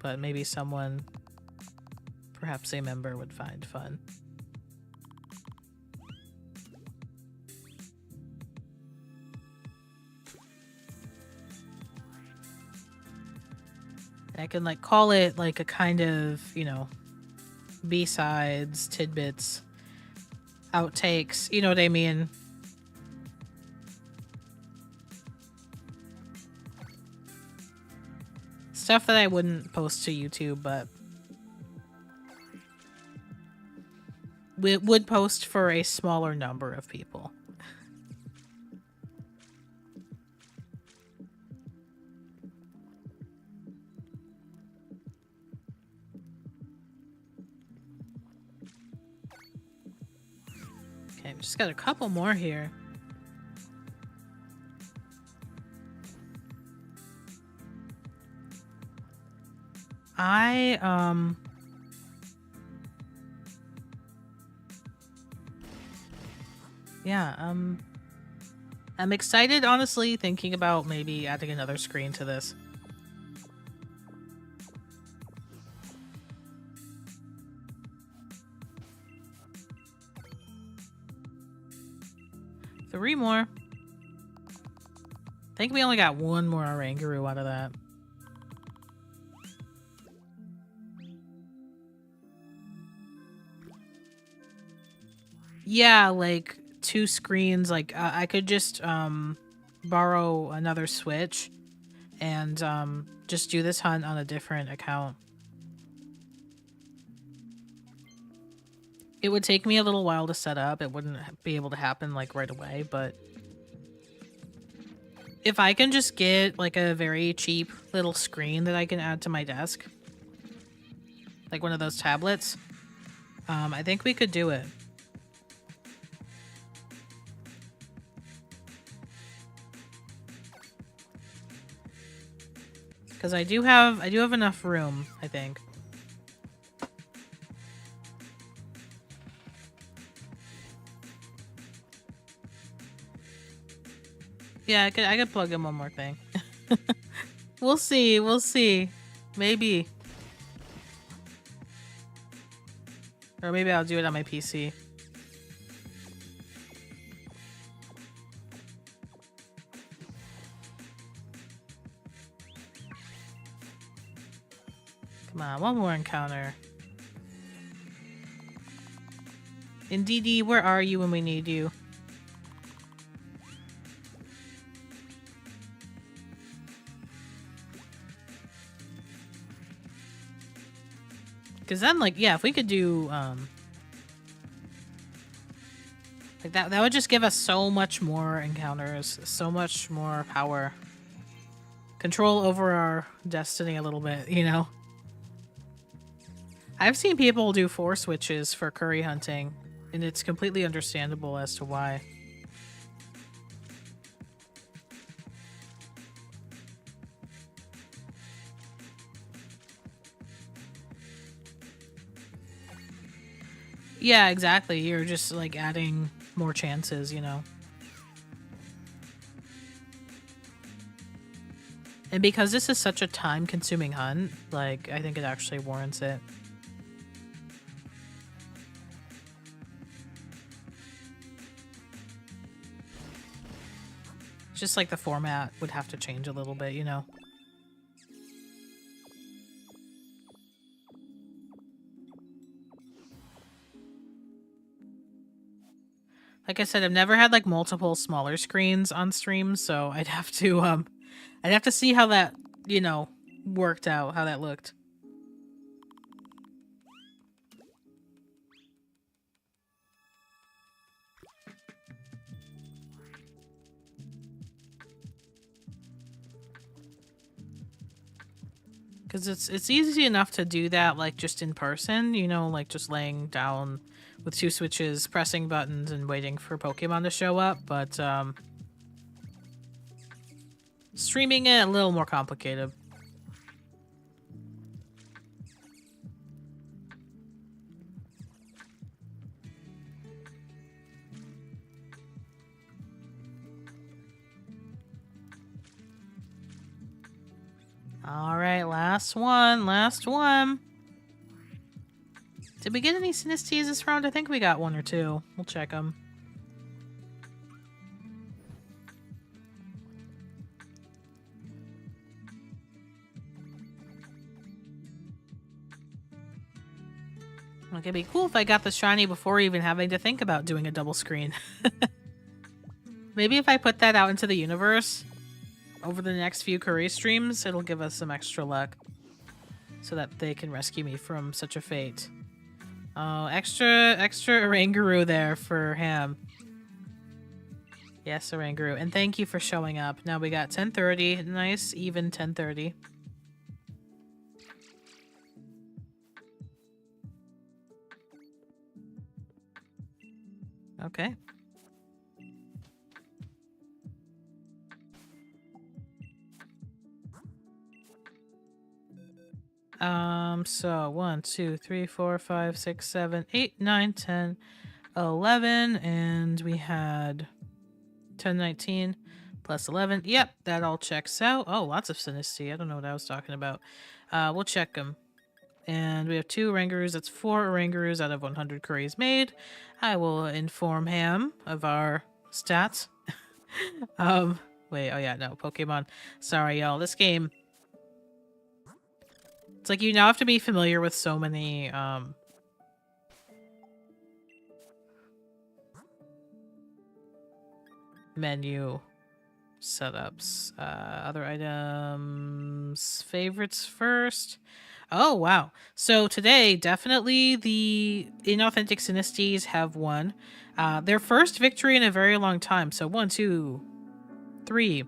but maybe someone, perhaps a member, would find fun. I can like call it like a kind of, B-sides, tidbits, outtakes, you know what I mean? Stuff that I wouldn't post to YouTube, but we would post for a smaller number of people. Okay, we just got a couple more here. I'm excited, honestly, thinking about maybe adding another screen to this. Three more. I think we only got one more Oranguru out of that. Yeah, like two screens. Like I could just borrow another Switch and just do this hunt on a different account. It would take me a little while to set up. It wouldn't be able to happen like right away, but if I can just get like a very cheap little screen that I can add to my desk, like one of those tablets, I think we could do it. Because I do have enough room, I think. Yeah, I could plug in one more thing. We'll see, we'll see. Maybe. Or maybe I'll do it on my PC. Come on, one more encounter. Indeedy, where are you when we need you? Because then, like, yeah, if we could do, like that would just give us so much more encounters, so much more power. Control over our destiny a little bit, you know? I've seen people do 4 switches for curry hunting, and it's completely understandable as to why. Yeah, exactly. You're just, like, adding more chances, you know? And because this is such a time-consuming hunt, like, I think it actually warrants it. It's just like the format would have to change a little bit, you know? Like I said, I've never had like multiple smaller screens on stream, so I'd have to see how that, you know, worked out, how that looked. Cuz it's easy enough to do that like just in person, you know, like just laying down with 2 switches, pressing buttons and waiting for Pokemon to show up, but streaming it a little more complicated. All right, last one, last one. Did we get any Sinisties this round? I think we got 1 or 2. We'll check them. Like, it'd be cool if I got the shiny before even having to think about doing a double screen. Maybe if I put that out into the universe over the next few curry streams, it'll give us some extra luck so that they can rescue me from such a fate. Oh, extra Oranguru there for him. Yes, Oranguru. And thank you for showing up. Now we got 10:30. Nice, even 10:30. Okay. So 1, 2, 3, 4, 5, 6, 7, 8, 9, 10, 11, and we had 10, 19 plus 11. Yep, that all checks out. Oh, lots of Sinisty. I don't know what I was talking about. We'll check them. And we have 2 Orangurus. That's 4 Orangurus out of 100 curries made. I will inform him of our stats. Wait, oh yeah, no, Pokemon. Sorry, y'all. This game, it's like you now have to be familiar with so many, menu setups. Other items. Favorites first. Oh, wow. So today, definitely the inauthentic Sinisties have won. Their first victory in a very long time. So 1, 2, 3.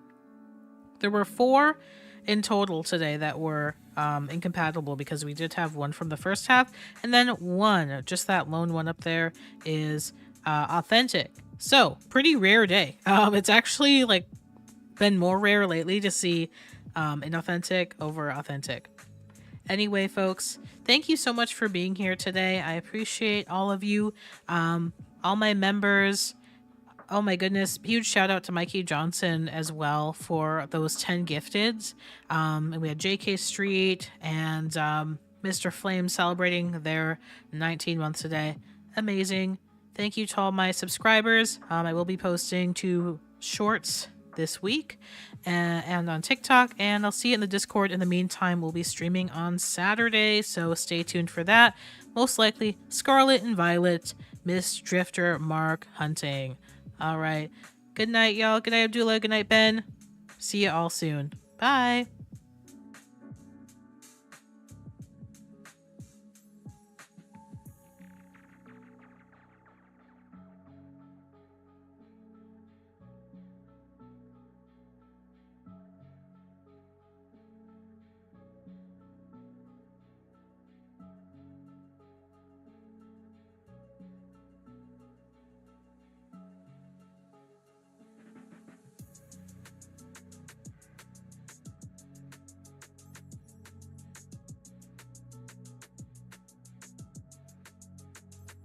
There were 4 in total today that were incompatible because we did have one from the first half. And then one, just that lone one up there, is authentic. So pretty rare day. It's actually like been more rare lately to see inauthentic over authentic. Anyway, folks, thank you so much for being here today. I appreciate all of you, all my members. Oh my goodness, huge shout out to Mikey Johnson as well for those 10 gifteds. And we had JK Street and Mr. Flame celebrating their 19 months today. Amazing. Thank you to all my subscribers. I will be posting 2 shorts this week and on TikTok, and I'll see you in the Discord. In the meantime, we'll be streaming on Saturday, so stay tuned for that. Most likely Scarlet and Violet, Miss Drifter, Mark hunting. All right, good night, y'all. Good night, Abdullah. Good night, Ben. See you all soon. Bye.